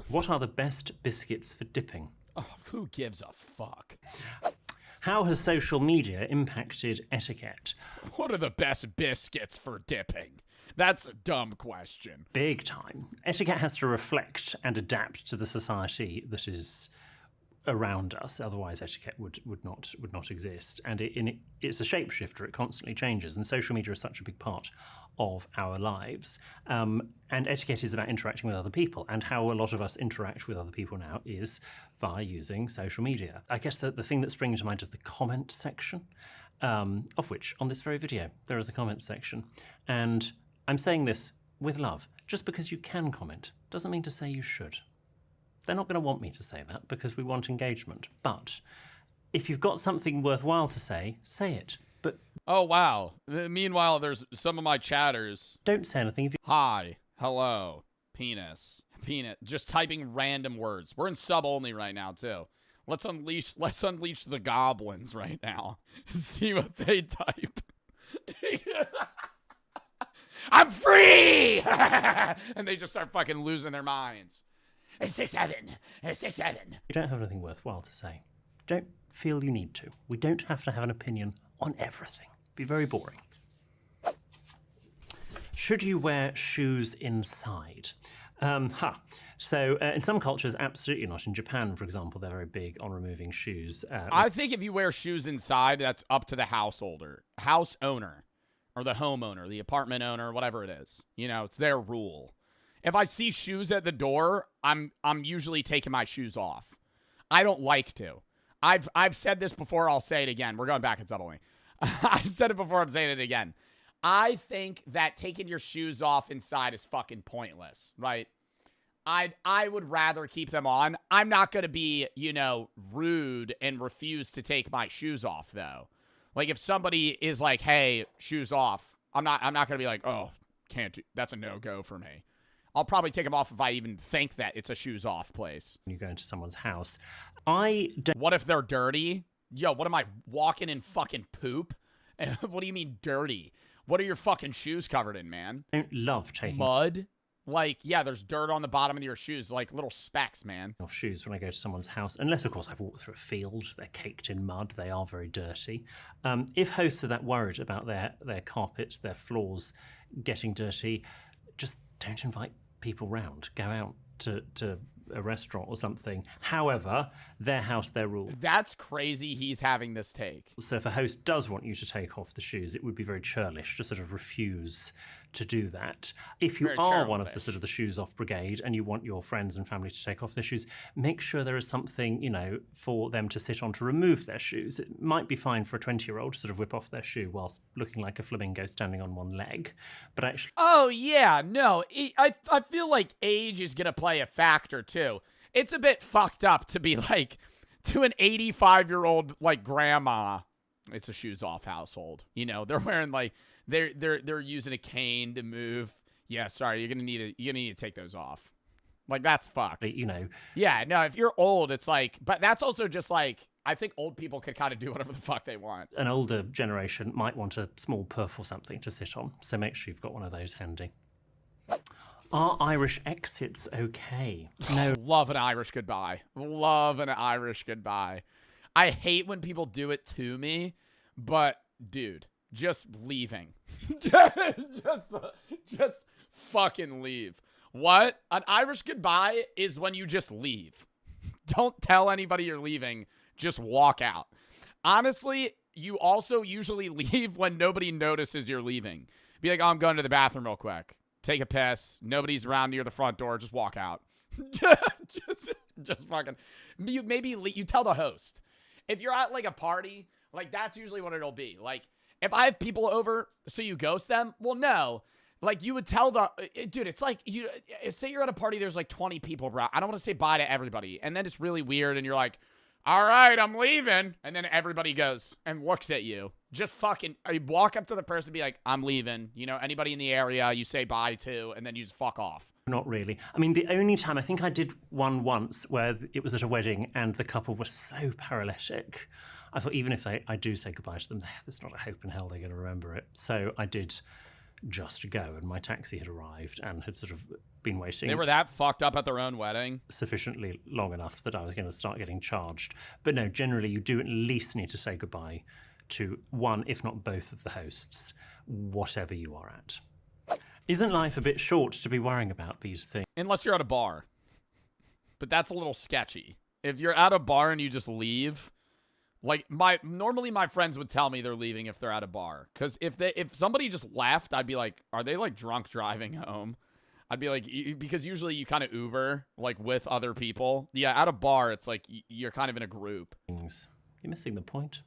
What are the best biscuits for dipping? Oh, who gives a fuck? How has social media impacted etiquette? What are the best biscuits for dipping? That's a dumb question. Big time. Etiquette has to reflect and adapt to the society that is around us. Otherwise, etiquette would not exist. And it's a shapeshifter. It constantly changes. And social media is such a big part of our lives. And etiquette is about interacting with other people. And how a lot of us interact with other people now is via using social media. I guess the thing that's springing to mind is the comment section, of which on this very video there is a comment section. And I'm saying this with love. Just because you can comment doesn't mean to say you should. They're not going to want me to say that because we want engagement. But if you've got something worthwhile to say it. But oh, wow. Meanwhile, there's some of my chatters. Don't say anything. If you Hi, hello, penis, just typing random words. We're in sub only right now too. Let's unleash the goblins right now. See what they type. I'm free! And they just start fucking losing their minds. 6-7. 6-7. You don't have anything worthwhile to say. Don't feel you need to. We don't have to have an opinion on everything. Be very boring. Should you wear shoes inside? So in some cultures, absolutely not. In Japan, for example, they're very big on removing shoes. I think if you wear shoes inside, that's up to the house owner, or the homeowner, the apartment owner, whatever it is. You know, it's their rule. If I see shoes at the door, I'm usually taking my shoes off. I don't like to. I've said this before. I'll say it again. We're going back in subtly. I've said it before. I'm saying it again. I think that taking your shoes off inside is fucking pointless, right? I would rather keep them on. I'm not going to be, rude and refuse to take my shoes off, though. Like, if somebody is like, hey, shoes off, I'm not going to be like, oh, can't do. That's a no-go for me. I'll probably take them off if I even think that it's a shoes off place. You go into someone's house. What if they're dirty? Yo, what am I, walking in fucking poop? What do you mean dirty? What are your fucking shoes covered in, man? I don't love taking mud. Like, yeah, there's dirt on the bottom of your shoes, like little specks, man. Off shoes when I go to someone's house, unless, of course, I've walked through a field. They're caked in mud. They are very dirty. If hosts are that worried about their carpets, their floors getting dirty, just don't invite people round. Go out to a restaurant or something. However, their house, their rule. That's crazy he's having this take. So if a host does want you to take off the shoes, it would be very churlish to sort of refuse to do that. If you are one of the sort of the shoes off brigade and you want your friends and family to take off their shoes, make sure there is something, for them to sit on to remove their shoes. It might be fine for a 20-year-old to sort of whip off their shoe whilst looking like a flamingo standing on one leg. But actually... Oh, yeah, no. I feel like age is going to play a factor, too. It's a bit fucked up to be like, to an 85-year-old, like, grandma, it's a shoes off household. They're wearing, like... They're using a cane to move. Yeah, sorry, you're gonna need to take those off. Like, that's fucked. Yeah, no, if you're old, it's like, but that's also just like, I think old people could kind of do whatever the fuck they want. An older generation might want a small perf or something to sit on, so make sure you've got one of those handy. Are Irish exits okay? No. Love an Irish goodbye. Love an Irish goodbye. I hate when people do it to me, but dude, just leaving. just fucking leave. What? An Irish goodbye is when you just leave. Don't tell anybody you're leaving. Just walk out. Honestly, you also usually leave when nobody notices you're leaving. Be like, oh, I'm going to the bathroom real quick. Take a piss. Nobody's around near the front door. Just walk out. just fucking. Maybe you tell the host. If you're at like a party, like that's usually what it'll be. Like, if I have people over, so you ghost them? Well, no. Like, you would tell dude, it's like, say you're at a party, there's like 20 people around. I don't want to say bye to everybody. And then it's really weird, and you're like, all right, I'm leaving. And then everybody goes and looks at you. Just fucking, you walk up to the person and be like, I'm leaving. Anybody in the area, you say bye to, and then you just fuck off. Not really. I mean, the only time, I think I did one once where it was at a wedding and the couple were so paralytic. I thought even if I do say goodbye to them, there's not a hope in hell they're going to remember it. So I did just go, and my taxi had arrived and had sort of been waiting. They were that fucked up at their own wedding? Sufficiently long enough that I was going to start getting charged. But no, generally you do at least need to say goodbye to one, if not both of the hosts, whatever you are at. Isn't life a bit short to be worrying about these things? Unless you're at a bar. But that's a little sketchy. If you're at a bar and you just leave... Like, normally my friends would tell me they're leaving if they're at a bar. Because if somebody just left, I'd be like, are they, like, drunk driving home? I'd be like, because usually you kind of Uber, like, with other people. Yeah, at a bar, it's like, you're kind of in a group. You're missing the point.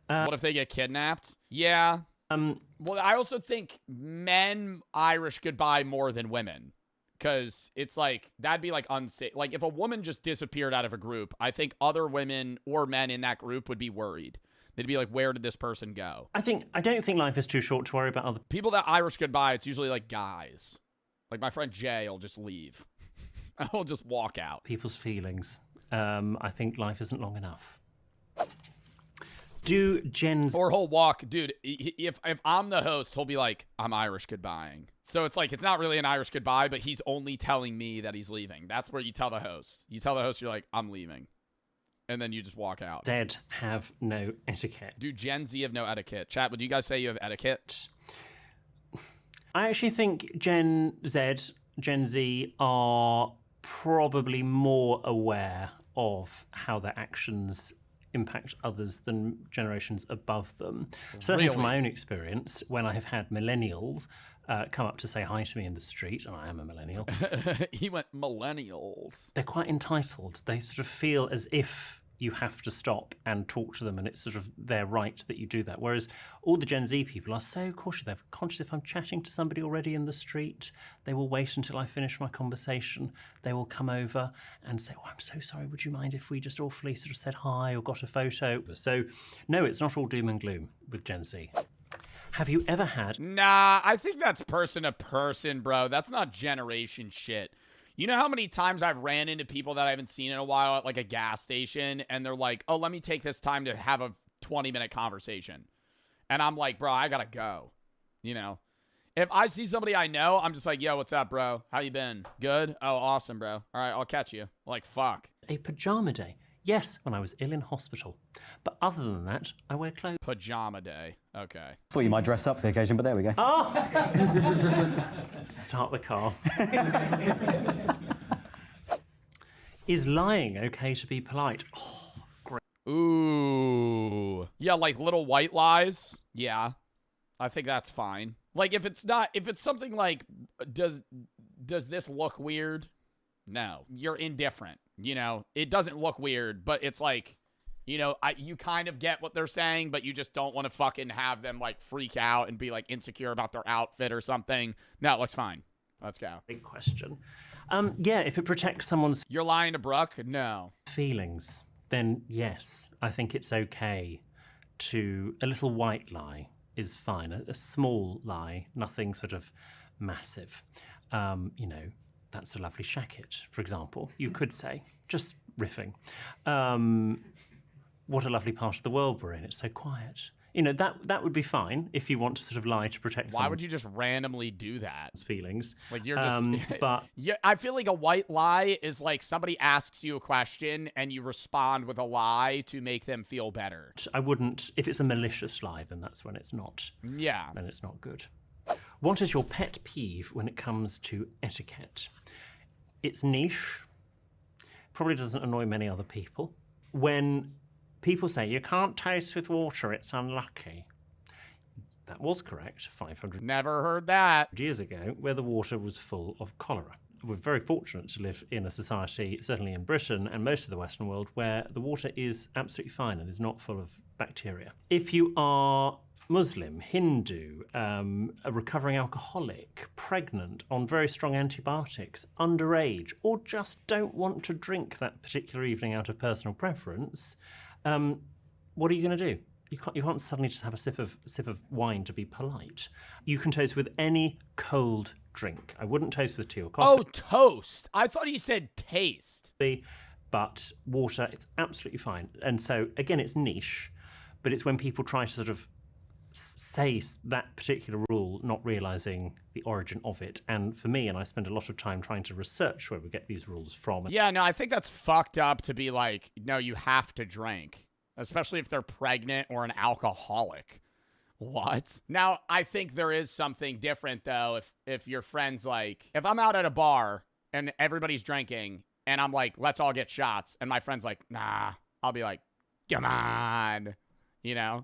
What if they get kidnapped? Yeah. Well, I also think men Irish goodbye more than women. Because it's like, that'd be like unsafe. Like if a woman just disappeared out of a group, I think other women or men in that group would be worried. They'd be like, where did this person go? I don't think life is too short to worry about other people that Irish goodbye. It's usually like guys. Like my friend Jay will just leave. I'll just walk out. people's feelings. I think life isn't long enough. Do Jen's... Or he'll walk, dude, if I'm the host, he'll be like, I'm Irish goodbying. So it's like, it's not really an Irish goodbye, but he's only telling me that he's leaving. That's where you tell the host. You tell the host, you're like, I'm leaving. And then you just walk out. Z have no etiquette. Do Gen Z have no etiquette? Chat, would you guys say you have etiquette? I actually think Gen Z are probably more aware of how their actions impact others than generations above them. Certainly from my own experience, when I have had millennials come up to say hi to me in the street, and I am a millennial. He went millennials. They're quite entitled. They sort of feel as if you have to stop and talk to them, and it's sort of their right that you do that. Whereas all the Gen Z people are so cautious. They're conscious if I'm chatting to somebody already in the street, they will wait until I finish my conversation. They will come over and say, oh, I'm so sorry, would you mind if we just awfully sort of said hi or got a photo? So no, it's not all doom and gloom with Gen Z. Have you ever had... Nah, I think that's person to person, bro. That's not generation shit. You know how many times I've ran into people that I haven't seen in a while at like a gas station, and they're like, oh, let me take this time to have a 20-minute conversation. And I'm like, bro, I gotta go. You know? If I see somebody I know, I'm just like, yo, what's up, bro? How you been? Good? Oh, awesome, bro. All right, I'll catch you. Like, fuck. A pajama day. Yes, when I was ill in hospital. But other than that, I wear clothes. Pajama day. Okay. Thought you might dress up for the occasion, but there we go. Oh! Start the car. Is lying okay to be polite? Oh, great. Ooh. Yeah, like little white lies. Yeah. I think that's fine. Like if it's something like, does this look weird? No. You're indifferent. You know, it doesn't look weird, but it's like, you know, you kind of get what they're saying, but you just don't want to fucking have them like freak out and be like insecure about their outfit or something. No, it looks fine. Let's go. Big question. Yeah, if it protects someone's... You're lying to Brooke? No. ...feelings, then yes, I think it's okay to... A little white lie is fine. A small lie, nothing sort of massive. You know, that's a lovely shacket, for example. You could say, just riffing. What a lovely part of the world we're in. It's so quiet. You know, that would be fine if you want to sort of lie to protect Why would you just randomly do that? Feelings. Like you're just... but yeah, I feel like a white lie is like somebody asks you a question and you respond with a lie to make them feel better. I wouldn't... If it's a malicious lie, then that's when it's not. Yeah. Then it's not good. What is your pet peeve when it comes to etiquette? It's niche. Probably doesn't annoy many other people. When people say, you can't toast with water, it's unlucky. That was correct 500 Never heard that. Years ago, where the water was full of cholera. We're very fortunate to live in a society, certainly in Britain and most of the Western world, where the water is absolutely fine and is not full of bacteria. If you are Muslim, Hindu, a recovering alcoholic, pregnant, on very strong antibiotics, underage, or just don't want to drink that particular evening out of personal preference, what are you going to do? You can't suddenly just have a sip of wine to be polite. You can toast with any cold drink. I wouldn't toast with tea or coffee. Oh, toast. I thought he said taste. But water, it's absolutely fine. And so, again, it's niche, but it's when people try to sort of say that particular rule, not realizing the origin of it. And for me, and I spend a lot of time trying to research where we get these rules from. Yeah, no, I think that's fucked up to be like, no, you have to drink, especially if they're pregnant or an alcoholic. What? Now, I think there is something different, though, if your friend's like, if I'm out at a bar and everybody's drinking and I'm like, let's all get shots, and my friend's like, nah, I'll be like, come on, you know?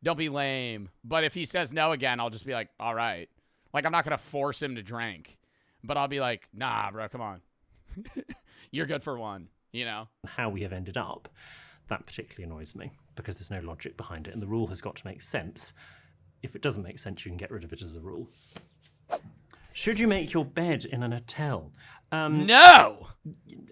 Don't be lame. But if he says no again, I'll just be like, all right. Like, I'm not going to force him to drink. But I'll be like, nah, bro, come on. You're good for one, you know? How we have ended up, that particularly annoys me because there's no logic behind it. And the rule has got to make sense. If it doesn't make sense, you can get rid of it as a rule. Should you make your bed in an hotel? No!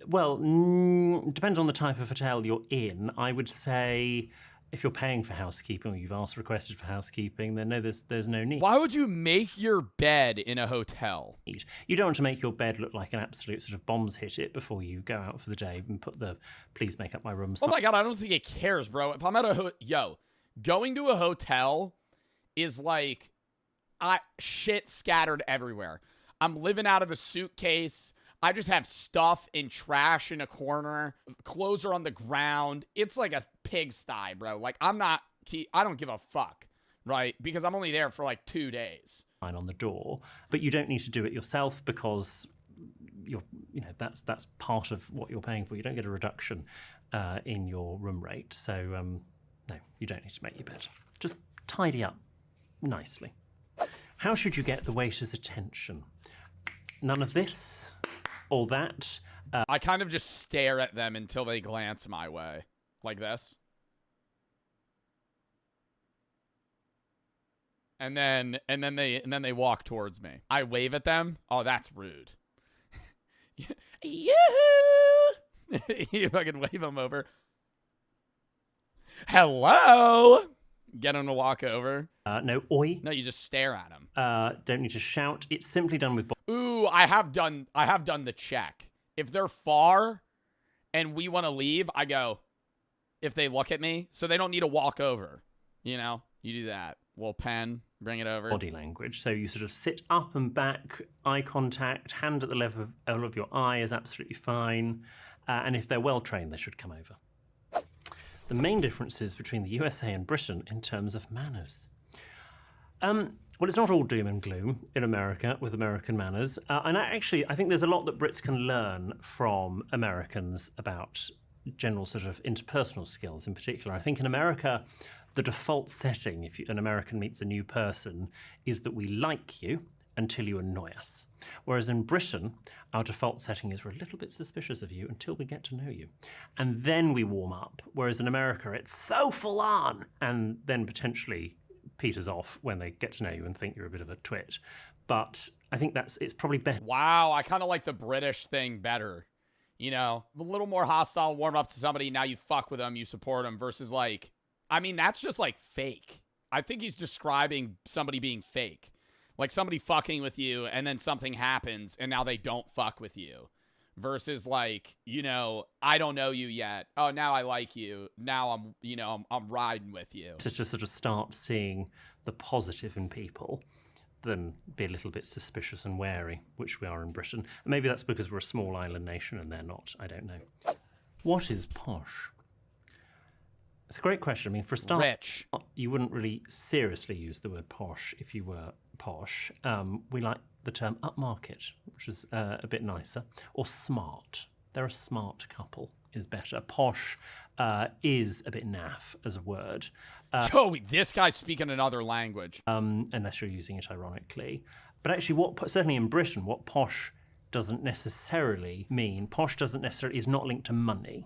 Well, depends on the type of hotel you're in. I would say if you're paying for housekeeping or you've requested for housekeeping, then no, there's no need. Why would you make your bed in a hotel? You don't want to make your bed look like an absolute sort of bombs hit it before you go out for the day and put the please make up my room sign. Oh my God, I don't think it cares, bro. If I'm at a going to a hotel is like shit scattered everywhere. I'm living out of a suitcase. I just have stuff and trash in a corner. Clothes are on the ground. It's like a pigsty, bro. Like, I don't give a fuck, right? Because I'm only there for like 2 days. On the door, but you don't need to do it yourself because that's part of what you're paying for. You don't get a reduction in your room rate. So, no, you don't need to make your bed. Just tidy up nicely. How should you get the waiter's attention? None of this. All that. I kind of just stare at them until they glance my way. Like this. And then they walk towards me. I wave at them. Oh, that's rude. Yoo-hoo! You fucking wave them over. Hello! Get them to walk over. No, oi. No, you just stare at them. Don't need to shout. It's simply done with... Ooh, I have done the check. If they're far and we want to leave, I go, if they look at me, so they don't need to walk over. You know, you do that. Little pen, bring it over. Body language. So you sort of sit up and back, eye contact, hand at the level of your eye is absolutely fine. And if they're well trained, they should come over. The main differences between the USA and Britain in terms of manners. Well, it's not all doom and gloom in America with American manners. And I think there's a lot that Brits can learn from Americans about general sort of interpersonal skills in particular. I think in America, the default setting, if an American meets a new person, is that we like you until you annoy us. Whereas in Britain, our default setting is we're a little bit suspicious of you until we get to know you. And then we warm up. Whereas in America, it's so full on. And then potentially peters off when they get to know you and think you're a bit of a twit. But I think it's probably better. Wow, I kind of like the British thing better. You know, a little more hostile, warm up to somebody, now you fuck with them, you support them, versus like, I mean, that's just like fake. I think he's describing somebody being fake. Like somebody fucking with you and then something happens and now they don't fuck with you. Versus like, you know, I don't know you yet. Oh, now I like you. Now I'm riding with you. To just sort of start seeing the positive in people than be a little bit suspicious and wary, which we are in Britain. And maybe that's because we're a small island nation and they're not. I don't know. What is posh? It's a great question. I mean, for a start, rich. You wouldn't really seriously use the word posh if you were posh. We like the term upmarket, which is a bit nicer, or smart. They're a smart couple is better. Posh is a bit naff as a word. This guy's speaking another language. Unless you're using it ironically. But actually, certainly in Britain, what posh doesn't necessarily mean, is not linked to money.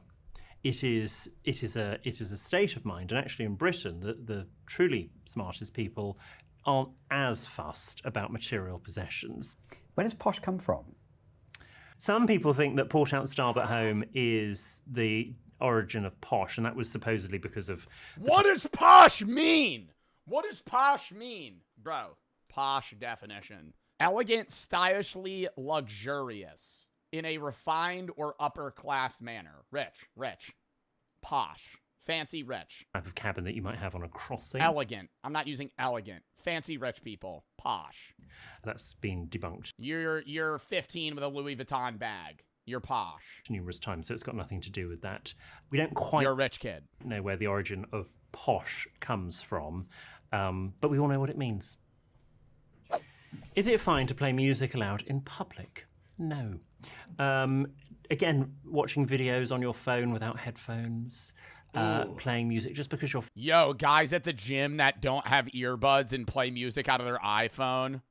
It is a state of mind, and actually in Britain, the truly smartest people aren't as fussed about material possessions. Where does posh come from? Some people think that port out starve at home is the origin of posh, and that was supposedly because of... What does posh mean? What does posh mean? Bro, posh definition. Elegant, stylishly luxurious. In a refined or upper class manner. Rich. Posh. Fancy rich. Type of cabin that you might have on a crossing. Elegant. I'm not using elegant. Fancy rich people. Posh. That's been debunked. You're 15 with a Louis Vuitton bag. You're posh. Numerous times, so it's got nothing to do with that. We don't quite... You're a rich kid. ...know where the origin of posh comes from, but we all know what it means. Is it fine to play music aloud in public? No. Again, watching videos on your phone without headphones, playing music just because you're... Yo, guys at the gym that don't have earbuds and play music out of their iPhone.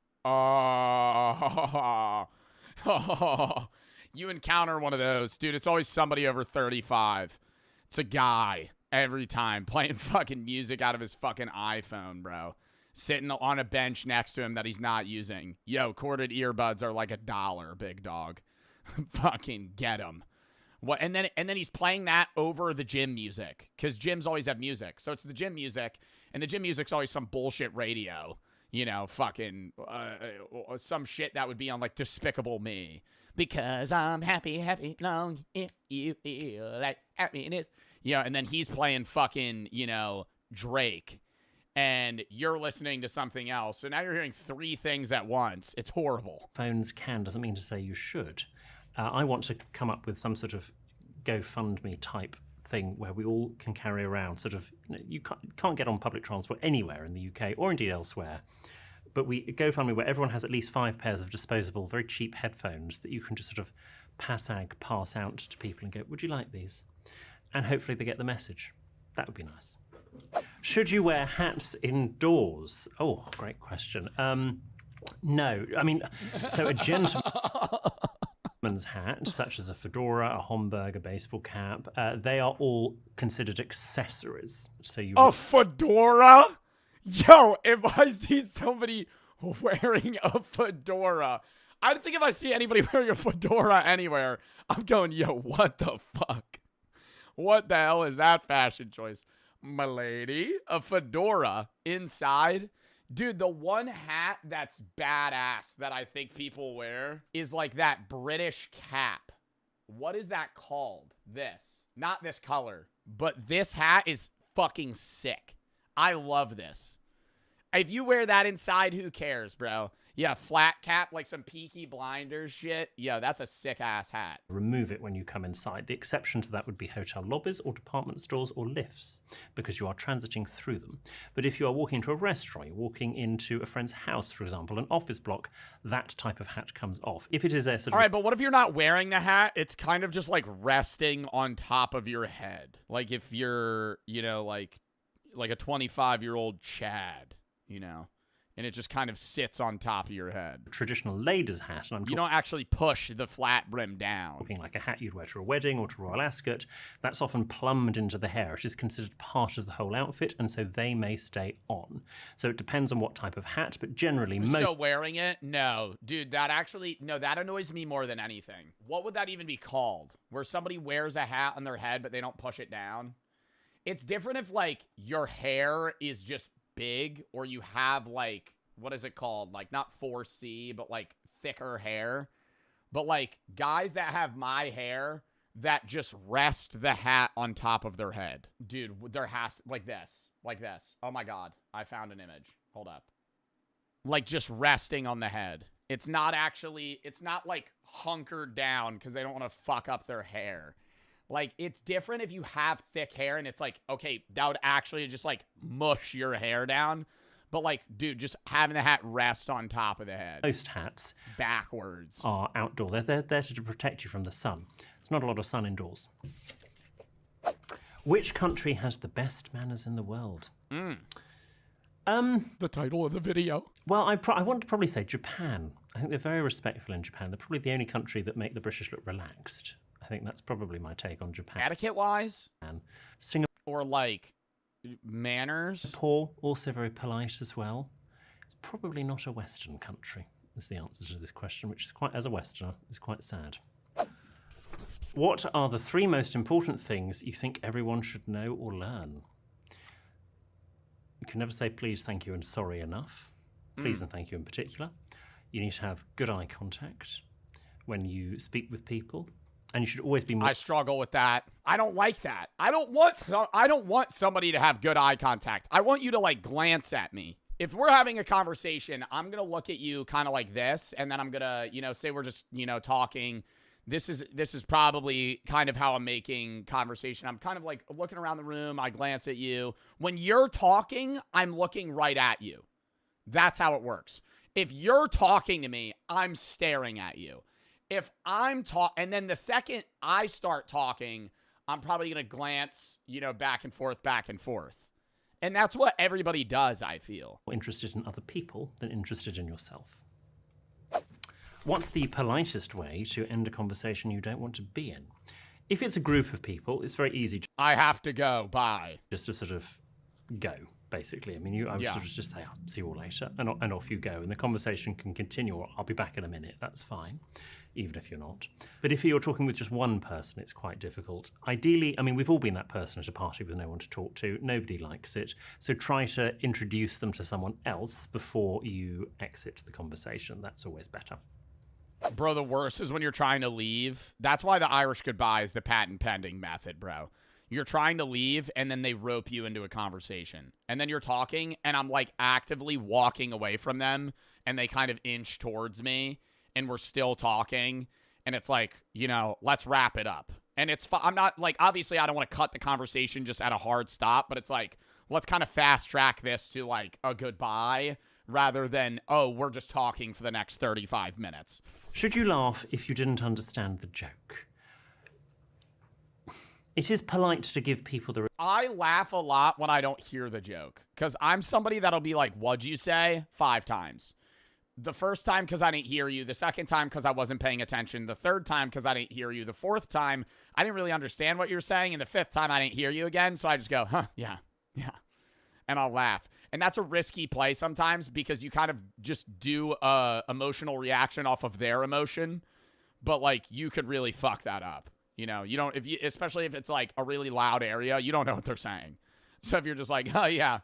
You encounter one of those. Dude, it's always somebody over 35. It's a guy every time playing fucking music out of his fucking iPhone, bro. sitting on a bench next to him that he's not using. Yo, corded earbuds are like $1, big dog. Fucking get him. What? And then he's playing that over the gym music, because gyms always have music. So it's the gym music, and the gym music's always some bullshit radio. You know, fucking some shit that would be on like Despicable Me. Because I'm happy, long, if you feel like happiness. Yeah, and then he's playing fucking, you know, Drake. And you're listening to something else. So now you're hearing 3 things at once. It's horrible. Phones can doesn't mean to say you should. I want to come up with some sort of GoFundMe type thing where we all can carry around sort of, you can't get on public transport anywhere in the UK or indeed elsewhere, but we GoFundMe where everyone has at least 5 pairs of disposable, very cheap headphones that you can just sort of pass out to people and go, would you like these? And hopefully they get the message. That would be nice. Should you wear hats indoors? Oh, great question. No, I mean, so a gentleman's hat, such as a fedora, a Homburg, a baseball cap, they are all considered accessories. So you a fedora? Yo, if I see somebody wearing a fedora, I think if I see anybody wearing a fedora anywhere, I'm going, yo, what the fuck? What the hell is that fashion choice? My lady, a fedora inside. Dude, the one hat that's badass that I think people wear is like that British cap. What is that called? This. Not this color, but this hat is fucking sick. I love this. If you wear that inside, who cares, bro? Yeah, flat cap, like some Peaky Blinders shit. Yeah, that's a sick-ass hat. remove it when you come inside. The exception to that would be hotel lobbies or department stores or lifts, because you are transiting through them. But if you are walking into a restaurant, you're walking into a friend's house, for example, an office block, that type of hat comes off. If it is a sort of... All right, but what if you're not wearing the hat? It's kind of just like resting on top of your head. Like if you're, you know, like a 25-year-old Chad, you know, and it just kind of sits on top of your head. Traditional lady's hat. And you don't actually push the flat brim down. Looking like a hat you'd wear to a wedding or to Royal Ascot. That's often plumbed into the hair. It is considered part of the whole outfit, and so they may stay on. So it depends on what type of hat, but generally... So wearing it? No. Dude, that actually... No, that annoys me more than anything. What would that even be called? Where somebody wears a hat on their head, but they don't push it down? It's different if, like, your hair is just big, or you have, like, what is it called? Like, not 4C, but, like, thicker hair. But, like, guys that have my hair that just rest the hat on top of their head. Dude, there has... Like this. Like this. Oh, my God. I found an image. Hold up. Like, just resting on the head. It's not actually... It's not, like, hunkered down because they don't want to fuck up their hair. Like, it's different if you have thick hair and it's like, okay, that would actually just, like, mush your hair down. But, like, dude, just having the hat rest on top of the head. Most hats backwards are outdoor. They're there to protect you from the sun. It's not a lot of sun indoors. Which country has the best manners in the world? The title of the video. Well, I want to probably say Japan. I think they're very respectful in Japan. They're probably the only country that make the British look relaxed. I think that's probably my take on Japan. Etiquette-wise? And Singapore. Or, like, manners? Singapore, also very polite as well. It's probably not a Western country, is the answer to this question, which is quite, as a Westerner, is quite sad. What are the 3 most important things you think everyone should know or learn? You can never say please, thank you, and sorry enough. Please and thank you in particular. You need to have good eye contact when you speak with people. And you should always be more... I struggle with that. I don't like that. I don't want somebody to have good eye contact. I want you to, like, glance at me. If we're having a conversation, I'm going to look at you kind of like this, and then I'm going to, you know, say we're just, you know, talking. This is probably kind of how I'm making conversation. I'm kind of, like, looking around the room. I glance at you. When you're talking, I'm looking right at you. That's how it works. If you're talking to me, I'm staring at you. If I'm and then the second I start talking, I'm probably going to glance, you know, back and forth. And that's what everybody does, I feel. More interested in other people than interested in yourself. What's the politest way to end a conversation you don't want to be in? If it's a group of people, it's very easy. I have to go. Bye. Just to sort of go. basically. I mean, I would sort of just say, I'll see you all later, and off you go. And the conversation can continue, or I'll be back in a minute. That's fine, even if you're not. But if you're talking with just one person, it's quite difficult. Ideally, I mean, we've all been that person at a party with no one to talk to. Nobody likes it. So try to introduce them to someone else before you exit the conversation. That's always better. Bro, the worst is when you're trying to leave. That's why the Irish goodbye is the patent pending method, bro. You're trying to leave, and then they rope you into a conversation. And then you're talking, and I'm, like, actively walking away from them, and they kind of inch towards me, and we're still talking. And it's like, you know, let's wrap it up. And it's I'm not, like, obviously I don't want to cut the conversation just at a hard stop, but it's like, let's kind of fast track this to, like, a goodbye rather than, oh, we're just talking for the next 35 minutes. Should you laugh if you didn't understand the joke? It is polite to give people the... I laugh a lot when I don't hear the joke, because I'm somebody that'll be like, what'd you say? 5 times. The first time because I didn't hear you. The second time because I wasn't paying attention. The third time because I didn't hear you. The fourth time, I didn't really understand what you were saying. And the fifth time, I didn't hear you again. So I just go, huh, yeah. And I'll laugh. And that's a risky play sometimes because you kind of just do a emotional reaction off of their emotion. But, like, you could really fuck that up. You know, you don't, especially if it's like a really loud area, you don't know what they're saying. So if you're just like, oh yeah,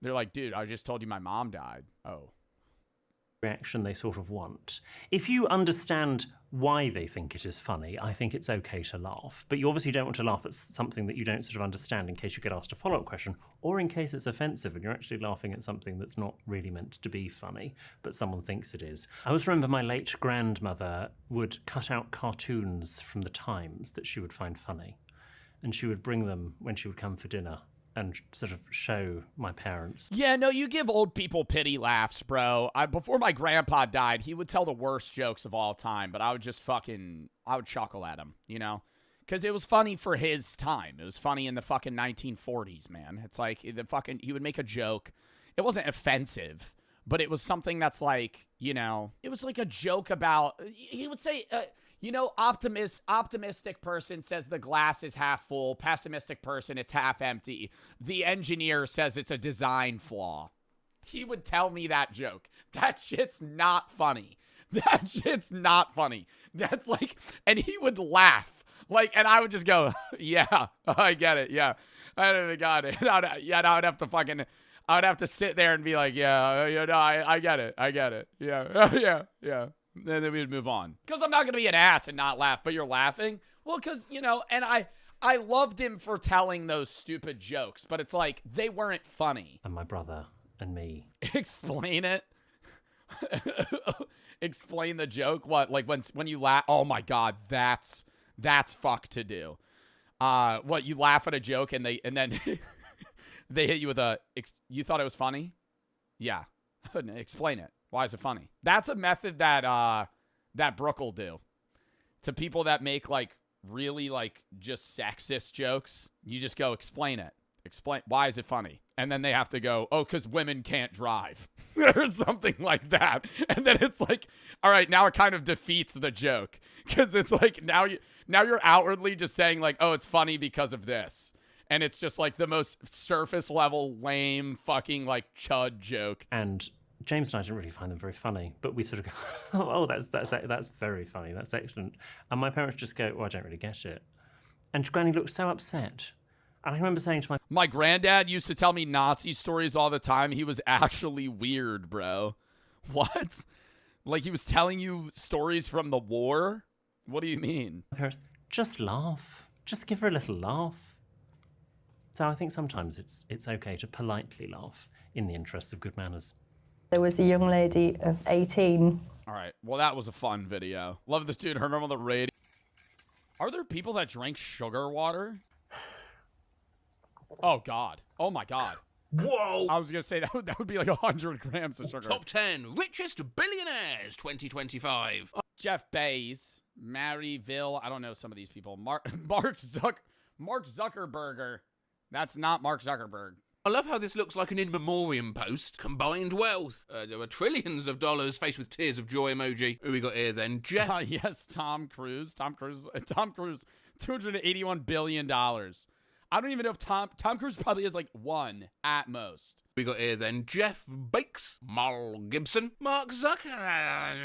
they're like, dude, I just told you my mom died. Oh. Reaction they sort of want. If you understand why they think it is funny, I think it's okay to laugh. But you obviously don't want to laugh at something that you don't sort of understand in case you get asked a follow-up question, or in case it's offensive and you're actually laughing at something that's not really meant to be funny, but someone thinks it is. I always remember my late grandmother would cut out cartoons from the Times that she would find funny, and she would bring them when she would come for dinner and sort of show my parents. Yeah, no, you give old people pity laughs, bro. Before my grandpa died, he would tell the worst jokes of all time, but I would just I would chuckle at him, you know? Because it was funny for his time. It was funny in the fucking 1940s, man. It's like, he would make a joke. It wasn't offensive, but it was something that's like, you know, it was like a joke about, he would say, you know, optimistic person says the glass is half full. Pessimistic person, it's half empty. The engineer says it's a design flaw. He would tell me that joke. That shit's not funny. That shit's not funny. That's like, and he would laugh. Like, and I would just go, yeah, I get it. Yeah, I got it. I would have to sit there and be like, yeah, no, I get it. I get it. Yeah, yeah. Then we would move on. Because I'm not going to be an ass and not laugh, but you're laughing? Well, because, you know, and I loved him for telling those stupid jokes, but it's like, they weren't funny. And my brother and me. Explain it. Explain the joke. What? Like when you laugh? Oh my God, that's fuck to do. What, you laugh at a joke and then they hit you with you thought it was funny? Yeah. Explain it. Why is it funny? That's a method that Brooke will do to people that make like really like just sexist jokes. You just go, explain it. Explain, why is it funny? And then they have to go, oh, because women can't drive or something like that. And then it's like, all right, now it kind of defeats the joke because it's like now you're outwardly just saying like, oh, it's funny because of this. And it's just like the most surface level lame fucking like chud joke. And James and I didn't really find them very funny, but we sort of go, oh, that's very funny. That's excellent. And my parents just go, well, I don't really get it. And Granny looked so upset. And I remember saying to my granddad used to tell me Nazi stories all the time. He was actually weird, bro. What? Like he was telling you stories from the war? What do you mean? My parents, just laugh. Just give her a little laugh. So I think sometimes it's okay to politely laugh in the interests of good manners. There was a young lady of 18. All right. Well, that was a fun video. Love this dude. Heard him on the radio. Are there people that drink sugar water? Oh, God. Oh, my God. Whoa! I was going to say that would be like 100 grams of sugar. Top 10 richest billionaires 2025. Jeff Bezos, Maryville. I don't know some of these people. Mark Zuckerberg. That's not Mark Zuckerberg. I love how this looks like an in memoriam post. Combined wealth. There were trillions of dollars faced with tears of joy emoji. Who we got here then? Jeff. Yes, Tom Cruise. $281 billion. I don't even know if Tom Cruise probably has like one at most. We got here then Jeff Bakes, Mal Gibson, Mark Zuckerberg,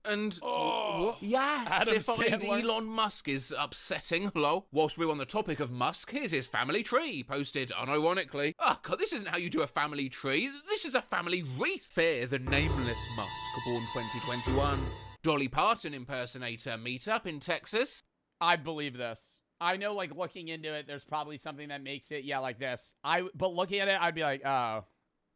and what? Yes, Adam if only Sandler. Elon Musk is upsetting. Hello. Whilst we're on the topic of Musk, here's his family tree, posted unironically. Oh God, this isn't how you do a family tree. This is a family wreath. Fair the nameless Musk, born 2021. Dolly Parton impersonator meetup in Texas. I believe this. I know, like, looking into it, there's probably something that makes it, yeah, like this. But looking at it, I'd be like, oh,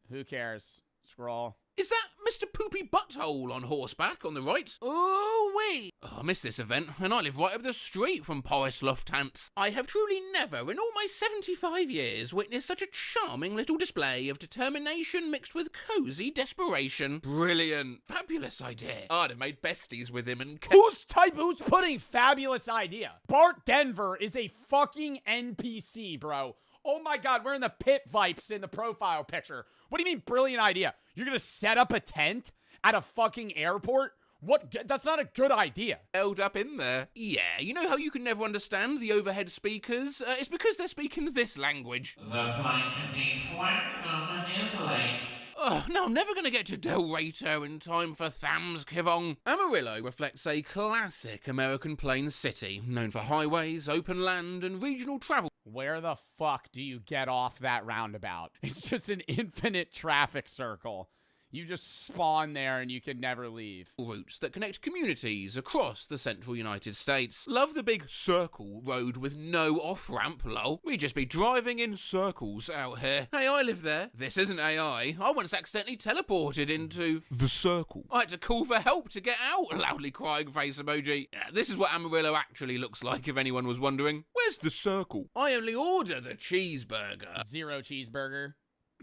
who cares? Scroll. Is that Mr. Poopy Butthole on horseback on the right? Oh, wait. Oh, I missed this event, and I live right up the street from Boris Lufthansa. I have truly never, in all my 75 years, witnessed such a charming little display of determination mixed with cozy desperation. Brilliant. Fabulous idea. I'd have made besties with him and... Who's putting fabulous idea? Bart Denver is a fucking NPC, bro. Oh my God, we're in the pit vipes in the profile picture. What do you mean, brilliant idea? You're gonna set up a tent at a fucking airport? What? That's not a good idea. Held up in there. Yeah, you know how you can never understand the overhead speakers? It's because they're speaking this language. The flight to D1 is late. Oh, no, I'm never going to get to Del Rito in time for Thameskivong. Amarillo reflects a classic American plains city, known for highways, open land, and regional travel. Where the fuck do you get off that roundabout? It's just an infinite traffic circle. You just spawn there and you can never leave. Routes that connect communities across the central United States. Love the big circle road with no off-ramp, lol. We just be driving in circles out here. Hey, I live there. This isn't AI. I once accidentally teleported into the circle. I had to call for help to get out, loudly crying face emoji. This is what Amarillo actually looks like, if anyone was wondering. Where's the circle? I only order the cheeseburger. Zero cheeseburger.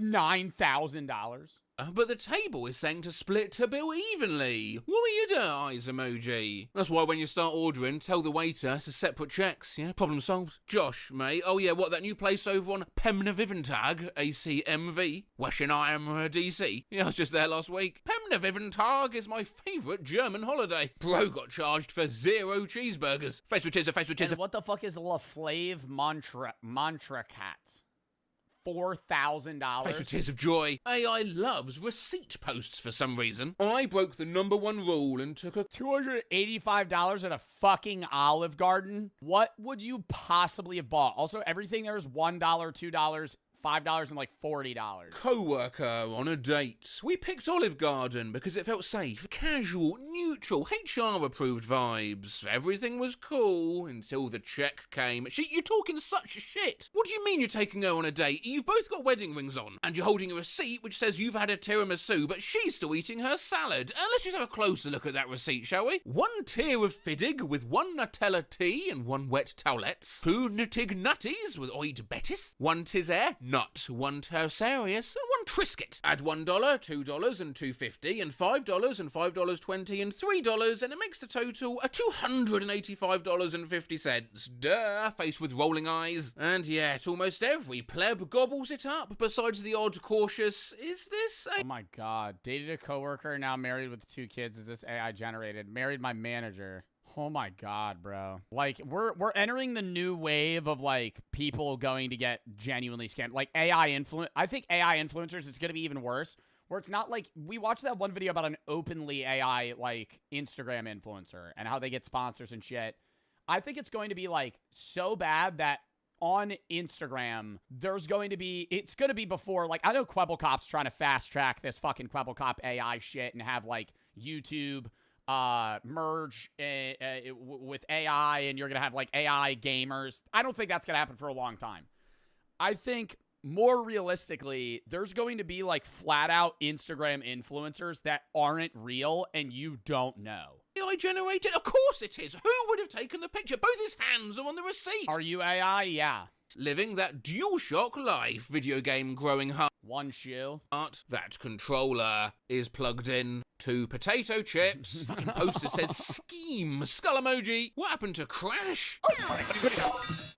$9,000. But the table is saying to split to bill evenly. What were you doing, eyes emoji? That's why when you start ordering, tell the waiter it's a separate checks, yeah? Problem solved. Josh, mate. Oh yeah, what, that new place over on Pemna Viventag, ACMV, Weshenheim, DC? Yeah, I was just there last week. Pemna Viventag is my favourite German holiday. Bro got charged for 0 cheeseburgers. Face with teaser, face with teaser. And what the fuck is La Flave Mantra Cat? $4,000. Face with tears of joy. AI loves receipt posts for some reason. I broke the #1 rule and took a $285 at a fucking Olive Garden. What would you possibly have bought? Also, everything there is $1, $2, $5, and like $40. Co-worker on a date. We picked Olive Garden because it felt safe, casual, neutral, HR-approved vibes. Everything was cool until the check came. You're talking such shit. What do you mean you're taking her on a date? You've both got wedding rings on, and you're holding a receipt which says you've had a tiramisu, but she's still eating her salad. Let's just have a closer look at that receipt, shall we? 1 tier of fiddig with 1 Nutella tea and 1 wet towelettes. 2 nuttig nutties with oid betis. 1 tisair. Nut, 1 tertiarius, and 1 Triscuit. Add $1, $2, and $2.50, and $5, and $5.20, and $3, and it makes the total a $285.50. Duh, face with rolling eyes. And yet, almost every pleb gobbles it up, besides the odd cautious, is this a... Oh my God. Dated a coworker, now married with 2 kids. Is this AI generated? Married my manager. Oh my God, bro. Like, we're entering the new wave of, like, people going to get genuinely scammed. Like, I think AI influencers is going to be even worse, where it's not like, we watched that one video about an openly AI, like, Instagram influencer and how they get sponsors and shit. I think it's going to be, like, so bad that on Instagram, it's going to be before, like, I know Kwebbelkop's trying to fast track this fucking Kwebbelkop AI shit and have, like, YouTube merge with AI, and you're gonna have like AI gamers. I don't think that's gonna happen for a long time. I think more realistically, there's going to be like flat out Instagram influencers that aren't real and you don't know. AI generated? Of course it is. Who would have taken the picture? Both his hands are on the receipt. Are you AI? Yeah. Living that DualShock Life video game growing heart. 1 shoe. That controller is plugged in to potato chips. Fucking poster says scheme. Skull emoji. What happened to Crash?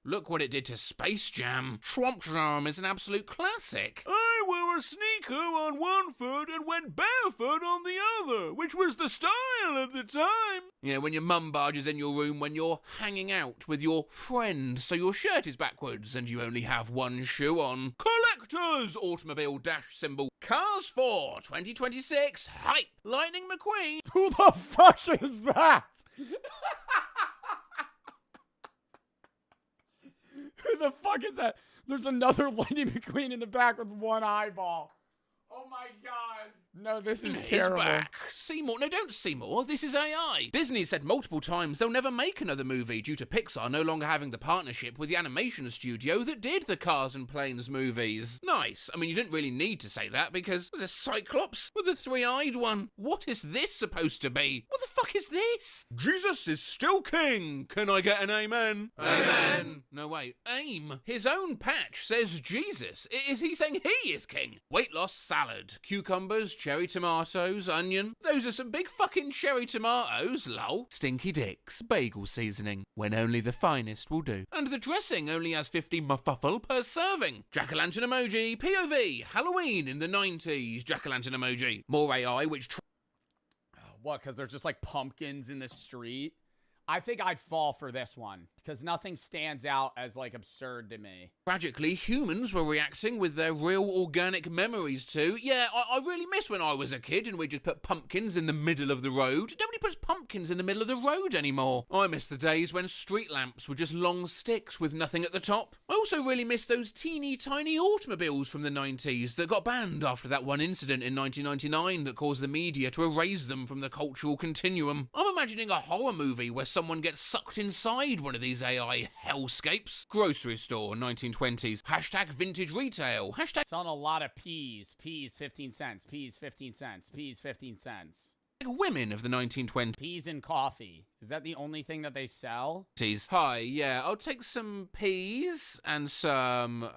Look what it did to Space Jam. Swamp Jam is an absolute classic. I will wore a sneaker on one foot and went barefoot on the other, which was the style at the time. Yeah, when your mum barges in your room when you're hanging out with your friend, so your shirt is backwards and you only have one shoe on. Collectors! Automobile dash symbol. Cars 4, 2026. Hype! Lightning McQueen. Who the fuck is that? Who the fuck is that? There's another Lightning McQueen in the back with one eyeball. Oh my god. No, this is terrible. He's back. Seymour. No, don't Seymour. This is AI. Disney said multiple times they'll never make another movie due to Pixar no longer having the partnership with the animation studio that did the Cars and Planes movies. Nice. I mean, you didn't really need to say that because there's a Cyclops with a three-eyed one. What is this supposed to be? What the fuck is this? Jesus is still king. Can I get an amen? Amen. No, wait. AIM. His own patch says Jesus. Is he saying he is king? Weight loss salad. Cucumbers, cherry tomatoes, onion. Those are some big fucking cherry tomatoes, lol. Stinky dicks, bagel seasoning, when only the finest will do. And the dressing only has 50 muffle per serving. Jack-o'-lantern emoji, POV, Halloween in the 90s, jack-o'-lantern emoji. More AI, which... What, because there's just like pumpkins in the street? I think I'd fall for this one because nothing stands out as like absurd to me. Tragically, humans were reacting with their real organic memories too. Yeah, I really miss when I was a kid and we just put pumpkins in the middle of the road. Nobody puts pumpkins in the middle of the road anymore. I miss the days when street lamps were just long sticks with nothing at the top. I also really miss those teeny tiny automobiles from the 90s that got banned after that one incident in 1999 that caused the media to erase them from the cultural continuum. I'm imagining a horror movie where someone gets sucked inside one of these AI hellscapes. Grocery store, 1920s. Hashtag vintage retail. Hashtag selling a lot of peas. Peas 15 cents. Peas 15 cents. Peas 15 cents. Women of the 1920s. Peas and coffee. Is that the only thing that they sell? Hi, yeah, I'll take some peas and some,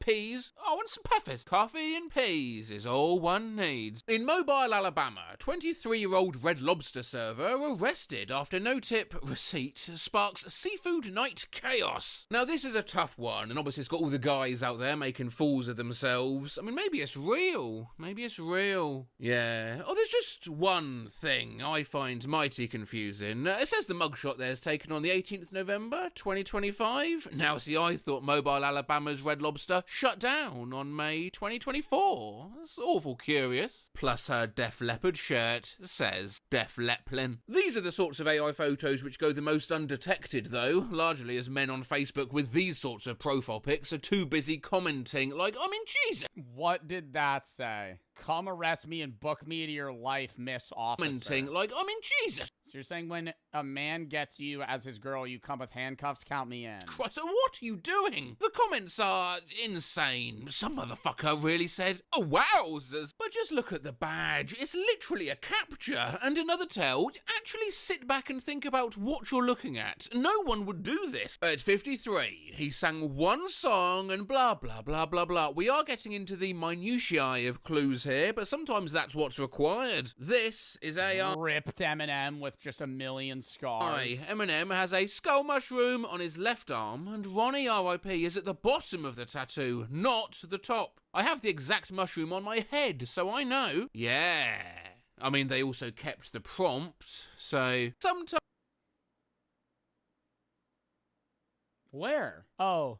peas. Oh, and some puffers. Coffee and peas is all one needs. In Mobile, Alabama, 23-year-old Red Lobster server arrested after no-tip receipt sparks seafood night chaos. Now, this is a tough one, and obviously it's got all the guys out there making fools of themselves. I mean, maybe it's real. Maybe it's real. Yeah. Oh, there's just one thing I find mighty confusing. It says the mugshot there is taken on the 18th November 2025. Now, see, I thought Mobile Alabama's Red Lobster shut down on May 2024. That's awful curious. Plus her Def Leppard shirt says Def Leppard. These are the sorts of AI photos which go the most undetected, though, largely as men on Facebook with these sorts of profile pics are too busy commenting like, I mean, Jesus. What did that say? Come arrest me and book me to your life, Miss Officer. Commenting like, I mean, Jesus. So you're saying when a man gets you as his girl, you come with handcuffs? Count me in. Christ, what are you doing? The comments are insane. Some motherfucker really said, oh, wowzers. But just look at the badge. It's literally a capture. And another tell, actually sit back and think about what you're looking at. No one would do this. At 53, he sang one song and blah, blah, blah, blah, blah. We are getting into the minutiae of clues here, but sometimes that's what's required. This is AI. Ripped Eminem with just a million scars. Eminem has a skull mushroom on his left arm, and Ronnie R.I.P. is at the bottom of the tattoo, not the top. I have the exact mushroom on my head, so I know. Yeah. I mean, they also kept the prompt, so sometimes... Where? Oh.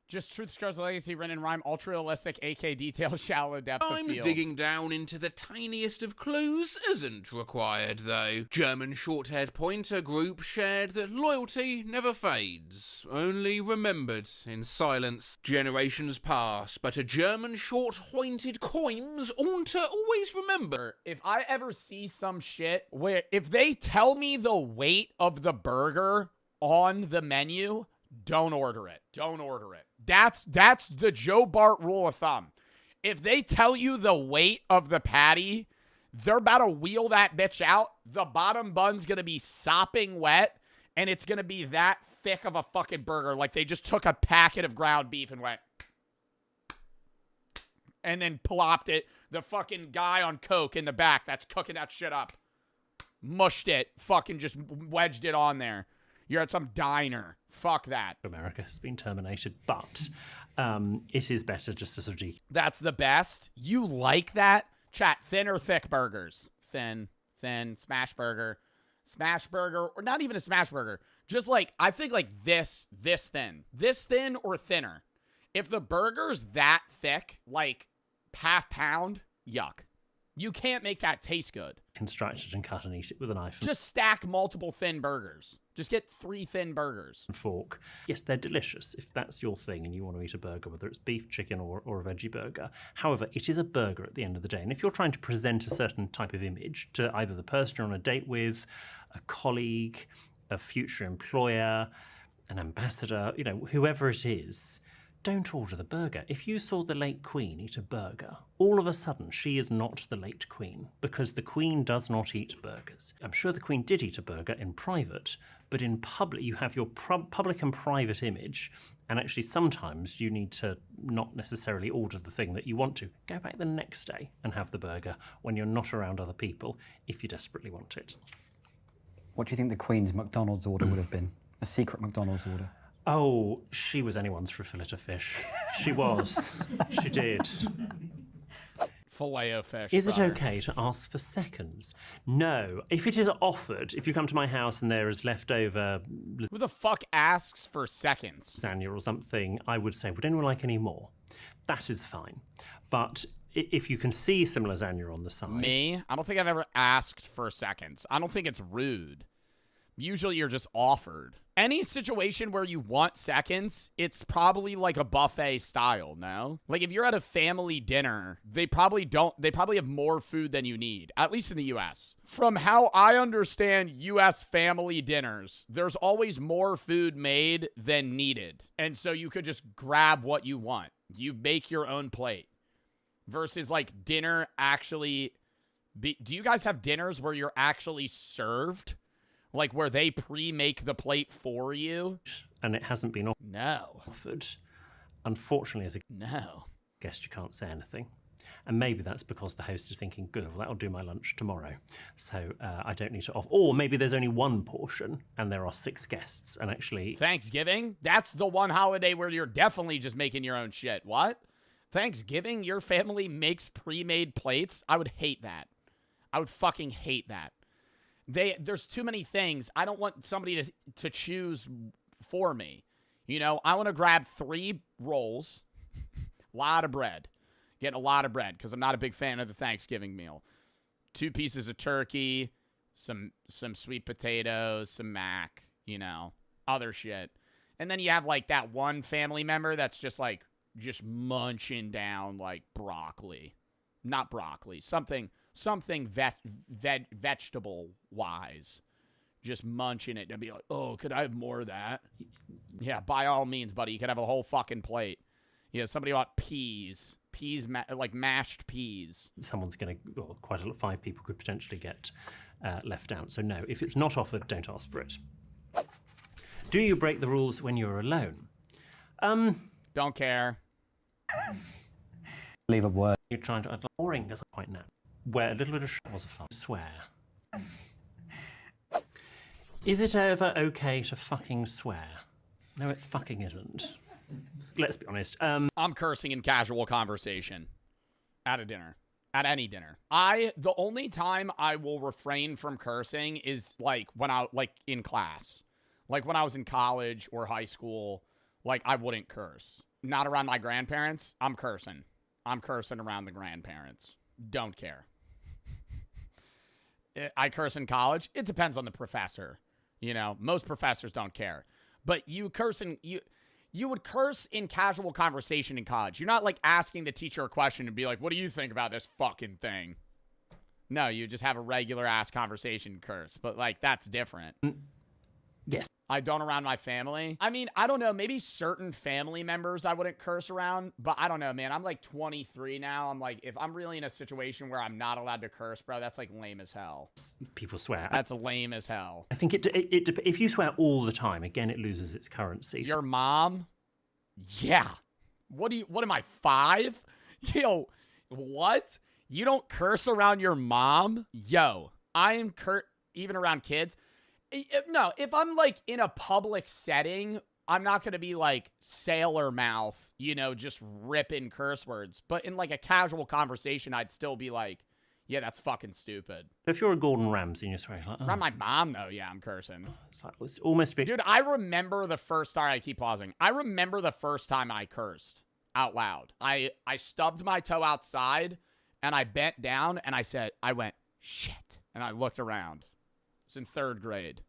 Just Truth Scars Legacy, Ren and Rhyme, ultra realistic, AK detail, shallow depth of field. Digging down into the tiniest of clues isn't required, though. German short-haired pointer group shared that loyalty never fades, only remembered in silence. Generations pass, but a German short-pointed coins always remember. If I ever see some shit where if they tell me the weight of the burger on the menu, don't order it. Don't order it. That's the Joe Bart rule of thumb. If they tell you the weight of the patty, they're about to wheel that bitch out. The bottom bun's going to be sopping wet, and it's going to be that thick of a fucking burger. Like they just took a packet of ground beef and went, and then plopped it. The fucking guy on coke in the back that's cooking that shit up mushed it, fucking just wedged it on there. You're at some diner. Fuck that. America has been terminated, but it is better just to sort of... That's the best. You like that? Chat, thin or thick burgers? Thin, smash burger, or not even a smash burger. Just like, I think like this thin or thinner. If the burger's that thick, like half pound, yuck. You can't make that taste good. Construct it and cut and eat it with a knife. Just stack multiple thin burgers. Just get 3 thin burgers. And fork. Yes, they're delicious if that's your thing and you want to eat a burger, whether it's beef, chicken, or a veggie burger. However, it is a burger at the end of the day. And if you're trying to present a certain type of image to either the person you're on a date with, a colleague, a future employer, an ambassador, you know, whoever it is, don't order the burger. If you saw the late Queen eat a burger, all of a sudden she is not the late Queen, because the Queen does not eat burgers. I'm sure the Queen did eat a burger in private, but in public you have your public and private image, and actually sometimes you need to not necessarily order the thing that you want to. Go back the next day and have the burger when you're not around other people if you desperately want it. What do you think the Queen's McDonald's order would have been? A secret McDonald's order? Oh, she was anyone's for a fillet of fish. She was. She did. Filet of fish. Is it okay to ask for seconds? No. If it is offered, if you come to my house and there is leftover... Who the fuck asks for seconds? Lasagna or something, I would say, would anyone like any more? That is fine. But if you can see some lasagna on the side... Me? I don't think I've ever asked for seconds. I don't think it's rude. Usually you're just offered. Any situation where you want seconds, it's probably like a buffet style, no? Like if you're at a family dinner, they probably have more food than you need, at least in the US. From how I understand US family dinners, there's always more food made than needed. And so you could just grab what you want. You make your own plate. Versus like dinner actually... Do you guys have dinners where you're actually served? Like where they pre-make the plate for you? And it hasn't been No. offered. Unfortunately, as a No. guest, you can't say anything. And maybe that's because the host is thinking, good, well, that'll do my lunch tomorrow. So I don't need to offer. Or maybe there's only one portion and there are 6 guests. And actually... Thanksgiving? That's the one holiday where you're definitely just making your own shit. What? Thanksgiving? Your family makes pre-made plates? I would hate that. I would fucking hate that. There's too many things. I don't want somebody to choose for me. You know, I want to grab 3 rolls, a lot of bread. Getting a lot of bread because I'm not a big fan of the Thanksgiving meal. 2 pieces of turkey, some sweet potatoes, some mac, you know, other shit. And then you have like that one family member that's just like munching down like broccoli. Not broccoli, something vegetable wise, just munching it and be like, oh, could I have more of that? Yeah, by all means, buddy, you could have a whole fucking plate. Yeah, somebody want peas, like mashed peas. Someone's going to, well, quite a lot, 5 people could potentially get left out. So no, if it's not offered, don't ask for it. Do you break the rules when you're alone? Don't care. Leave a word. You're trying to, boring as I point now. Where a little bit of was a fun. Swear. Is it ever okay to fucking swear? No, it fucking isn't. Let's be honest. I'm cursing in casual conversation. At a dinner. At any dinner. The only time I will refrain from cursing is like when in class. Like when I was in college or high school, like I wouldn't curse. Not around my grandparents, I'm cursing. I'm cursing around the grandparents. Don't care. I curse in college. It depends on the professor. You know, most professors don't care. But you would curse in casual conversation in college. You're not like asking the teacher a question and be like, what do you think about this fucking thing? No, you just have a regular ass conversation and curse. But like, that's different. Yes. I don't around my family. I mean, I don't know. Maybe certain family members I wouldn't curse around. But I don't know, man. I'm like 23 now. I'm like, if I'm really in a situation where I'm not allowed to curse, bro, that's like lame as hell. People swear. That's lame as hell. I think if you swear all the time, again, it loses its currency. Your mom? Yeah. What am I, 5? Yo, what? You don't curse around your mom? Yo, I am even around kids. No, if I'm like in a public setting, I'm not going to be like sailor mouth, you know, just ripping curse words. But in like a casual conversation, I'd still be like, yeah, that's fucking stupid. If you're a Gordon Ramsay and you're swearing like, Around my mom, though, yeah, I'm cursing. it's almost big. Dude, I remember the first time, I keep pausing. I remember the first time I cursed out loud. I stubbed my toe outside and I bent down and I went, shit. And I looked around. It was in 3rd grade.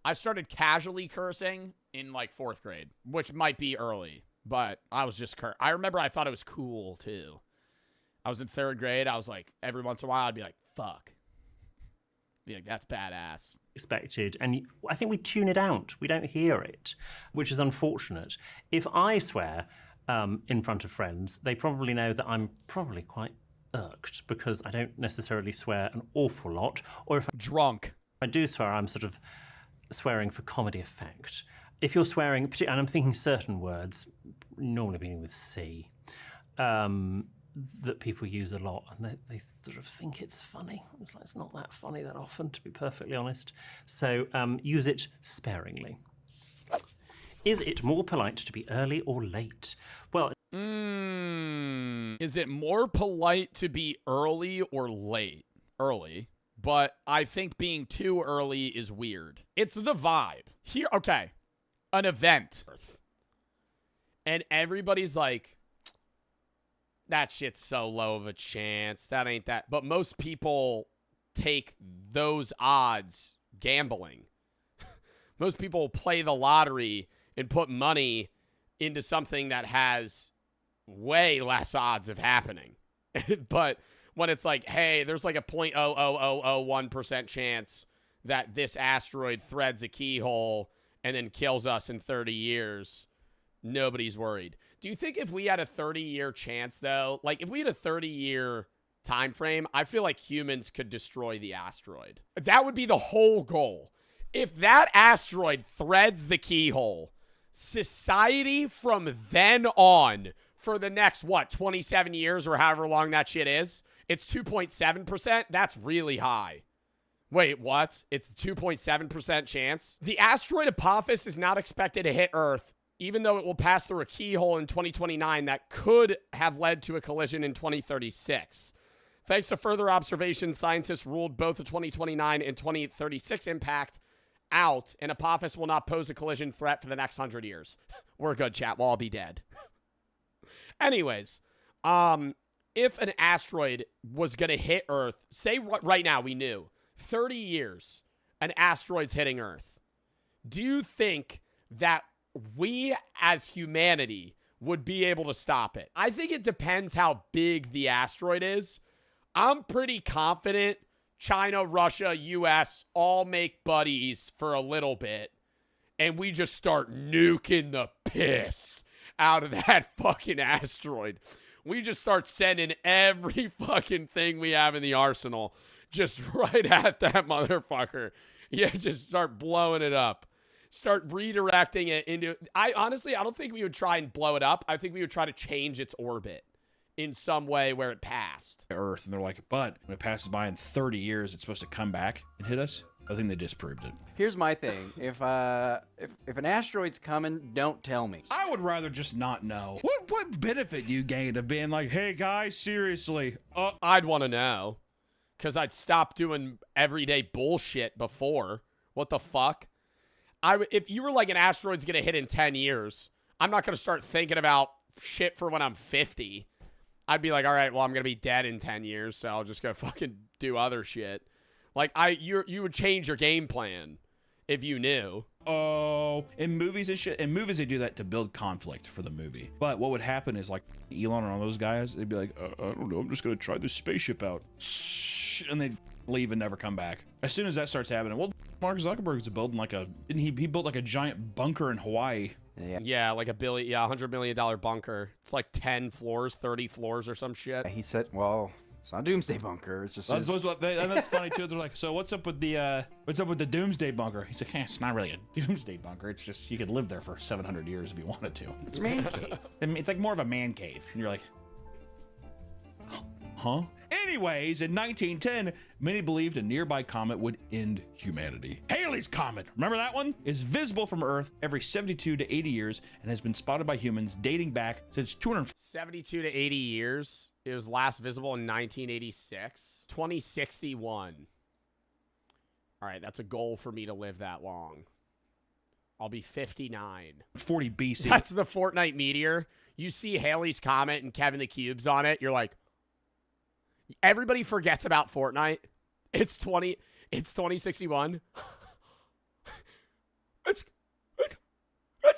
I started casually cursing in like 4th grade, which might be early, but I was just I remember I thought it was cool too. I was in 3rd grade. I was like, every once in a while, I'd be like, fuck. Be like, that's badass. Expected, and I think we tune it out. We don't hear it, which is unfortunate. If I swear in front of friends, they probably know that I'm probably quite irked because I don't necessarily swear an awful lot. Or if I'm drunk, I do swear, I'm sort of swearing for comedy effect. If you're swearing, and I'm thinking certain words, normally beginning with C, that people use a lot, and they sort of think it's funny. It's like, it's not that funny that often, to be perfectly honest. So use it sparingly. Is it more polite to be early or late? Well, is it more polite to be early or late? Early. But I think being too early is weird. It's the vibe. Here, okay. An event. And everybody's like, that shit's so low of a chance. That ain't that. But most people take those odds gambling. Most people play the lottery and put money into something that has way less odds of happening. But when it's like, hey, there's like a 0.00001% chance that this asteroid threads a keyhole and then kills us in 30 years, nobody's worried. Do you think if we had a 30-year chance, though, like if we had a 30-year time frame, I feel like humans could destroy the asteroid. That would be the whole goal. If that asteroid threads the keyhole, society from then on for the next, 27 years or however long that shit is, it's 2.7%. That's really high. Wait, what? It's 2.7% chance? The asteroid Apophis is not expected to hit Earth, even though it will pass through a keyhole in 2029 that could have led to a collision in 2036. Thanks to further observations, scientists ruled both the 2029 and 2036 impact out, and Apophis will not pose a collision threat for the next 100 years. We're good, chat. We'll all be dead. Anyways, if an asteroid was going to hit Earth, say right now we knew, 30 years, an asteroid's hitting Earth. Do you think that we as humanity would be able to stop it? I think it depends how big the asteroid is. I'm pretty confident China, Russia, US all make buddies for a little bit, and we just start nuking the piss out of that fucking asteroid. We just start sending every fucking thing we have in the arsenal just right at that motherfucker. Yeah, just start blowing it up. Start redirecting it into... I don't think we would try and blow it up. I think we would try to change its orbit in some way where it passed. Earth, and they're like, but when it passes by in 30 years, it's supposed to come back and hit us. I think they disproved it. Here's my thing. If an asteroid's coming, don't tell me. I would rather just not know. What benefit do you gain of being like, hey guys, seriously? I'd want to know. Because I'd stop doing everyday bullshit before. What the fuck? If you were like, an asteroid's going to hit in 10 years, I'm not going to start thinking about shit for when I'm 50. I'd be like, all right, well, I'm going to be dead in 10 years, so I'll just go fucking do other shit. Like, you would change your game plan if you knew. Oh, in movies and shit, in movies they do that to build conflict for the movie. But what would happen is, like, Elon and all those guys, they'd be like, I don't know, I'm just going to try this spaceship out. And they'd leave and never come back. As soon as that starts happening, well, Mark Zuckerberg's building like he built like a giant bunker in Hawaii. Yeah, like $100 million bunker. It's like 10 floors, 30 floors or some shit. He said, well, it's not a doomsday bunker. It's just... and that's funny too. They're like, so what's up with the doomsday bunker? He's like, it's not really a doomsday bunker. It's just, you could live there for 700 years if you wanted to. It's a man cave. It's like more of a man cave. And you're like, huh? Anyways, in 1910, many believed a nearby comet would end humanity. Halley's Comet, remember that one? Is visible from Earth every 72 to 80 years and has been spotted by humans dating back since 72 to 80 years. It was last visible in 1986. 2061. All right, that's a goal for me to live that long. I'll be 59. 40 BC. That's the Fortnite meteor. You see Halley's Comet and Kevin the Cubes on it. You're like, everybody forgets about Fortnite. It's 2061. It's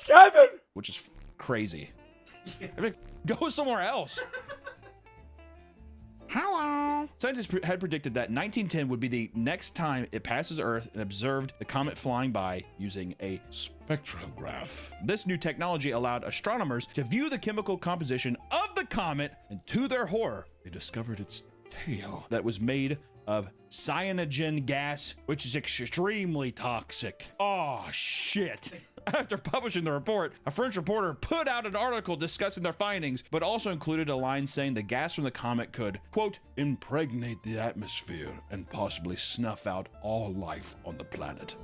Kevin. Which is crazy. I mean, go somewhere else. Hello. Scientists had predicted that 1910 would be the next time it passes Earth and observed the comet flying by using a spectrograph. This new technology allowed astronomers to view the chemical composition of the comet, and to their horror, they discovered its tail that was made of cyanogen gas, which is extremely toxic. Oh, shit. After publishing the report, a French reporter put out an article discussing their findings, but also included a line saying the gas from the comet could, quote, impregnate the atmosphere and possibly snuff out all life on the planet.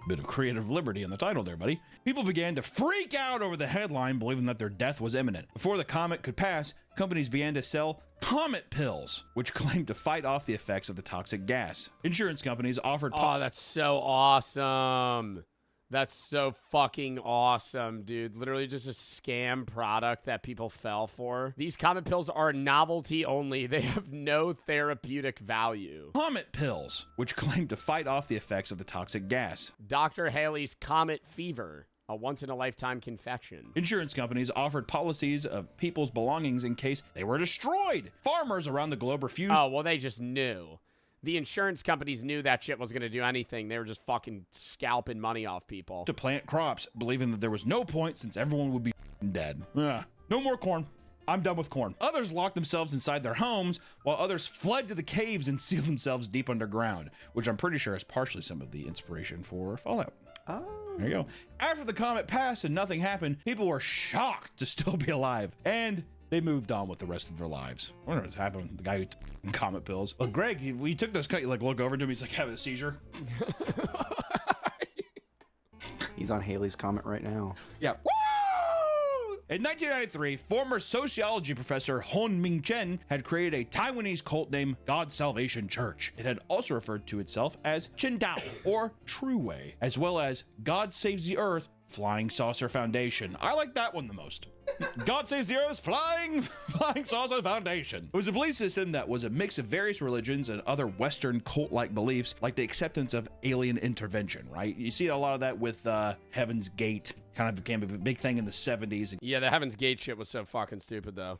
Bit of creative liberty in the title there, buddy. People began to freak out over the headline, believing that their death was imminent. Before the comet could pass, companies began to sell comet pills, which claimed to fight off the effects of the toxic gas. Insurance companies offered... Oh, that's so awesome. That's so fucking awesome, dude. Literally just a scam product that people fell for. These comet pills are novelty only. They have no therapeutic value. Comet pills, which claim to fight off the effects of the toxic gas. Dr. Haley's Comet Fever, a once-in-a-lifetime confection. Insurance companies offered policies of people's belongings in case they were destroyed. Farmers around the globe refused... Oh, well, they just knew. The insurance companies knew that shit was going to do anything. They were just fucking scalping money off people. ...to plant crops, believing that there was no point since everyone would be dead. No more corn. I'm done with corn. Others locked themselves inside their homes, while others fled to the caves and sealed themselves deep underground, which I'm pretty sure is partially some of the inspiration for Fallout. Oh. There you go. After the comet passed and nothing happened, people were shocked to still be alive, and they moved on with the rest of their lives. I wonder what's happened with the guy who took comet pills. Well, Greg, we took those, you like look over to him, he's like having a seizure. He's on Halley's Comet right now. Yeah. Woo! In 1993, former sociology professor Hon Ming Chen had created a Taiwanese cult named God Salvation Church. It had also referred to itself as Chen Dao, or True Way, as well as God Saves the Earth Flying Saucer Foundation. I like that one the most. God Saves the Earth Flying Saucer Foundation. It was a belief system that was a mix of various religions and other Western cult-like beliefs, like the acceptance of alien intervention, right? You see a lot of that with Heaven's Gate. Kind of became a big thing in the 70s. Yeah, the Heaven's Gate shit was so fucking stupid, though.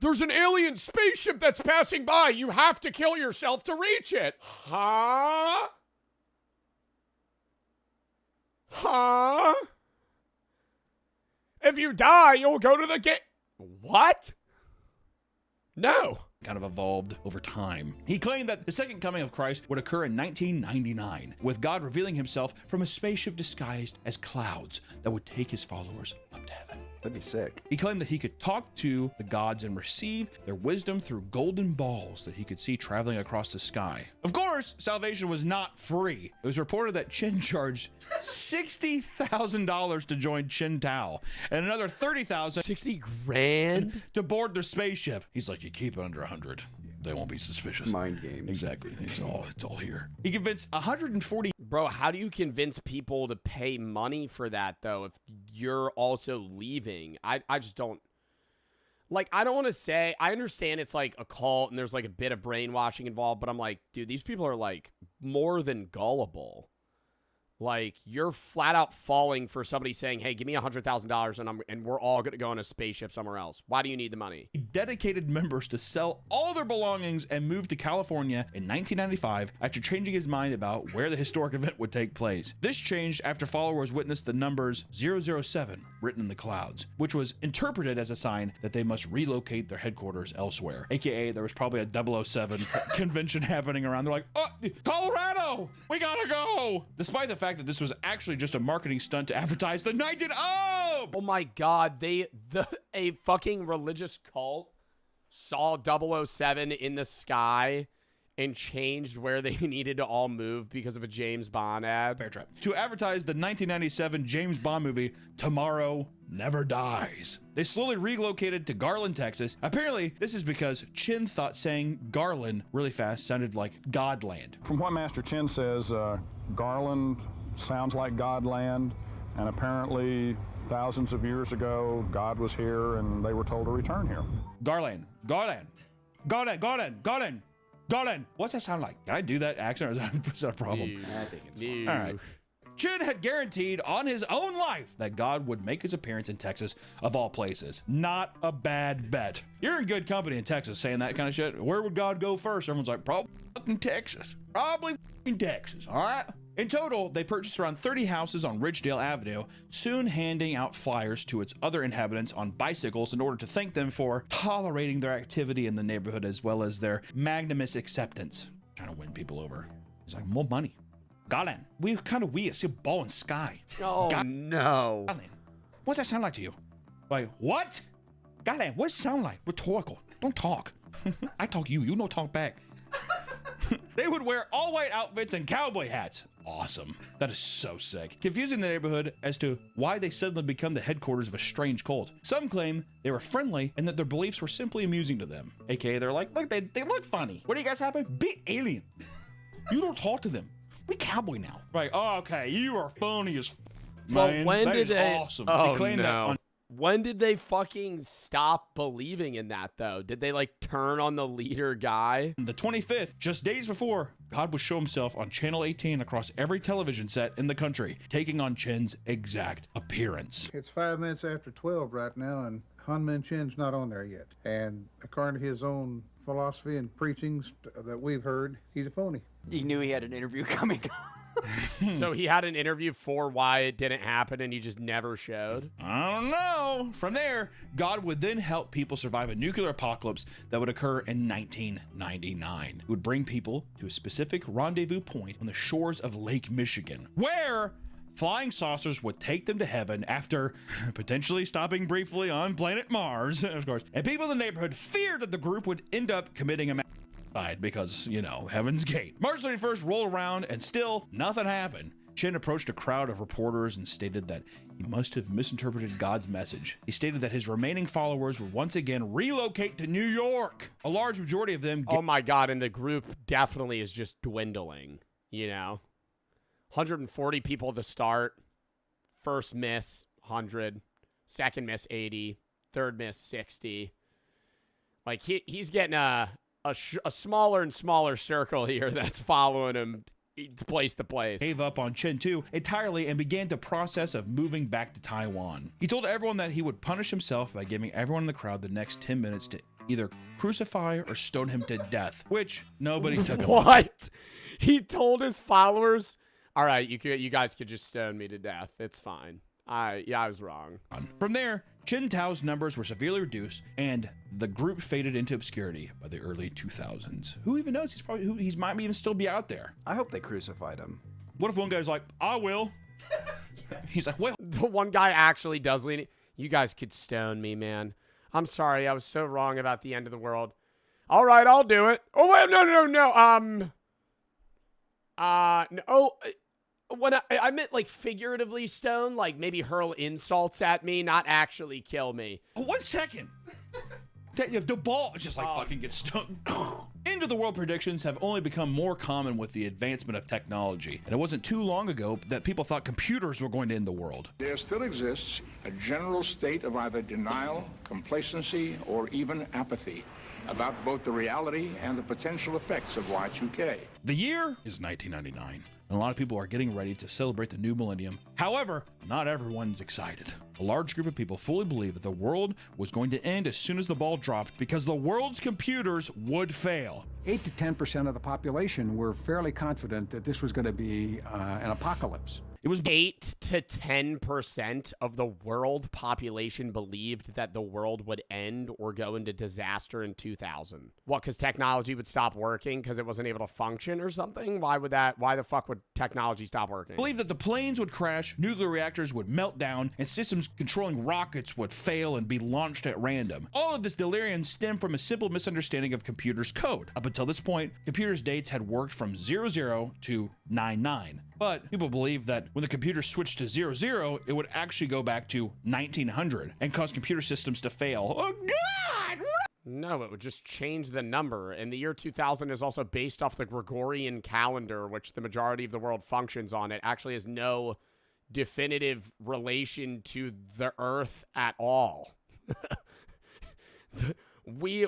There's an alien spaceship that's passing by. You have to kill yourself to reach it. Huh? Huh? If you die, you'll go to the gate. What? No. Kind of evolved over time. He claimed that the second coming of Christ would occur in 1999, with God revealing himself from a spaceship disguised as clouds that would take his followers up to heaven. That'd be sick. He claimed that he could talk to the gods and receive their wisdom through golden balls that he could see traveling across the sky. Of course, salvation was not free. It was reported that Chen charged $60,000 to join Chen Tao and another $30,000 $60 grand to board their spaceship. He's like, you keep it under 100. They won't be suspicious. Mind games. Exactly. It's all here. He convinced 140. Bro, how do you convince people to pay money for that, though, if you're also leaving? I just don't. Like, I don't want to say, I understand it's like a cult and there's like a bit of brainwashing involved, but I'm like, dude, these people are like more than gullible. Like, you're flat out falling for somebody saying, hey, give me $100,000 and we're all going to go on a spaceship somewhere else. Why do you need the money? He dedicated members to sell all their belongings and move to California in 1995 after changing his mind about where the historic event would take place. This changed after followers witnessed the numbers 007 written in the clouds, which was interpreted as a sign that they must relocate their headquarters elsewhere. AKA, there was probably a 007 convention happening around. They're like, oh, Colorado, we gotta go. Despite the fact that this was actually just a marketing stunt to advertise the 19... Oh! Oh my God, a fucking religious cult saw 007 in the sky and changed where they needed to all move because of a James Bond ad. Bear Trap. To advertise the 1997 James Bond movie Tomorrow Never Dies. They slowly relocated to Garland, Texas. Apparently, this is because Chin thought saying Garland really fast sounded like Godland. From what Master Chin says, Garland sounds like Godland, and apparently thousands of years ago, God was here and they were told to return here. Garland, Garland, Garland, Garland, Garland, Garland. What's that sound like? Can I do that accent or is that a problem? I think it's All right. Chin had guaranteed on his own life that God would make his appearance in Texas, of all places. Not a bad bet. You're in good company in Texas saying that kind of shit. Where would God go first? Everyone's like, probably fucking Texas. Probably fucking Texas, all right? In total, they purchased around 30 houses on Ridgedale Avenue, soon handing out flyers to its other inhabitants on bicycles in order to thank them for tolerating their activity in the neighborhood as well as their magnanimous acceptance. Trying to win people over. It's like, more money. Garland, we kind of weird. See a ball in sky. Oh, no. Garland, what's that sound like to you? Like, what? Garland, what's it sound like? Rhetorical. Don't talk. I talk you don't talk back. They would wear all white outfits and cowboy hats. Awesome. That is so sick. Confusing the neighborhood as to why they suddenly become the headquarters of a strange cult. Some claim they were friendly and that their beliefs were simply amusing to them. AKA, they're like, look, they look funny. What do you guys happen? Be alien. You don't talk to them. We cowboy now. Right. Oh, okay. You are funny as man. But when that did is they? awesome. Oh, They claim no. that on When did they fucking stop believing in that, though? Did they, like, turn on the leader guy? the 25th, just days before, God would show himself on Channel 18 across every television set in the country, taking on Chin's exact appearance. It's 5 minutes after 12 right now, and Hunmin Chin's not on there yet. And according to his own philosophy and preachings that we've heard, he's a phony. He knew he had an interview coming. So he had an interview for why it didn't happen and he just never showed? I don't know. From there, God would then help people survive a nuclear apocalypse that would occur in 1999. It would bring people to a specific rendezvous point on the shores of Lake Michigan, where flying saucers would take them to heaven after potentially stopping briefly on planet Mars, of course. And people in the neighborhood feared that the group would end up committing a because, you know, Heaven's Gate. March 31st rolled around and still nothing happened. Chin approached a crowd of reporters and stated that he must have misinterpreted God's message. He stated that his remaining followers would once again relocate to New York. A large majority of them... Oh my God, and the group definitely is just dwindling, you know? 140 people at the start. First miss, 100. Second miss, 80. Third miss, 60. Like, he's getting a smaller and smaller circle here that's following him place to place. Gave up on Chin too entirely and began the process of moving back to Taiwan. He told everyone that he would punish himself by giving everyone in the crowd the next 10 minutes to either crucify or stone him to death, which nobody took him. What? He told his followers, all right, you guys could just stone me to death. It's fine. I was wrong. From there, Chin Tao's numbers were severely reduced, and the group faded into obscurity by the early 2000s. Who even knows? He might even still be out there. I hope they crucified him. What if one guy's like, I will? He's like, well. The one guy actually does lean. You guys could stone me, man. I'm sorry. I was so wrong about the end of the world. All right, I'll do it. Oh, wait, no. No. When I meant like figuratively stone, like maybe hurl insults at me, not actually kill me. Oh, 1 second. The ball just like fucking gets stoned. End of the world predictions have only become more common with the advancement of technology. And it wasn't too long ago that people thought computers were going to end the world. There still exists a general state of either denial, complacency, or even apathy about both the reality and the potential effects of Y2K. The year is 1999. And a lot of people are getting ready to celebrate the new millennium. However, not everyone's excited. A large group of people fully believe that the world was going to end as soon as the ball dropped because the world's computers would fail. 8 to 10% of the population were fairly confident that this was going to be an apocalypse. It was 8 to 10% of the world population believed that the world would end or go into disaster in 2000. What, because technology would stop working because it wasn't able to function or something? Why the fuck would technology stop working? Believe that the planes would crash, nuclear reactors would melt down, and systems controlling rockets would fail and be launched at random. All of this delirium stemmed from a simple misunderstanding of computers' code. Up until this point, computers' dates had worked from 00 to 99. But people believed that when the computer switched to 00, it would actually go back to 1900 and cause computer systems to fail. Oh God! No, it would just change the number. And the year 2000 is also based off the Gregorian calendar, which the majority of the world functions on. It actually has no definitive relation to the Earth at all. We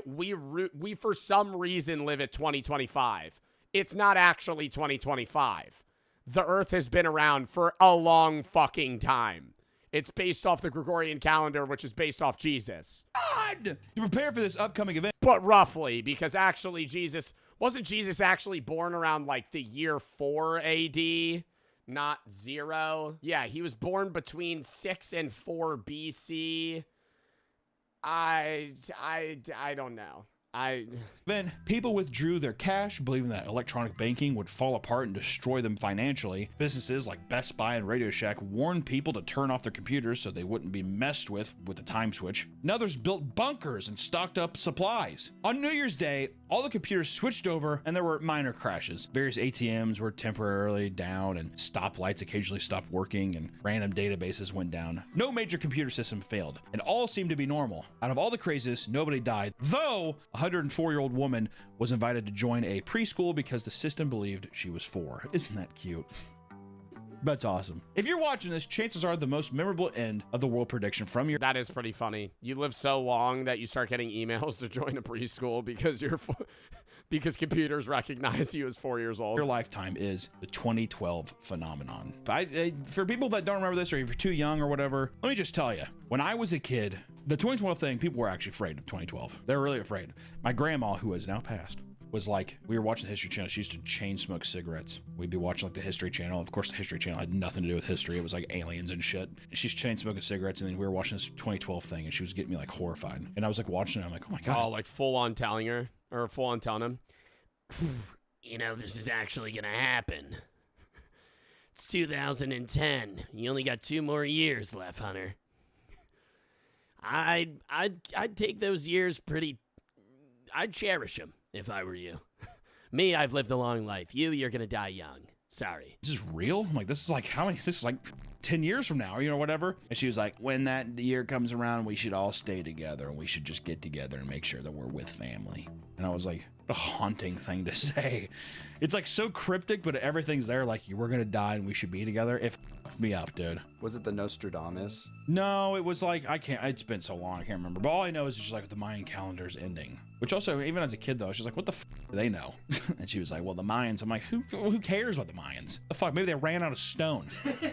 for some reason live at 2025. It's not actually 2025. The Earth has been around for a long fucking time. It's based off the Gregorian calendar, which is based off Jesus. God! To prepare for this upcoming event. But roughly, because actually wasn't Jesus actually born around like the year 4 AD, not 0? Yeah, he was born between 6 and 4 BC. I don't know. Then people withdrew their cash, believing that electronic banking would fall apart and destroy them financially. Businesses like Best Buy and Radio Shack warned people to turn off their computers so they wouldn't be messed with the time switch. And others built bunkers and stocked up supplies. On New Year's Day, all the computers switched over and there were minor crashes. Various ATMs were temporarily down and stoplights occasionally stopped working and random databases went down. No major computer system failed and all seemed to be normal. Out of all the craziness, nobody died, though a 104-year-old woman was invited to join a preschool because the system believed she was 4. Isn't that cute? That's awesome. If you're watching this, chances are the most memorable end of the world prediction from your... That is pretty funny. You live so long that you start getting emails to join a preschool because because computers recognize you as 4 years old. Your lifetime is the 2012 phenomenon. For people that don't remember this, or if you're too young or whatever, let me just tell you, when I was a kid, the 2012 thing, people were actually afraid of 2012. They were really afraid. My grandma, who has now passed, was like, we were watching the History Channel. She used to chain smoke cigarettes. We'd be watching like the History Channel. Of course, the History Channel had nothing to do with history. It was like aliens and shit. And she's chain smoking cigarettes, and then we were watching this 2012 thing, and she was getting me like horrified. And I was like watching it. I'm like, oh my god. Oh, like full on telling her, or full on telling him, you know, this is actually gonna happen. It's 2010. You only got 2 more years left, Hunter. I'd take those years I'd cherish them if I were you. Me, I've lived a long life. You're gonna die young. Sorry. This is real? I'm like, this is like how many? This is like 10 years from now, you know, whatever. And she was like, when that year comes around, we should all stay together and we should just get together and make sure that we're with family. And I was like, what a haunting thing to say. It's like so cryptic, but everything's there. Like, you were gonna die and we should be together. It fucked me up, dude. Was it the Nostradamus? No, it was like, it's been so long, I can't remember. But all I know is just like the Mayan calendar's ending. Which also, even as a kid though, she's like, what the do they know? And she was like, well, the Mayans. I'm like, who cares about the Mayans? The fuck, maybe they ran out of stone. You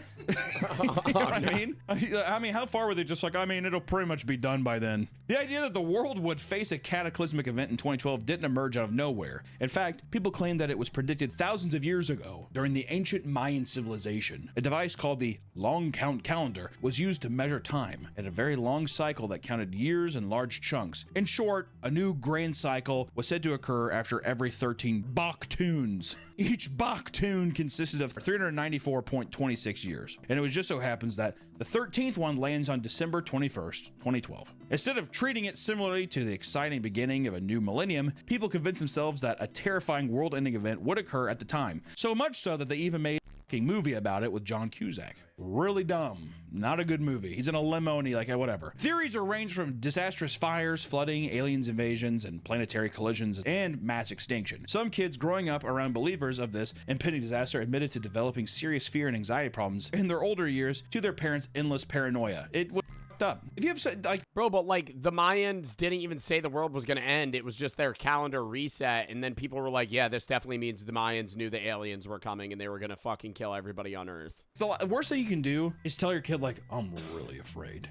know what I mean? I mean, how far were they just like, I mean, it'll pretty much be done by then. The idea that the world would face a cataclysmic event in 2012 didn't emerge out of nowhere. In fact, people claim that it was predicted thousands of years ago during the ancient Mayan civilization. A device called the long count calendar was used to measure time at a very long cycle that counted years in large chunks. In short, a new grand cycle was said to occur after every 13 Baktuns. Each Baktun consisted of 394.26 years. And it was just so happens that the 13th one lands on December 21st, 2012. Instead of treating it similarly to the exciting beginning of a new millennium, people convinced themselves that a terrifying world-ending event would occur at the time. So much so that they even made a movie about it with John Cusack. Really dumb. Not a good movie. He's in a limo and he like, whatever. Theories are ranged from disastrous fires, flooding, aliens invasions, and planetary collisions, and mass extinction. Some kids growing up around believers of this impending disaster admitted to developing serious fear and anxiety problems in their older years to their parents' endless paranoia. It was up. If you have said like, bro, but like the Mayans didn't even say the world was gonna end. It was just their calendar reset, and then people were like, yeah, this definitely means the Mayans knew the aliens were coming and they were gonna fucking kill everybody on Earth. The worst thing you can do is tell your kid like, I'm really afraid.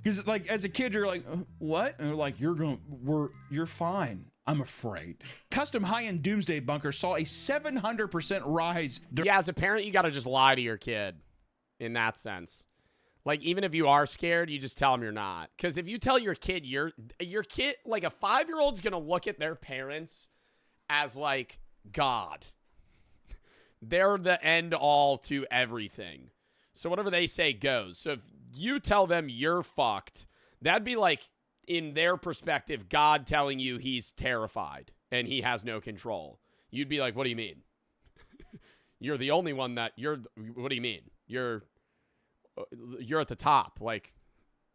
Because like as a kid you're like, what? And they're like, you're fine. I'm afraid. Custom high-end doomsday bunkers saw a 700% rise. Yeah, as a parent, you got to just lie to your kid in that sense. Like, even if you are scared, you just tell them you're not. Because if you tell your kid, your kid, like a 5-year-old's going to look at their parents as like God. They're the end all to everything. So whatever they say goes. So if you tell them you're fucked, that'd be like, in their perspective, God telling you he's terrified and he has no control. You'd be like, what do you mean? You're the only one that what do you mean? You're at the top. Like,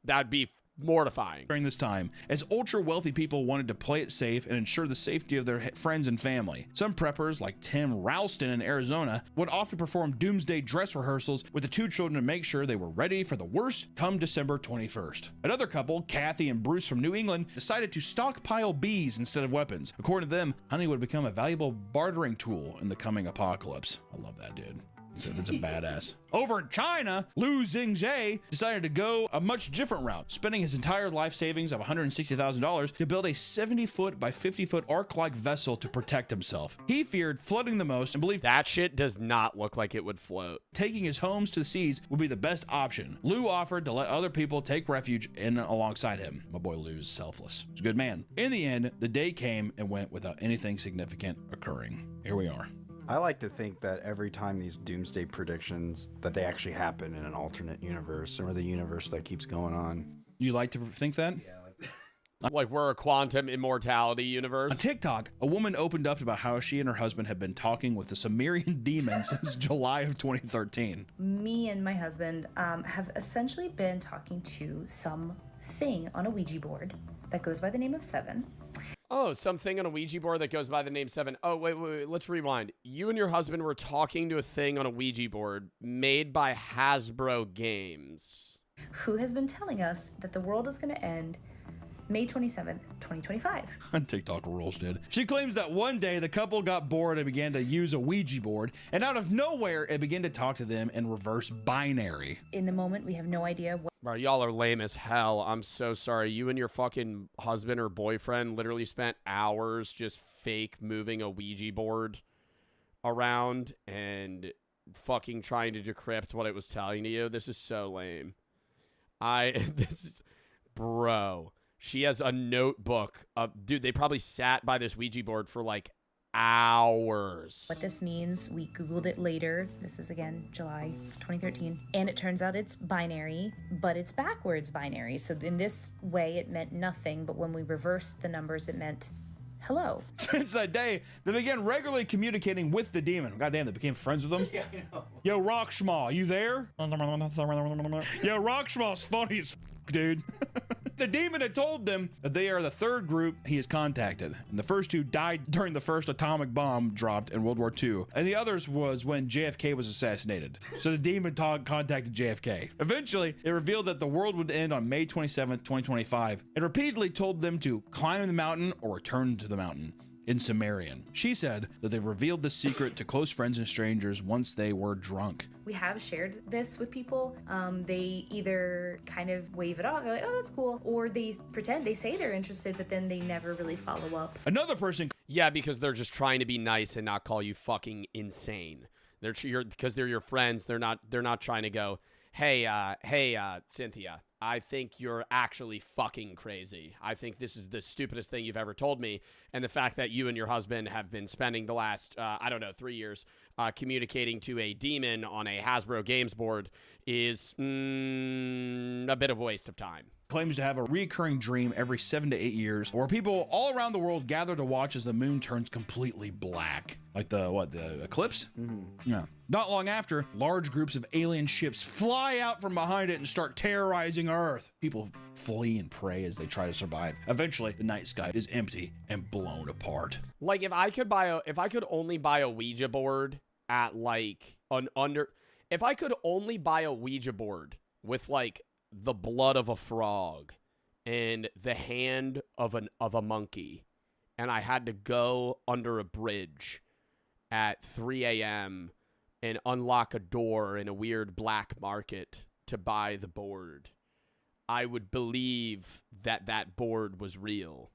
that'd be mortifying. During this time, as ultra-wealthy people wanted to play it safe and ensure the safety of their friends and family. Some preppers, like Tim Ralston in Arizona, would often perform doomsday dress rehearsals with the 2 children to make sure they were ready for the worst come December 21st. Another couple, Kathy and Bruce from New England, decided to stockpile bees instead of weapons. According to them, honey would become a valuable bartering tool in the coming apocalypse. I love that dude. So that's a badass. Over in China, Liu Xingzhe decided to go a much different route, spending his entire life savings of $160,000 to build a 70-foot by 50-foot ark-like vessel to protect himself. He feared flooding the most and believed that shit does not look like it would float. Taking his homes to the seas would be the best option. Liu offered to let other people take refuge in alongside him. My boy Liu's selfless. He's a good man. In the end, the day came and went without anything significant occurring. Here we are. I like to think that every time these doomsday predictions, that they actually happen in an alternate universe or the universe that keeps going on. You like to think that? Yeah. Like we're a quantum immortality universe. On TikTok, a woman opened up about how she and her husband had been talking with the Sumerian demon since July of 2013. Me and my husband have essentially been talking to something on a Ouija board that goes by the name of 7. Oh, something on a Ouija board that goes by the name 7. Oh, wait. Let's rewind. You and your husband were talking to a thing on a Ouija board made by Hasbro Games, who has been telling us that the world is going to end May 27th, 2025. On TikTok rules, dude. She claims that one day the couple got bored and began to use a Ouija board, and out of nowhere, it began to talk to them in reverse binary. In the moment, we have no idea what. Bro, y'all are lame as hell. I'm so sorry. You and your fucking husband or boyfriend literally spent hours just fake moving a Ouija board around and fucking trying to decrypt what it was telling to you. This is so lame. Bro. She has a notebook. Dude, they probably sat by this Ouija board for like hours. What this means, we Googled it later. This is again July 2013. And it turns out it's binary, but it's backwards binary. So in this way, it meant nothing. But when we reversed the numbers, it meant hello. Since that day, they began regularly communicating with the demon. Goddamn, they became friends with him. Yeah, I know. Yo, Rockschmaw, you there? Yo, Rockschmaw's funny as dude. The demon had told them that they are the third group he has contacted, and the first 2 died during the first atomic bomb dropped in World War II, and the others was when JFK was assassinated. So the demon contacted JFK. Eventually, it revealed that the world would end on May 27th, 2025, and repeatedly told them to climb the mountain or return to the mountain. In Sumerian. She said that they revealed the secret to close friends and strangers once they were drunk. We have shared this with people. They either kind of wave it off, they're like, oh, that's cool, or they pretend, they say they're interested, but then they never really follow up. Another person... Yeah, because they're just trying to be nice and not call you fucking insane. Because they're your friends. They're not trying to go, hey, Cynthia, I think you're actually fucking crazy. I think this is the stupidest thing you've ever told me. And the fact that you and your husband have been spending the last, 3 years communicating to a demon on a Hasbro Games board is a bit of a waste of time. Claims to have a recurring dream every 7 to 8 years where people all around the world gather to watch as the moon turns completely black. Like the eclipse? Mm-hmm. Yeah. Not long after, large groups of alien ships fly out from behind it and start terrorizing Earth. People flee and pray as they try to survive. Eventually, the night sky is empty and blown apart. Like if I could only buy a Ouija board at like if I could only buy a Ouija board with like the blood of a frog and the hand of a monkey, and I had to go under a bridge at 3 a.m. and unlock a door in a weird black market to buy the board, I would believe that that board was real.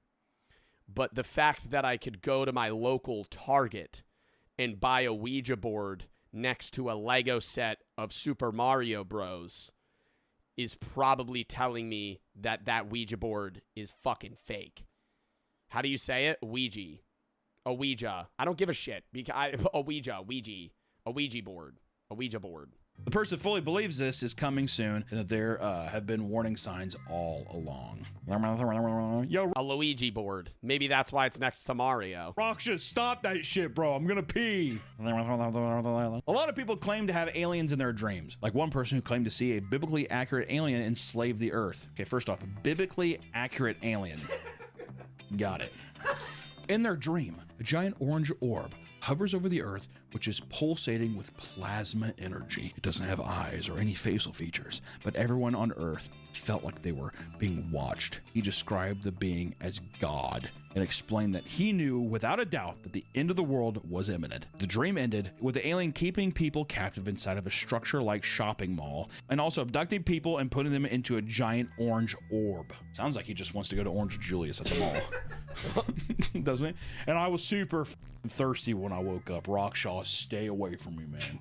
But the fact that I could go to my local Target and buy a Ouija board next to a Lego set of Super Mario Bros. Is probably telling me that that Ouija board is fucking fake. How do you say it? Ouija. A Ouija. I don't give a shit. A Ouija board. A Ouija board. The person fully believes this is coming soon and that there have been warning signs all along. Yo, a Luigi board. Maybe that's why it's next to Mario. Roxas, stop that shit, bro. I'm gonna pee. A lot of people claim to have aliens in their dreams. Like one person who claimed to see a biblically accurate alien enslave the earth. Okay, first off, a biblically accurate alien. Got it. In their dream, a giant orange orb hovers over the earth, which is pulsating with plasma energy. It doesn't have eyes or any facial features, but everyone on earth felt like they were being watched. He described the being as God and explained that he knew without a doubt that the end of the world was imminent. The dream ended with the alien keeping people captive inside of a structure-like shopping mall and also abducting people and putting them into a giant orange orb. Sounds like he just wants to go to Orange Julius at the mall. Doesn't it? And I was super thirsty when I woke up. Rockshaw, stay away from me, man.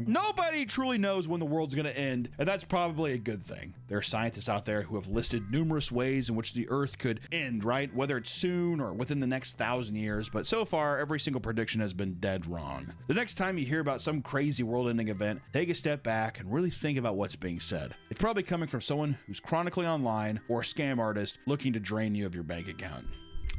Nobody truly knows when the world's gonna end, and that's probably a good thing. There are scientists out there who have listed numerous ways in which the Earth could end, right? Whether it's soon or within the next 1,000 years, but so far, every single prediction has been dead wrong. The next time you hear about some crazy world-ending event, take a step back and really think about what's being said. It's probably coming from someone who's chronically online or a scam artist looking to drain you of your bank account.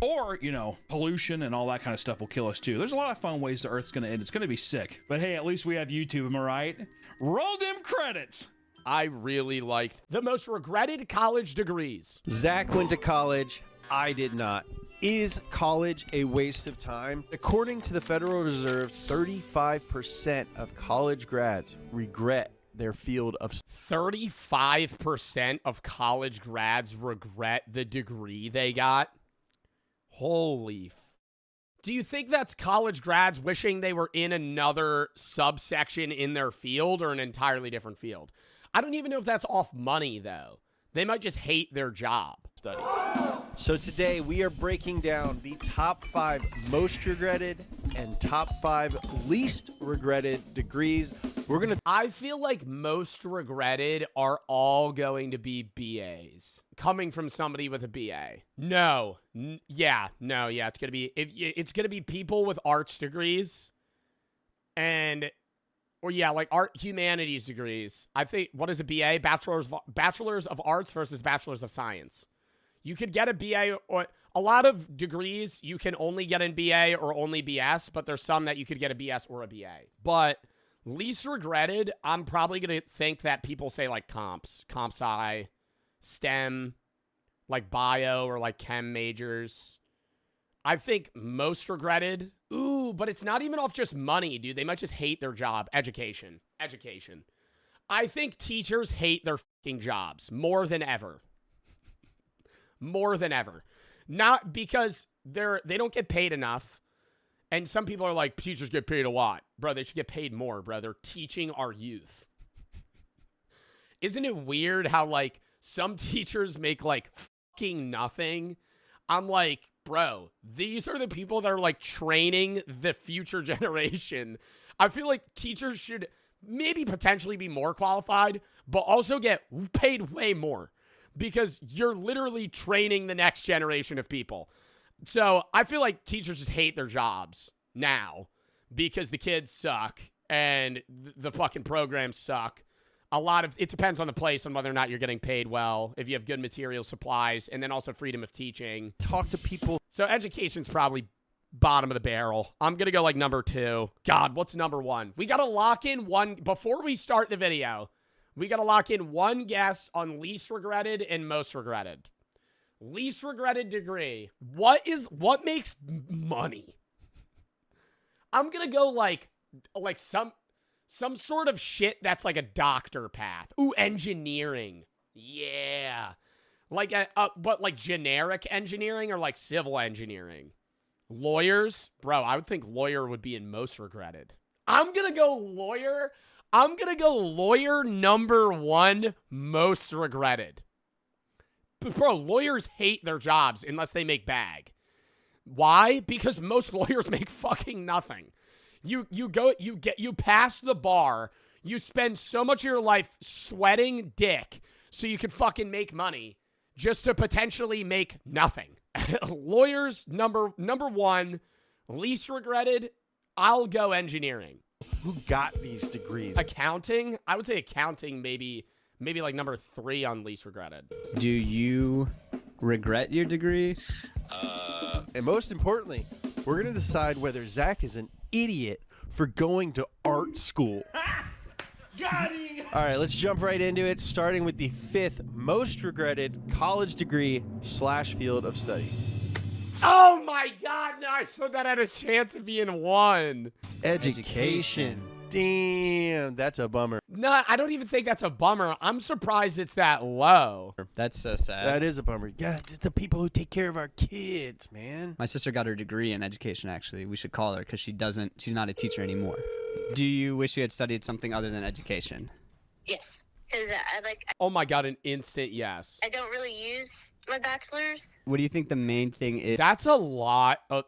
Or, you know, pollution and all that kind of stuff will kill us too. There's a lot of fun ways the Earth's gonna end. It's gonna be sick. But hey, at least we have YouTube, am I right? Roll them credits! I really liked the most regretted college degrees. Zach went to college. I did not. Is college a waste of time? According to the Federal Reserve, 35% of college grads regret their field of 35% of college grads regret the degree they got. Holy do you think that's college grads wishing they were in another subsection in their field or an entirely different field? I don't even know if that's off money, though. They might just hate their job. Study. So today we are breaking down the top 5 most regretted and top 5 least regretted degrees. I feel like most regretted are all going to be BAs. Coming from somebody with a BA. No. Yeah. It's going to be people with arts degrees like art humanities degrees. I think, what is a BA? Bachelors of Arts versus Bachelors of Science. You could get a BA, or a lot of degrees you can only get in BA or only BS, but there's some that you could get a BS or a BA. But least regretted, I'm probably going to think that people say like comp sci, STEM, like bio or like chem majors. I think most regretted, but it's not even off just money, dude. They might just hate their job. Education. I think teachers hate their fucking jobs more than ever. More than ever. Not because they don't get paid enough. And some people are like, teachers get paid a lot. Bro, they should get paid more, bro. They're teaching our youth. Isn't it weird how, like, some teachers make, like, fucking nothing? I'm like, bro, these are the people that are, like, training the future generation. I feel like teachers should maybe potentially be more qualified, but also get paid way more. Because you're literally training the next generation of people. So I feel like teachers just hate their jobs now because the kids suck and the fucking programs suck. It depends on the place on whether or not you're getting paid well, if you have good material supplies, and then also freedom of teaching. Talk to people. So education's probably bottom of the barrel. I'm going to go like number 2. God, what's number 1? We got to lock in one before we start the video. We got to lock in one guess on least regretted and most regretted. Least regretted degree. What makes money? I'm going to go like some sort of shit that's like a doctor path. Ooh, engineering. Yeah. But like generic engineering or like civil engineering. Lawyers? Bro, I would think lawyer would be in most regretted. I'm going to go lawyer. I'm going to go lawyer number 1 most regretted. Bro, lawyers hate their jobs unless they make bag. Why? Because most lawyers make fucking nothing. You pass the bar, you spend so much of your life sweating dick so you can fucking make money just to potentially make nothing. Lawyers, number one, least regretted, I'll go engineering. Who got these degrees? Accounting? I would say accounting maybe like number 3 on least regretted. Do you regret your degree? And most importantly, we're going to decide whether Zach is an idiot for going to art school. Got it! All right, let's jump right into it, starting with the 5th most regretted college degree / field of study. Oh my God, no, I said that had a chance of being 1. Education. Damn, that's a bummer. No, I don't even think that's a bummer. I'm surprised it's that low. That's so sad. That is a bummer. Yeah, it's the people who take care of our kids, man. My sister got her degree in education, actually. We should call her because she's not a teacher anymore. Do you wish you had studied something other than education? Yes, because Oh my God, an instant yes. I don't really use my bachelor's. What do you think the main thing is? That's a lot of,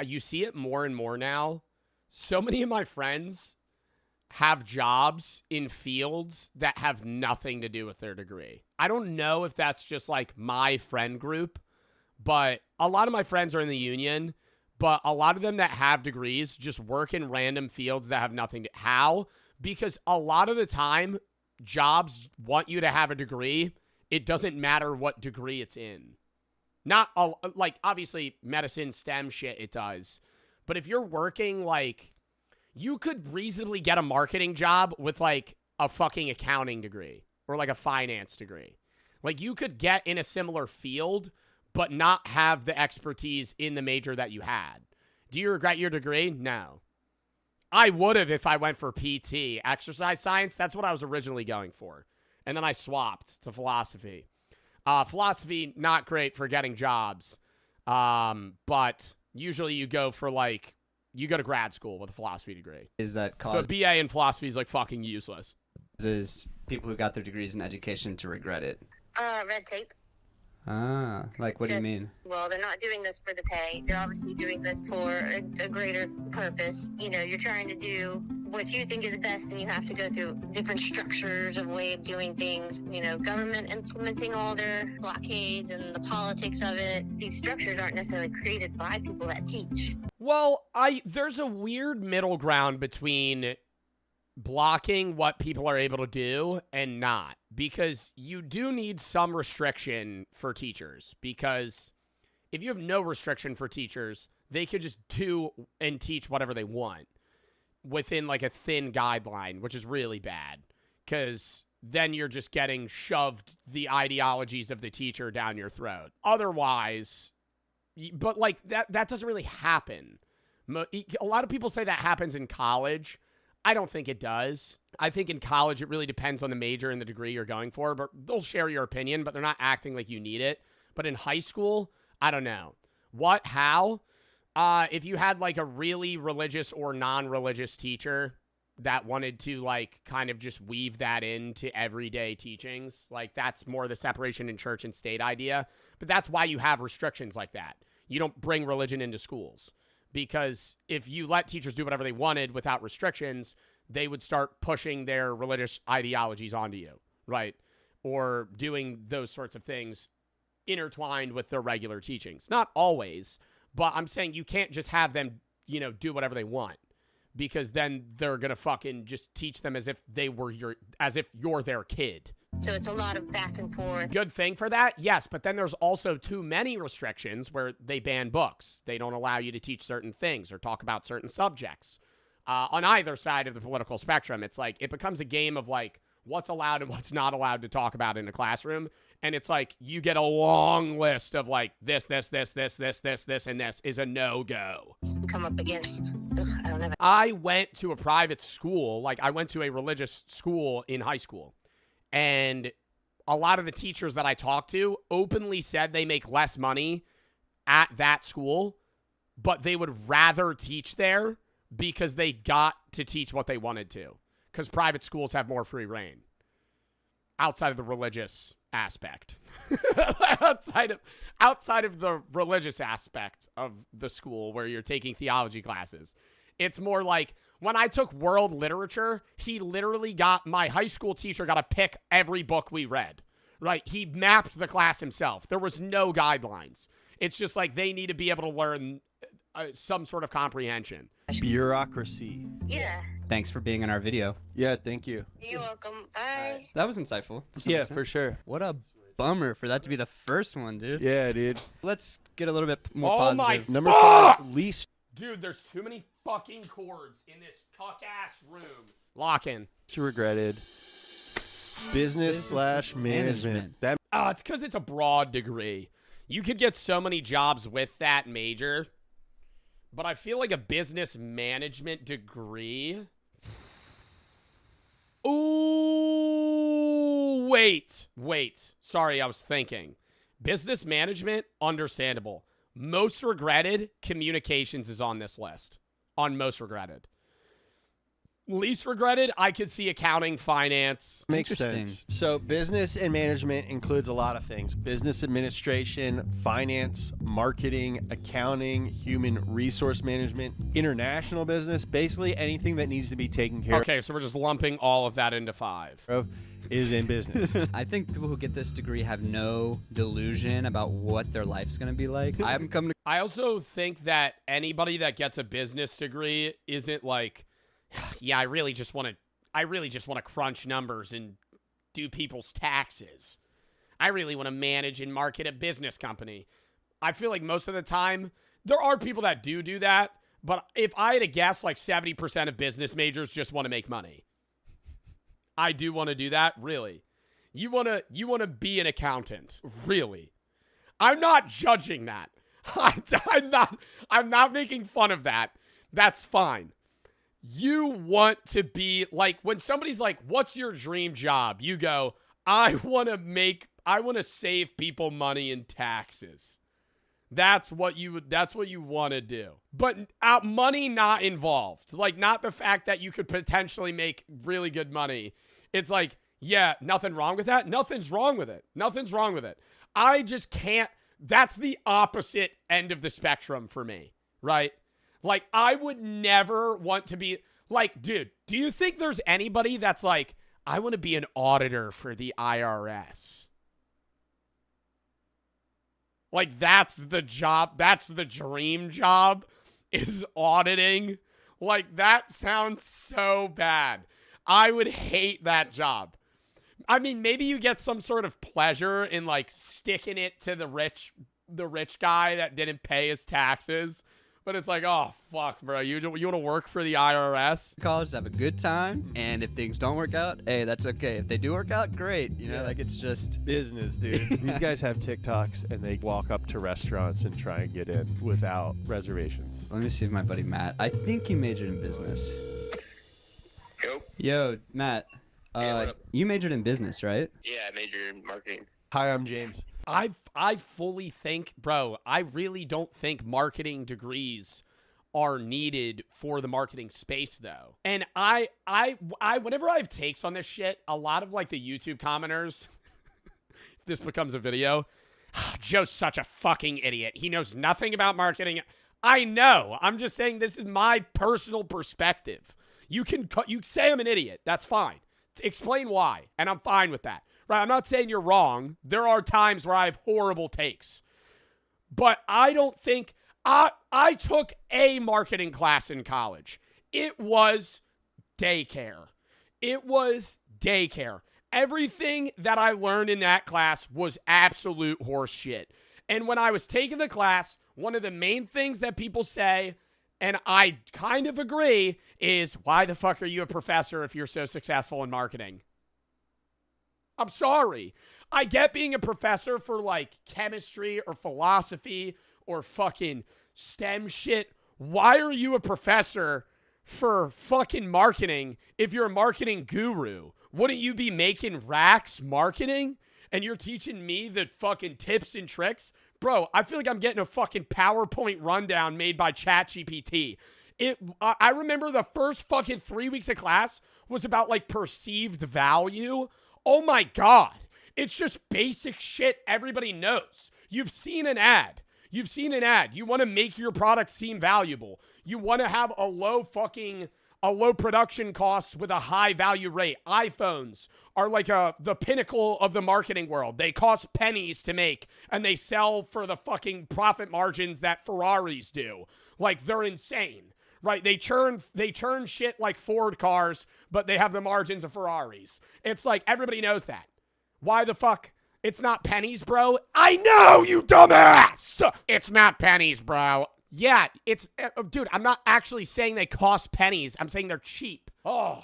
you see it more and more now. So many of my friends have jobs in fields that have nothing to do with their degree. I don't know if that's just like my friend group, but a lot of my friends are in the union, but a lot of them that have degrees just work in random fields that have nothing to... How? Because a lot of the time, jobs want you to have a degree. It doesn't matter what degree it's in. Not, like, obviously, medicine, STEM shit, it does. But if you're working, like... You could reasonably get a marketing job with, like, a fucking accounting degree or, like, a finance degree. Like, you could get in a similar field but not have the expertise in the major that you had. Do you regret your degree? No. I would have if I went for PT. Exercise science, that's what I was originally going for. And then I swapped to philosophy. Philosophy, not great for getting jobs. But usually you go for, like... You go to grad school with a philosophy degree. Is that so a BA in philosophy is like fucking useless. Is people who got their degrees in education to regret it? Red tape. Ah, like what do you mean? Well, they're not doing this for the pay. They're obviously doing this for a greater purpose. You know, you're trying to do what you think is best, and you have to go through different structures of way of doing things. You know, government implementing all their blockades and the politics of it. These structures aren't necessarily created by people that teach. Well, there's a weird middle ground between blocking what people are able to do and not, because you do need some restriction for teachers, because if you have no restriction for teachers, they could just do and teach whatever they want within like a thin guideline, which is really bad, because then you're just getting shoved the ideologies of the teacher down your throat. Otherwise, but like that doesn't really happen. A lot of people say that happens in college. I don't think it does. I think in college, it really depends on the major and the degree you're going for, but they'll share your opinion, but they're not acting like you need it. But in high school, I don't know. What? How? If you had like a really religious or non-religious teacher that wanted to like kind of just weave that into everyday teachings, like that's more the separation in church and state idea. But that's why you have restrictions like that. You don't bring religion into schools. Because if you let teachers do whatever they wanted without restrictions, they would start pushing their religious ideologies onto you, right? Or doing those sorts of things intertwined with their regular teachings. Not always, but I'm saying you can't just have them, you know, do whatever they want, because then they're going to fucking just teach them as if you're their kid. So it's a lot of back and forth. Good thing for that? Yes, but then there's also too many restrictions where they ban books. They don't allow you to teach certain things or talk about certain subjects. On either side of the political spectrum, it's like it becomes a game of like what's allowed and what's not allowed to talk about in a classroom. And it's like you get a long list of like this, and this is a no-go. Come up against, I don't know. I went to a private school, like I went to a religious school in high school. And a lot of the teachers that I talked to openly said they make less money at that school, but they would rather teach there because they got to teach what they wanted to. Because private schools have more free reign outside of the religious aspect. outside of the religious aspect of the school where you're taking theology classes. It's more like when I took world literature, my high school teacher got to pick every book we read, right? He mapped the class himself. There was no guidelines. It's just like they need to be able to learn some sort of comprehension. Bureaucracy. Yeah. Thanks for being in our video. Yeah, thank you. You're welcome. Bye. That was insightful. Yeah, for sure. What a bummer for that to be the first one, dude. Yeah, dude. Let's get a little bit more Oh positive. my Number fuck! 5, least. Dude, there's too many fucking chords in this cuck-ass room. Lock in. Regretted. Business/management. That. It's because it's a broad degree. You could get so many jobs with that major, but I feel like a business management degree. Ooh, wait. Sorry, I was thinking. Business management, understandable. Most regretted, communications is on this list. On most regretted. Least regretted, I could see accounting, finance. Makes sense. So business and management includes a lot of things. Business administration, finance, marketing, accounting, human resource management, international business, basically anything that needs to be taken care Okay, so we're just lumping all of that into 5. of is in business. I think people who get this degree have no delusion about what their life's going to be like. I also think that anybody that gets a business degree isn't like, yeah, I really just want to crunch numbers and do people's taxes. I really want to manage and market a business company. I feel like most of the time there are people that do that, but if I had to guess, like 70% of business majors just want to make money. I do want to do that, really. You want to be an accountant, really. I'm not judging that. I'm not making fun of that. That's fine. You want to be like, when somebody's like, what's your dream job? You go, I want to save people money in taxes. That's what you want to do. But money not involved. Like, not the fact that you could potentially make really good money. It's like, yeah, nothing wrong with that. Nothing's wrong with it. I just can't. That's the opposite end of the spectrum for me, right? Like, I would never want to be like, dude, do you think there's anybody that's like, I want to be an auditor for the IRS? Like, that's the job. That's the dream job, is auditing. Like, that sounds so bad. I would hate that job. I mean, maybe you get some sort of pleasure in like sticking it to the rich guy that didn't pay his taxes. But it's like, oh, fuck, bro. You want to work for the IRS? College, have a good time. And if things don't work out, hey, that's okay. If they do work out, great. You know, like, it's just business, dude. These guys have TikToks and they walk up to restaurants and try and get in without reservations. Let me see if my buddy Matt, I think he majored in business. Yo, Matt. You majored in business, right? Yeah, I majored in marketing. Hi, I'm James. I fully think, bro, I really don't think marketing degrees are needed for the marketing space, though. And I whenever I have takes on this shit, a lot of like the YouTube commenters, if this becomes a video, Joe's such a fucking idiot. He knows nothing about marketing. I know. I'm just saying this is my personal perspective. You say I'm an idiot. That's fine. Explain why, and I'm fine with that. Right? I'm not saying you're wrong. There are times where I have horrible takes. But I don't think... I took a marketing class in college. It was daycare. Everything that I learned in that class was absolute horse shit. And when I was taking the class, one of the main things that people say, and I kind of agree, is why the fuck are you a professor if you're so successful in marketing? I'm sorry. I get being a professor for like chemistry or philosophy or fucking STEM shit. Why are you a professor for fucking marketing if you're a marketing guru? Wouldn't you be making racks marketing? And you're teaching me the fucking tips and tricks? Bro, I feel like I'm getting a fucking PowerPoint rundown made by ChatGPT. I remember the first fucking 3 weeks of class was about like perceived value. Oh my God. It's just basic shit everybody knows. You've seen an ad. You've seen an ad. You want to make your product seem valuable. You want to have a low production cost with a high value rate. iPhones are like the pinnacle of the marketing world. They cost pennies to make, and they sell for the fucking profit margins that Ferraris do. Like, they're insane, right? They churn shit like Ford cars, but they have the margins of Ferraris. It's like, everybody knows that. Why the fuck? It's not pennies, bro. I know, you dumbass! It's not pennies, bro. Yeah, it's... dude, I'm not actually saying they cost pennies. I'm saying they're cheap. Oh,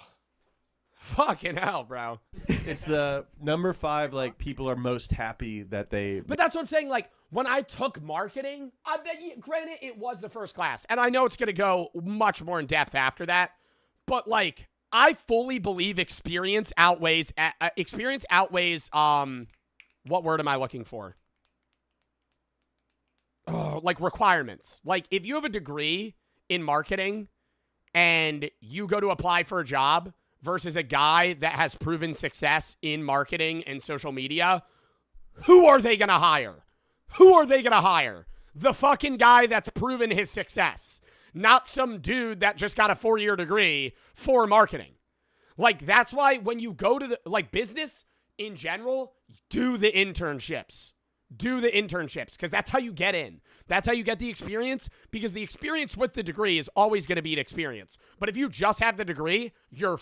fucking hell, bro. It's the number 5, like, people are most happy that they... But that's what I'm saying. Like, when I took marketing, granted, it was the first class. And I know it's going to go much more in depth after that. But, like, I fully believe experience outweighs... what word am I looking for? Oh, like requirements. Like, if you have a degree in marketing and you go to apply for a job versus a guy that has proven success in marketing and social media, who are they going to hire? Who are they going to hire? The fucking guy that's proven his success, not some dude that just got a 4-year degree for marketing. Like, that's why when you go to the, like, business in general, do the internships. Do the internships, because that's how you get in. That's how you get the experience, because the experience with the degree is always going to be an experience. But if you just have the degree, you're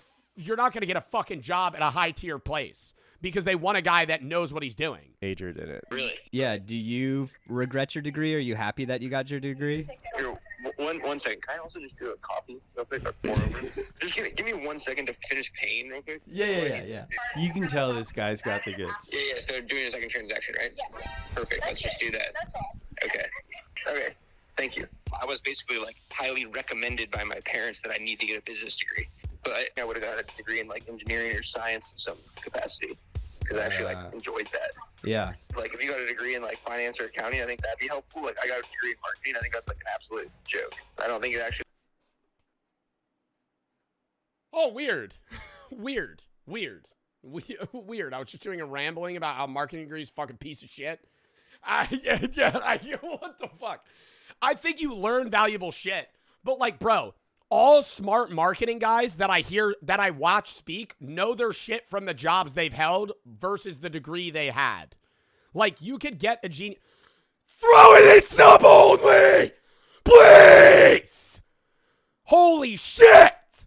not going to get a fucking job at a high-tier place, because they want a guy that knows what he's doing. Adrian did it. Really? Yeah, do you regret your degree? Are you happy that you got your degree? Here, one second. Can I also just do a copy real quick? Or pour over? Just give me 1 second to finish paying real quick. Yeah. You can tell this guy's got the goods. Yeah. So doing a second transaction, right? Yeah. Perfect. Let's just do that. That's all. Okay. Thank you. I was basically like highly recommended by my parents that I need to get a business degree, but I would have got a degree in like engineering or science in some capacity because I actually like enjoyed that. Yeah. Like if you got a degree in like finance or accounting, I think that'd be helpful. Like I got a degree in marketing, I think that's like an absolute joke. I don't think it actually. Oh, weird. Weird. I was just doing a rambling about how marketing degree is a fucking piece of shit. What the fuck? I think you learn valuable shit. But like, bro, all smart marketing guys that I watch speak know their shit from the jobs they've held versus the degree they had. Like, you could get a genius. Throw it in sub only! Please! Holy shit!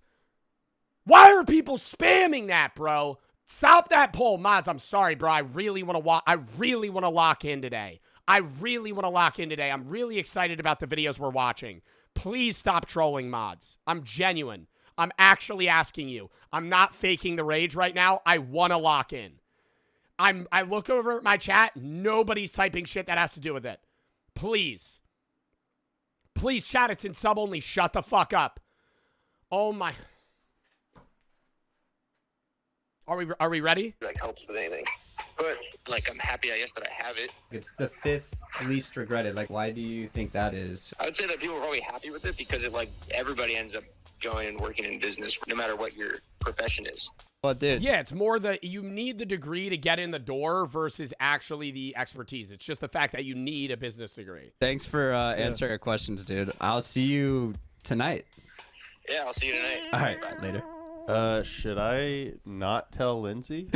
Why are people spamming that, bro? Stop that poll, mods. I'm sorry, bro. I really want to lock in today. I'm really excited about the videos we're watching. Please stop trolling, mods. I'm genuine. I'm actually asking you. I'm not faking the rage right now. I want to lock in. I look over at my chat. Nobody's typing shit that has to do with it. Please. Please, chat. It's in sub only. Shut the fuck up. Oh my. Are we ready? Like helps with anything, but like I'm happy I guess that I have it. It's the 5th least regretted. Like, why do you think that is? I would say that people are probably happy with it because it like everybody ends up going and working in business no matter what your profession is. Well, dude. Yeah, it's more you need the degree to get in the door versus actually the expertise. It's just the fact that you need a business degree. Thanks for answering our questions, dude. I'll see you tonight. Yeah, I'll see you tonight. All right, later. Should I not tell Lindsay?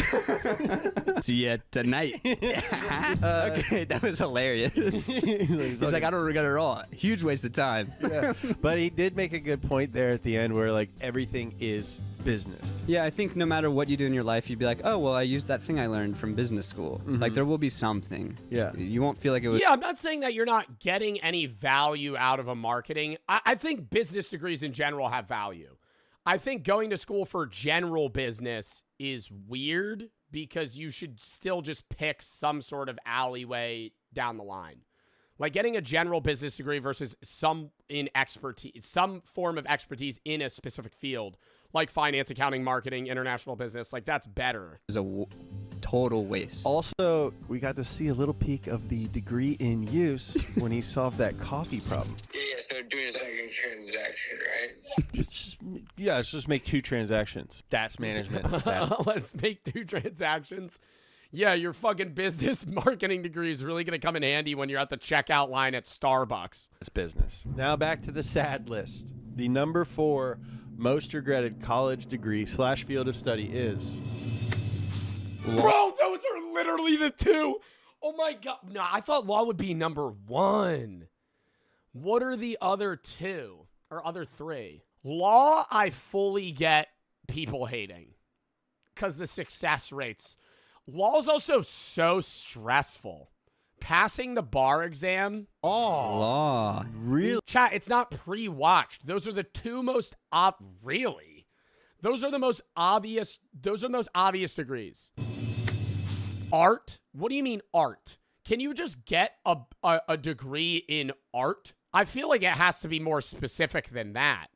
See ya tonight. Okay, that was hilarious. He's like, I don't regret it at all. Huge waste of time. Yeah. But he did make a good point there at the end where like everything is business. Yeah, I think no matter what you do in your life, you'd be like, oh, well, I used that thing I learned from business school. Like, there will be something. Yeah. You won't feel like it was... Yeah, I'm not saying that you're not getting any value out of a marketing. I think business degrees in general have value. I think going to school for general business is weird because you should still just pick some sort of alleyway down the line. Like getting a general business degree versus some form of expertise in a specific field, like finance, accounting, marketing, international business, like that's better. It's a total waste. Also, we got to see a little peek of the degree in use when he solved that coffee problem. Yeah, so doing a second transaction, right? Let's just make 2 transactions. That's management. Let's make 2 transactions. Yeah, your fucking business marketing degree is really going to come in handy when you're at the checkout line at Starbucks. It's business. Now back to the sad list. The number 4 most regretted college degree / field of study is... Bro, those are literally the 2. Oh my God. No, I thought law would be number 1. What are the other 2 or other 3? Law, I fully get people hating because the success rates. Law is also so stressful. Passing the bar exam. Oh, Law. Really? Chat, it's not pre-watched. Those are the 2 most really? Those are the most obvious degrees. Art? What do you mean art? Can you just get a degree in art? I feel like it has to be more specific than that.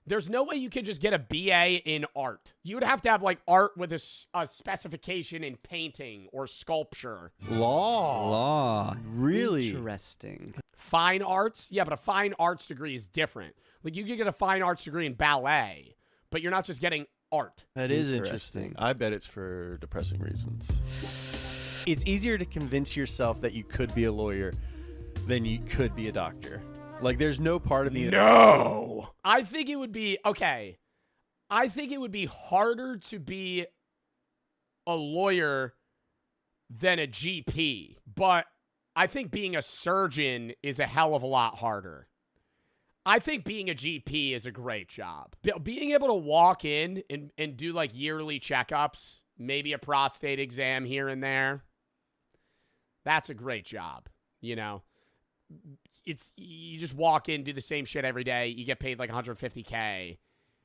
There's no way you could just get a BA in art. You would have to have like art with a specification in painting or sculpture. Law. Really? Interesting. Fine arts? Yeah, but a fine arts degree is different. Like you could get a fine arts degree in ballet, but you're not just getting art. That is interesting. I bet it's for depressing reasons. It's easier to convince yourself that you could be a lawyer than you could be a doctor. Like, there's no part of me that... No! I think it would be... Okay. I think it would be harder to be a lawyer than a GP. But I think being a surgeon is a hell of a lot harder. I think being a GP is a great job. Being able to walk in and do, like, yearly checkups, maybe a prostate exam here and there, that's a great job, you know? You just walk in, do the same shit every day. You get paid like $150K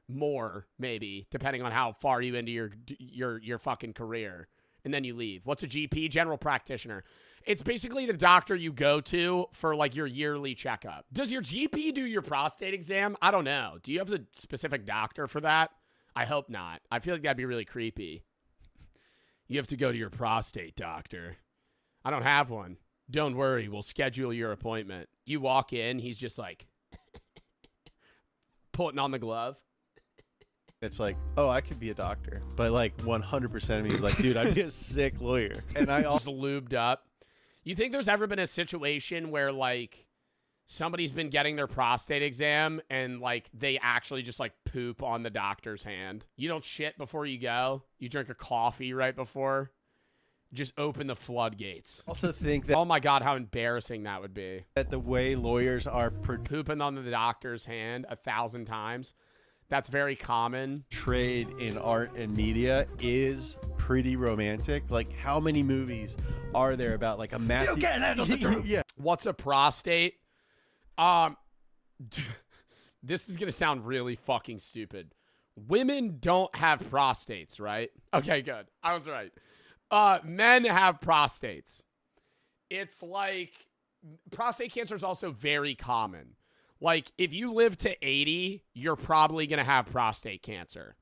more, maybe, depending on how far you into your fucking career. And then you leave. What's a GP? General practitioner. It's basically the doctor you go to for like your yearly checkup. Does your GP do your prostate exam? I don't know. Do you have a specific doctor for that? I hope not. I feel like that'd be really creepy. You have to go to your prostate doctor. I don't have one. Don't worry, we'll schedule your appointment. You walk in, he's just like putting on the glove. It's like, oh, I could be a doctor. But like 100% of me is like, dude, I'd be a sick lawyer. And I also lubed up. You think there's ever been a situation where like somebody's been getting their prostate exam and like they actually just like poop on the doctor's hand? You don't shit before you go. You drink a coffee right before. Just open the floodgates. Also think that... Oh my God, how embarrassing that would be. That the way lawyers are... Pooping on the doctor's hand 1,000 times. That's very common. Trade in art and media is pretty romantic. Like, how many movies are there about like a Matthew... You can't handle the truth. Yeah. What's a prostate? This is going to sound really fucking stupid. Women don't have prostates, right? Okay, good. I was right. Men have prostates. It's like prostate cancer is also very common. Like if you live to 80, you're probably going to have prostate cancer.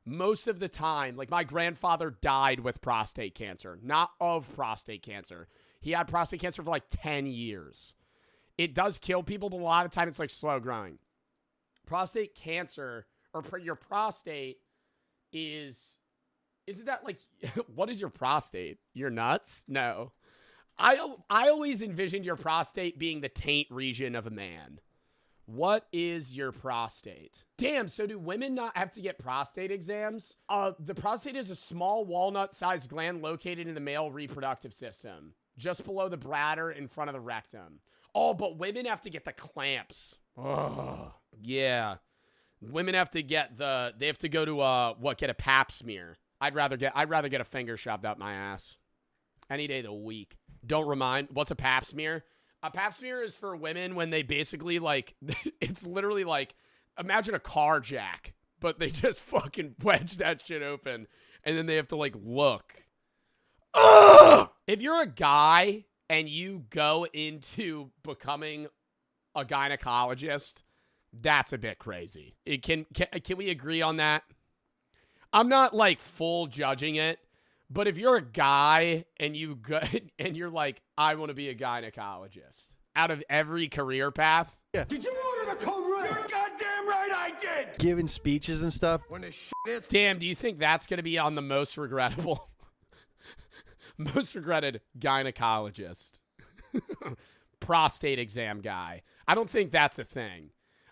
Most of the time, like my grandfather died with prostate cancer, not of prostate cancer. He had prostate cancer for like 10 years. It does kill people, but a lot of time it's like slow growing. Prostate cancer or your prostate isn't that like, what is your prostate? Your nuts? No. I always envisioned your prostate being the taint region of a man. What is your prostate? Damn, so do women not have to get prostate exams? The prostate is a small walnut-sized gland located in the male reproductive system, just below the bladder in front of the rectum. Oh, but women have to get the clamps. Oh, yeah. Women have to get they have to go to, get a pap smear. I'd rather get a finger shoved up my ass any day of the week. Don't remind. What's a pap smear? A pap smear is for women when they basically like, it's literally like, imagine a car jack, but they just fucking wedge that shit open and then they have to like look. Ugh! If you're a guy and you go into becoming a gynecologist, that's a bit crazy. Can we agree on that? I'm not like full judging it, but if you're a guy and you go and you're like, I want to be a gynecologist, out of every career path. Yeah. Did you order the code red? You're goddamn right I did. Giving speeches and stuff. When the shit hits. Damn, do you think that's going to be on the most regrettable? Most regretted gynecologist. Prostate exam guy. I don't think that's a thing.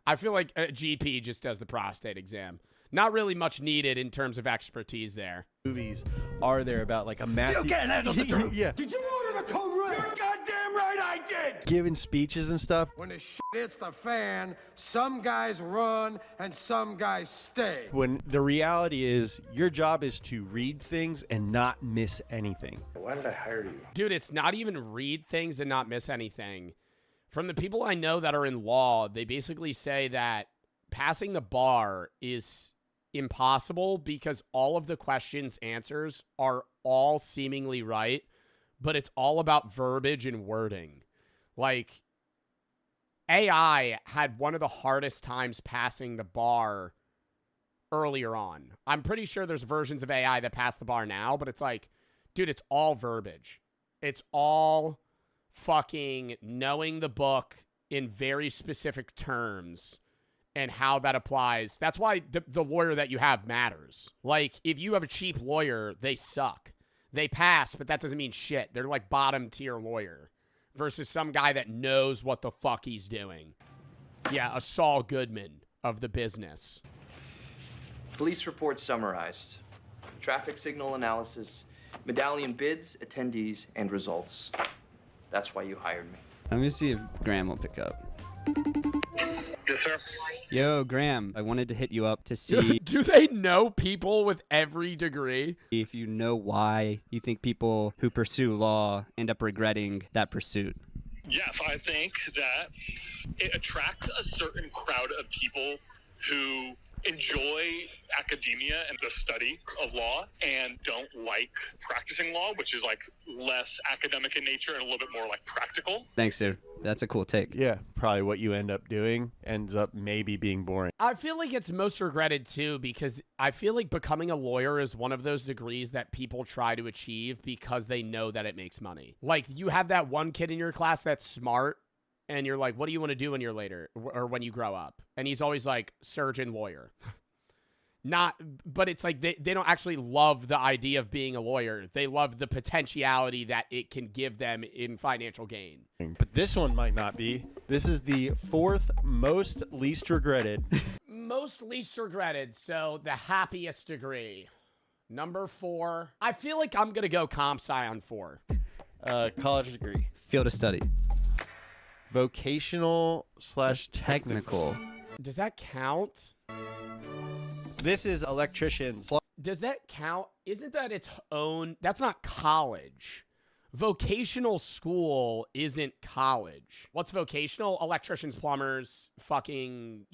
I feel like a GP just does the prostate exam. Not really much needed in terms of expertise there. Movies are there about like a Matthew? You can't handle the truth. Yeah. Did you order the code red? You're goddamn right I did. Giving speeches and stuff. When the shit hits the fan, some guys run and some guys stay. When the reality is your job is to read things and not miss anything. Why did I hire you? Dude, it's not even read things and not miss anything. From the people I know that are in law, they basically say that passing the bar is impossible because all of the questions' answers are all seemingly right, but it's all about verbiage and wording. Like, AI had one of the hardest times passing the bar earlier on. I'm pretty sure there's versions of AI that pass the bar now, but it's like, dude, it's all verbiage. It's all fucking knowing the book in very specific terms and how that applies. That's why the lawyer that you have matters. Like, if you have a cheap lawyer, they suck. They pass, but that doesn't mean shit. They're like bottom tier lawyer versus some guy that knows what the fuck he's doing. Yeah, a Saul Goodman of the business. Police report summarized. Traffic signal analysis, medallion bids, attendees, and results. That's why you hired me. Let me see if Graham will pick up. Yes, sir. Yo, Graham, I wanted to hit you up to see Do they know people with every degree? if you know why you think people who pursue law end up regretting that pursuit. Yes, I think that it attracts a certain crowd of people who enjoy academia and the study of law and don't like practicing law, which is like less academic in nature and a little bit more like practical. Thanks, dude. That's a cool take. Yeah, probably what you end up doing ends up maybe being boring. I feel like it's most regretted too because I feel like becoming a lawyer is one of those degrees that people try to achieve because they know that it makes money. Like, you have that one kid in your class that's smart and you're like, what do you want to do when you're later or when you grow up? And he's always like, surgeon, lawyer. But it's like they don't actually love the idea of being a lawyer. They love the potentiality that it can give them in financial gain. But this one might not be. This is the fourth most least regretted. Most least regretted, so the happiest degree. Number 4. I feel like I'm going to go comp sci on 4. College degree. Field of study. Vocational / technical. Does that count? This is electricians. Does that count? Isn't that its own? That's not college. Vocational school isn't college. What's vocational? Electricians, plumbers, fucking,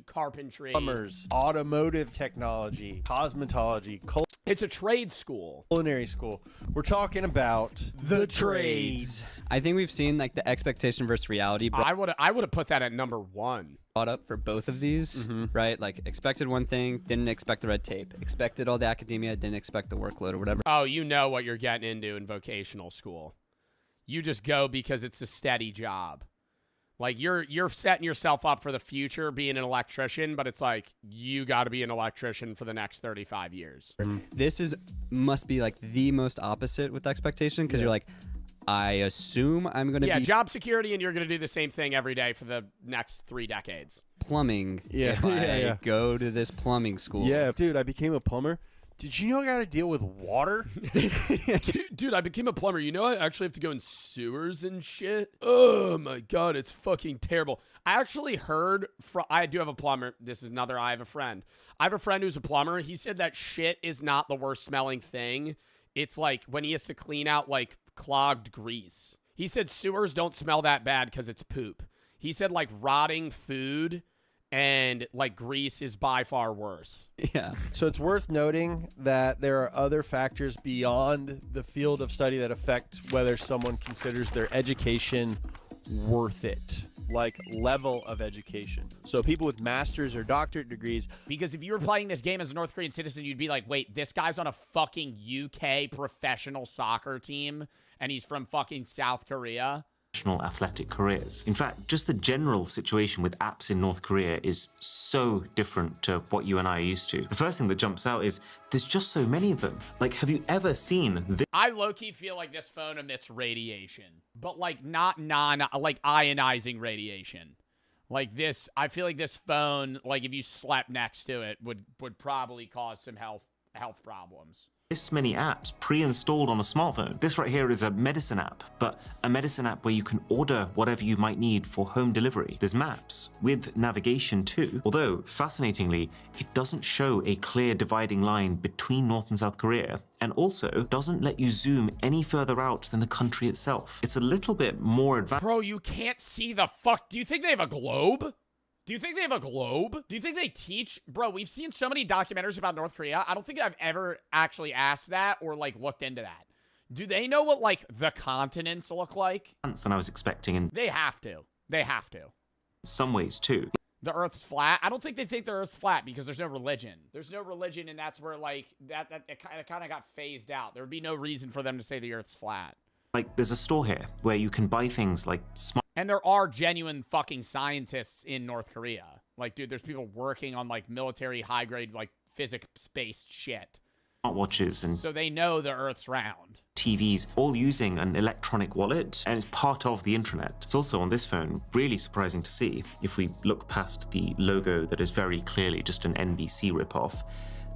carpentry. Plumbers, automotive technology, cosmetology, it's a trade school. Culinary school. We're talking about the trades. I think we've seen like the expectation versus reality. I would have put that at number 1. Brought up for both of these, right? Like expected one thing, didn't expect the red tape. Expected all the academia, didn't expect the workload or whatever. Oh, you know what you're getting into in vocational school. You just go because it's a steady job. Like you're setting yourself up for the future being an electrician, but it's like you got to be an electrician for the next 35 years. This must be like the most opposite with expectation because you're like, I assume I'm going to be job security, and you're going to do the same thing every day for the next 3 decades. Plumbing. If I go to this plumbing school. Yeah, dude, I became a plumber. Did you know I got to deal with water? Dude, I became a plumber. You know I actually have to go in sewers and shit? Oh, my God. It's fucking terrible. I actually heard I do have a plumber. This is another I have a friend. I have a friend who's a plumber. He said that shit is not the worst smelling thing. It's like when he has to clean out like clogged grease. He said sewers don't smell that bad because it's poop. He said like rotting food and like grease is by far worse. Yeah. So it's worth noting that there are other factors beyond the field of study that affect whether someone considers their education worth it, like level of education. So people with master's or doctorate degrees. Because if you were playing this game as a North Korean citizen, you'd be like, wait, this guy's on a fucking UK professional soccer team and he's from fucking South Korea. athletic careers. In fact, just the general situation with apps in North Korea is so different to what you and I are used to. The first thing that jumps out is there's just so many of them. Like, have you ever seen this? I low-key feel like this phone emits radiation, but like not like ionizing radiation. Like this, I feel like this phone, like if you slept next to it, would probably cause some health problems. This many apps pre-installed on a smartphone. This right here is a medicine app, but a medicine app where you can order whatever you might need for home delivery. There's maps with navigation too, although fascinatingly, it doesn't show a clear dividing line between North and South Korea, and also doesn't let you zoom any further out than the country itself. It's a little bit more advanced. Bro, you can't see the fuck. Do you think they have a globe? Do you think they have a globe? Do you think they teach? Bro, we've seen so many documentaries about North Korea. I don't think I've ever actually asked that or, like, looked into that. Do they know what, like, the continents look like? Than I was expecting, and They have to. They have to. some ways too. The Earth's flat? I don't think they think the Earth's flat because there's no religion. There's no religion, and that's where, like, it kind of got phased out. There would be no reason for them to say the Earth's flat. Like, there's a store here where you can buy things like And there are genuine fucking scientists in North Korea. Like, dude, there's people working on, like, military high-grade, like, physics-based shit. smartwatches and So they know the Earth's round. TVs, all using an electronic wallet, and it's part of the intranet. It's also on this phone, really surprising to see, if we look past the logo that is very clearly just an NBC ripoff.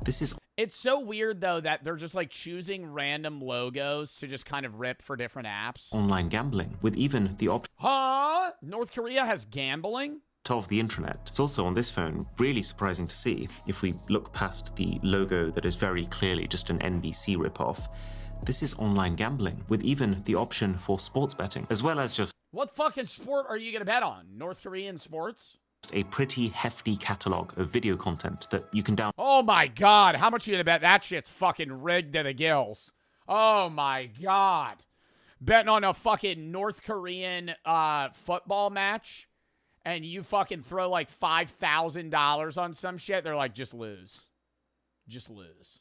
This is It's so weird, though, that they're just, like, choosing random logos to just kind of rip for different apps. online gambling, with even the option Huh? North Korea has gambling? of the intranet. It's also on this phone, really surprising to see, if we look past the logo that is very clearly just an NBC ripoff. This is online gambling, with even the option for sports betting, as well as just What fucking sport are you gonna bet on? North Korean sports? a pretty hefty catalog of video content that you can download. Oh my god, how much are you gonna bet that shit's fucking rigged to the gills? Oh my god. Betting on a fucking North Korean football match and you fucking throw like $5,000 on some shit, they're like, just lose. Just lose.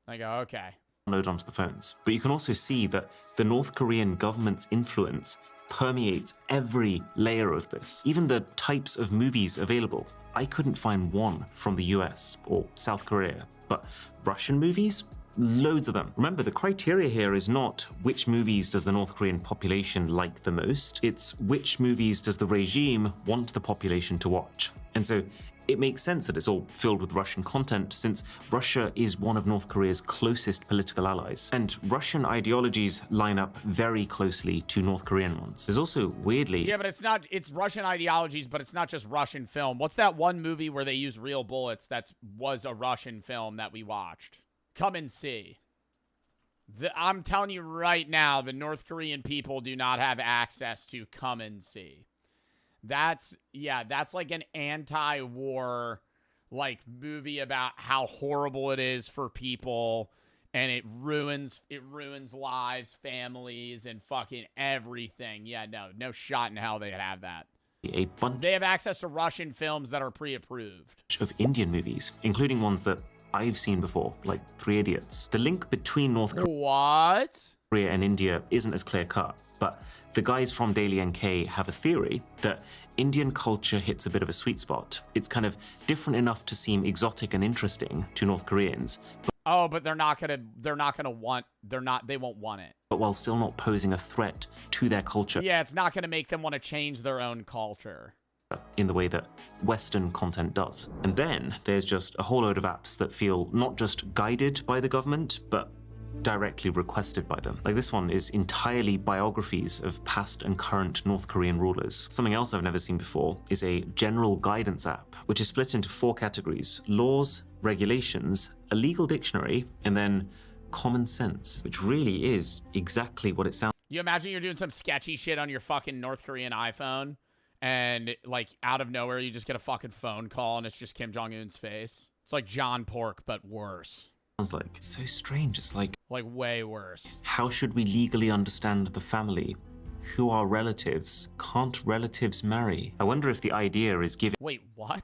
I go, okay. Download onto the phones. But you can also see that the North Korean government's influence permeates every layer of this, even the types of movies available. I couldn't find one from the US or South Korea, but Russian movies? Loads of them. Remember, the criteria here is not which movies does the North Korean population like the most, it's which movies does the regime want the population to watch. And so it makes sense that it's all filled with Russian content, since Russia is one of North Korea's closest political allies, and Russian ideologies line up very closely to North Korean ones. There's also, weirdly... Yeah, but it's Russian ideologies, but it's not just Russian film. What's that one movie where they use real bullets that was a Russian film that we watched? Come and see. I'm telling you right now, the North Korean people do not have access to come and see. That's like an anti-war like movie about how horrible it is for people, and it ruins lives, families, and fucking everything. Yeah, no shot in hell they'd have that. A bunch They have access to Russian films that are pre-approved. of Indian movies, including ones that I've seen before, like 3 Idiots. The link between North Korea and India isn't as clear-cut, but the guys from Daily NK have a theory that Indian culture hits a bit of a sweet spot. It's kind of different enough to seem exotic and interesting to North Koreans, But they won't want it. but while still not posing a threat to their culture Yeah, it's not gonna make them want to change their own culture. in the way that Western content does. And then there's just a whole load of apps that feel not just guided by the government, but directly requested by them. Like this one is entirely biographies of past and current North Korean rulers. Something else I've never seen before is a general guidance app, which is split into 4 categories: laws, regulations, a legal dictionary, and then common sense, which really is exactly what it sounds You imagine you're doing some sketchy shit on your fucking North Korean iPhone, and like out of nowhere you just get a fucking phone call and it's just Kim Jong-un's face. It's like John Pork, but worse. like. It's so strange. It's like way worse. How should we legally understand the family? Who are relatives? Can't relatives marry? I wonder if the idea is giving Wait, what?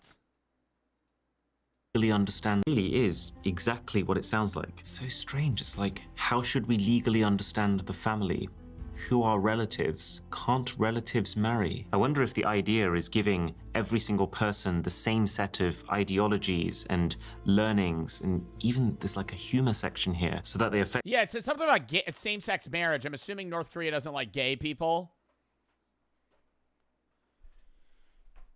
legally understand really is exactly what it sounds like. It's so strange. It's like, how should we legally understand the family? who are relatives? Can't relatives marry? I wonder if the idea is giving every single person the same set of ideologies and learnings, and even there's like a humor section here, so that they affect. Yeah, it says something about same-sex marriage. I'm assuming North Korea doesn't like gay people.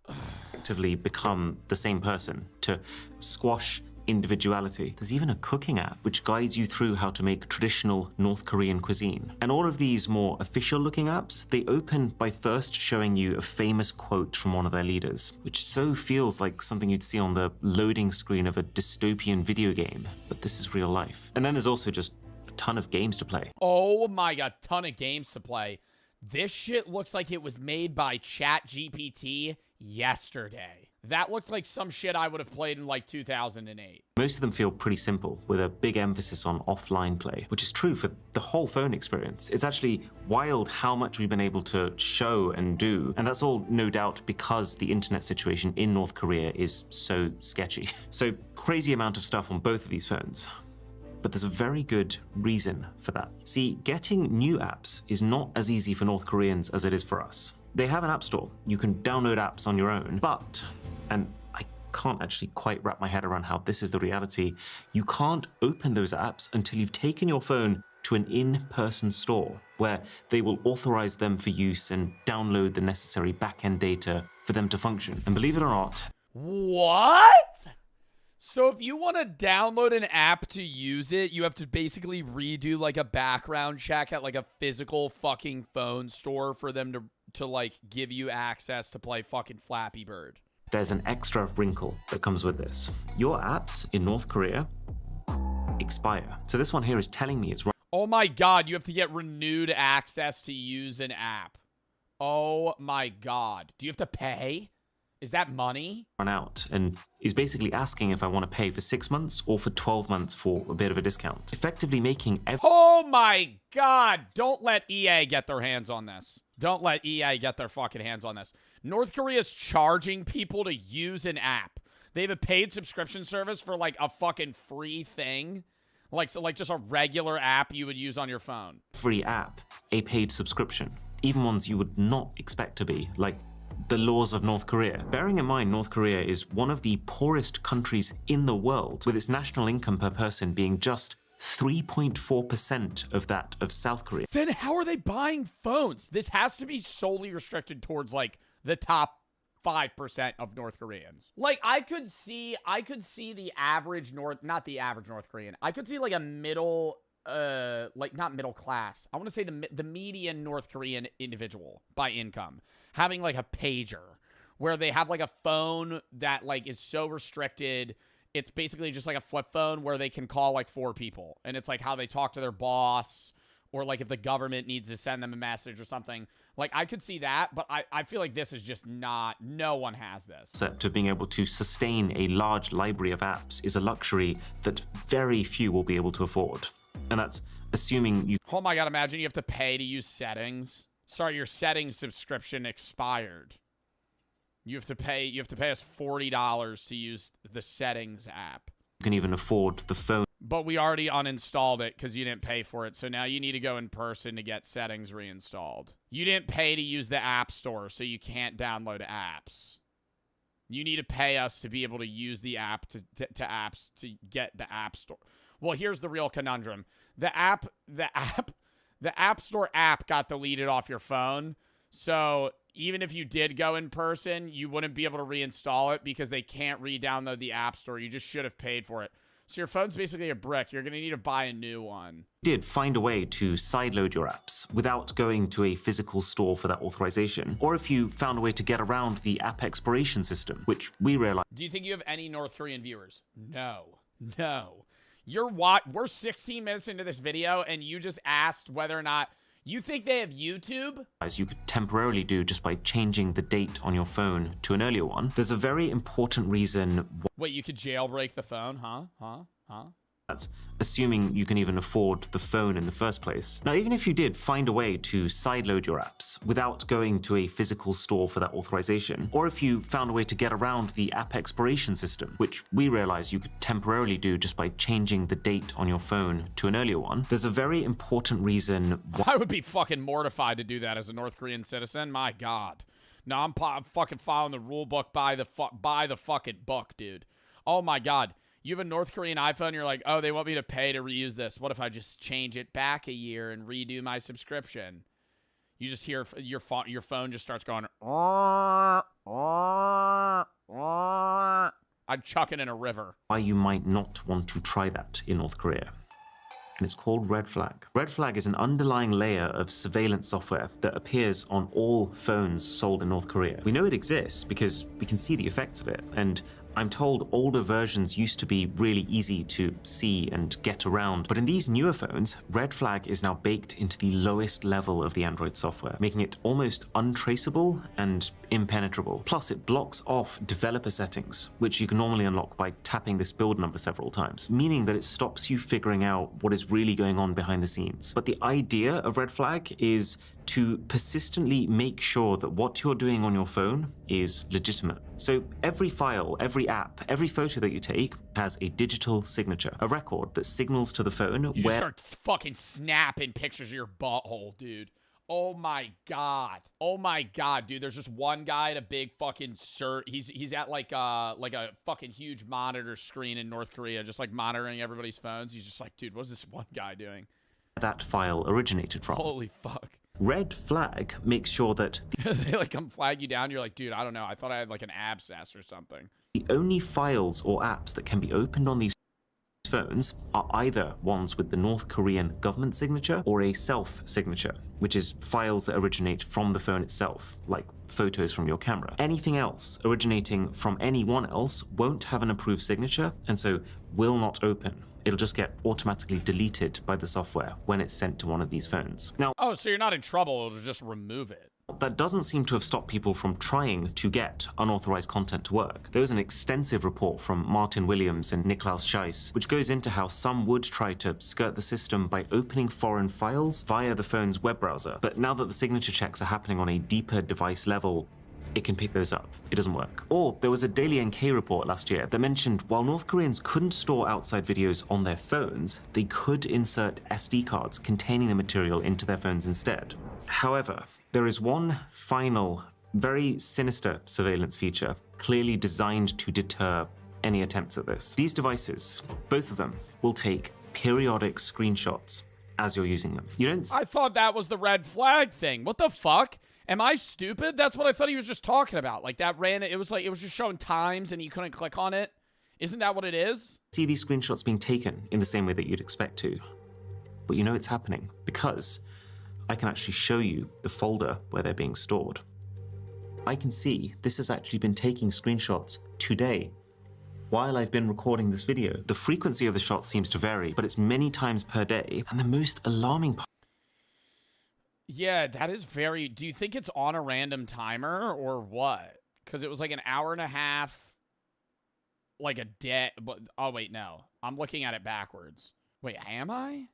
Effectively become the same person, to squash individuality. There's even a cooking app which guides you through how to make traditional North Korean cuisine. And all of these more official looking apps, they open by first showing you a famous quote from one of their leaders, which so feels like something you'd see on the loading screen of a dystopian video game, but this is real life. And then there's also just a ton of games to play. Oh my god, ton of games to play. This shit looks like it was made by ChatGPT yesterday. That looked like some shit I would have played in like 2008. Most of them feel pretty simple, with a big emphasis on offline play, which is true for the whole phone experience. It's actually wild how much we've been able to show and do, and that's all no doubt because the internet situation in North Korea is so sketchy. So crazy amount of stuff on both of these phones. But there's a very good reason for that. See, getting new apps is not as easy for North Koreans as it is for us. They have an app store. You can download apps on your own, but, and I can't actually quite wrap my head around how this is the reality, you can't open those apps until you've taken your phone to an in-person store where they will authorize them for use and download the necessary back-end data for them to function. And believe it or not... What? So if you want to download an app to use it, you have to basically redo like a background check at like a physical fucking phone store for them to like give you access to play fucking Flappy Bird. There's an extra wrinkle that comes with this. Your apps in North Korea expire. So this one here is telling me it's right. Oh my god, you have to get renewed access to use an app. Oh my god. Do you have to pay? Is that money? Run out, and he's basically asking if I want to pay for 6 months or for 12 months for a bit of a discount. Effectively making Oh my god! Don't let EA get their hands on this. Don't let EA get their fucking hands on this. North Korea's charging people to use an app. They have a paid subscription service for like a fucking free thing. Like just a regular app you would use on your phone. Free app, a paid subscription. Even ones you would not expect to be, like the laws of North Korea. Bearing in mind, North Korea is one of the poorest countries in the world, with its national income per person being just 3.4% of that of South Korea. Then how are they buying phones? This has to be solely restricted towards like the top 5% of North Koreans. Like I could see the average not the average North Korean. I could see like a middle like not middle class. I want to say the median North Korean individual by income having like a pager where they have like a phone that like is so restricted. It's basically just like a flip phone where they can call like 4 people. And it's like how they talk to their boss or like if the government needs to send them a message or something. Like I could see that, but I feel like this is just no one has this. Concept of being able to sustain a large library of apps is a luxury that very few will be able to afford. And that's assuming you... Oh my god, imagine you have to pay to use settings. Sorry, your settings subscription expired. You have to pay us $40 to use the settings app. You can even afford the phone. But we already uninstalled it because you didn't pay for it. So now you need to go in person to get settings reinstalled. You didn't pay to use the App Store, so you can't download apps. You need to pay us to be able to use the app to apps to get the App Store. Well, here's the real conundrum. The App Store app got deleted off your phone. So even if you did go in person, you wouldn't be able to reinstall it because they can't re-download the App Store. You just should have paid for it. So your phone's basically a brick. You're going to need to buy a new one. Did find a way to sideload your apps without going to a physical store for that authorization, or if you found a way to get around the app expiration system, which we realized. Do you think you have any North Korean viewers? No. We're 16 minutes into this video, and you just asked whether or not you think they have YouTube? As you could temporarily do just by changing the date on your phone to an earlier one. There's a very important reason. Wait, you could jailbreak the phone, huh? That's assuming you can even afford the phone in the first place. Now, even if you did find a way to sideload your apps without going to a physical store for that authorization, or if you found a way to get around the app expiration system, which we realized you could temporarily do just by changing the date on your phone to an earlier one, there's a very important reason why I would be fucking mortified to do that as a North Korean citizen. My God. No, I'm fucking following the rule book by the fucking book, dude. Oh my God. You have a North Korean iPhone, you're like, oh, they want me to pay to reuse this. What if I just change it back a year and redo my subscription? You just hear your phone just starts going, I'd chuck it in a river. why you might not want to try that in North Korea. And it's called Red Flag. Red Flag is an underlying layer of surveillance software that appears on all phones sold in North Korea. We know it exists because we can see the effects of it, and I'm told older versions used to be really easy to see and get around, but in these newer phones, Red Flag is now baked into the lowest level of the Android software, making it almost untraceable and impenetrable. Plus, it blocks off developer settings, which you can normally unlock by tapping this build number several times, meaning that it stops you figuring out what is really going on behind the scenes. But the idea of Red Flag is to persistently make sure that what you're doing on your phone is legitimate. So every file, every app, every photo that you take has a digital signature, a record that signals to the phone You where... start fucking snapping pictures of your butthole, dude. Oh my God. Oh my God, dude. There's just one guy at a big fucking he's at like a fucking huge monitor screen in North Korea, just like monitoring everybody's phones. He's just like, dude, what's this one guy doing? that file originated from. Holy fuck. Red Flag makes sure that they like come flag you down. You're like, dude, I don't know. I thought I had like an abscess or something. the only files or apps that can be opened on these phones are either ones with the North Korean government signature or a self-signature, which is files that originate from the phone itself, like photos from your camera. Anything else originating from anyone else won't have an approved signature, and so will not open. It'll just get automatically deleted by the software when it's sent to one of these phones. Now, Oh, so you're not in trouble. It'll just remove it. that doesn't seem to have stopped people from trying to get unauthorized content to work. There was an extensive report from Martin Williams and Niklaus Scheiss, which goes into how some would try to skirt the system by opening foreign files via the phone's web browser. But now that the signature checks are happening on a deeper device level, it can pick those up. It doesn't work. Or there was a Daily NK report last year that mentioned while North Koreans couldn't store outside videos on their phones, they could insert SD cards containing the material into their phones instead. However, there is one final, very sinister surveillance feature, clearly designed to deter any attempts at this. These devices, both of them, will take periodic screenshots as you're using them. You don't I thought that was the red flag thing. What the fuck? Am I stupid? That's what I thought he was just talking about. Like that it was just showing times and you couldn't click on it. Isn't that what it is? see these screenshots being taken in the same way that you'd expect to. But you know it's happening because I can actually show you the folder where they're being stored. I can see this has actually been taking screenshots today while I've been recording this video. The frequency of the shots seems to vary, but it's many times per day. And the most alarming part. Yeah, that is very... Do you think it's on a random timer or what? Because it was like an hour and a half, like a day. But oh, wait, no. I'm looking at it backwards. Wait, am I?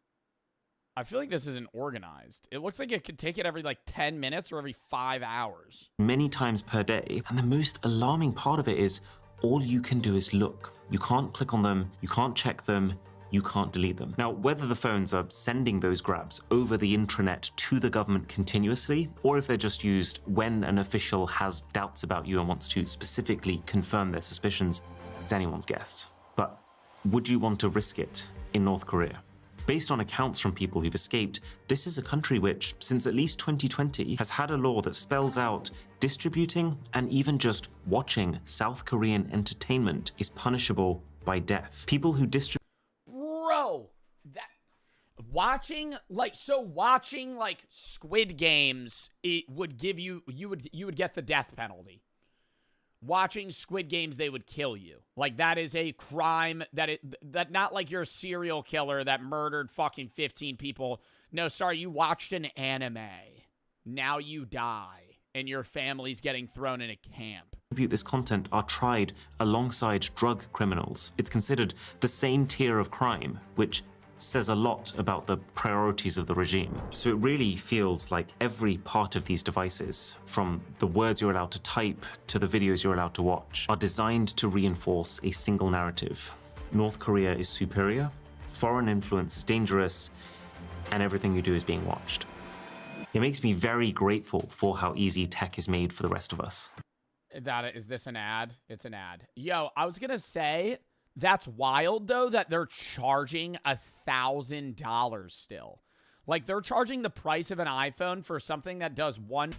I feel like this isn't organized. It looks like it could take it every like 10 minutes or every 5 hours. Many times per day. And the most alarming part of it is all you can do is look. You can't click on them, you can't check them, you can't delete them. Now, whether the phones are sending those grabs over the intranet to the government continuously, or if they're just used when an official has doubts about you and wants to specifically confirm their suspicions, it's anyone's guess. But would you want to risk it in North Korea? Based on accounts from people who've escaped, this is a country which, since at least 2020, has had a law that spells out distributing and even just watching South Korean entertainment is punishable by death. People who distribute Bro, that watching like Squid Games, it would give you would get the death penalty. Watching Squid Games, they would kill you. Like that is a crime that not like you're a serial killer that murdered fucking 15 people. No, sorry, you watched an anime. Now you die. and your family's getting thrown in a camp. This content are tried alongside drug criminals. It's considered the same tier of crime, which says a lot about the priorities of the regime. So it really feels like every part of these devices, from the words you're allowed to type to the videos you're allowed to watch, are designed to reinforce a single narrative. North Korea is superior, foreign influence is dangerous, and everything you do is being watched. It makes me very grateful for how easy tech is made for the rest of us. Is this an ad? It's an ad. Yo, I was gonna say, that's wild though that they're charging $1,000 still. Like, they're charging the price of an iPhone for something that does one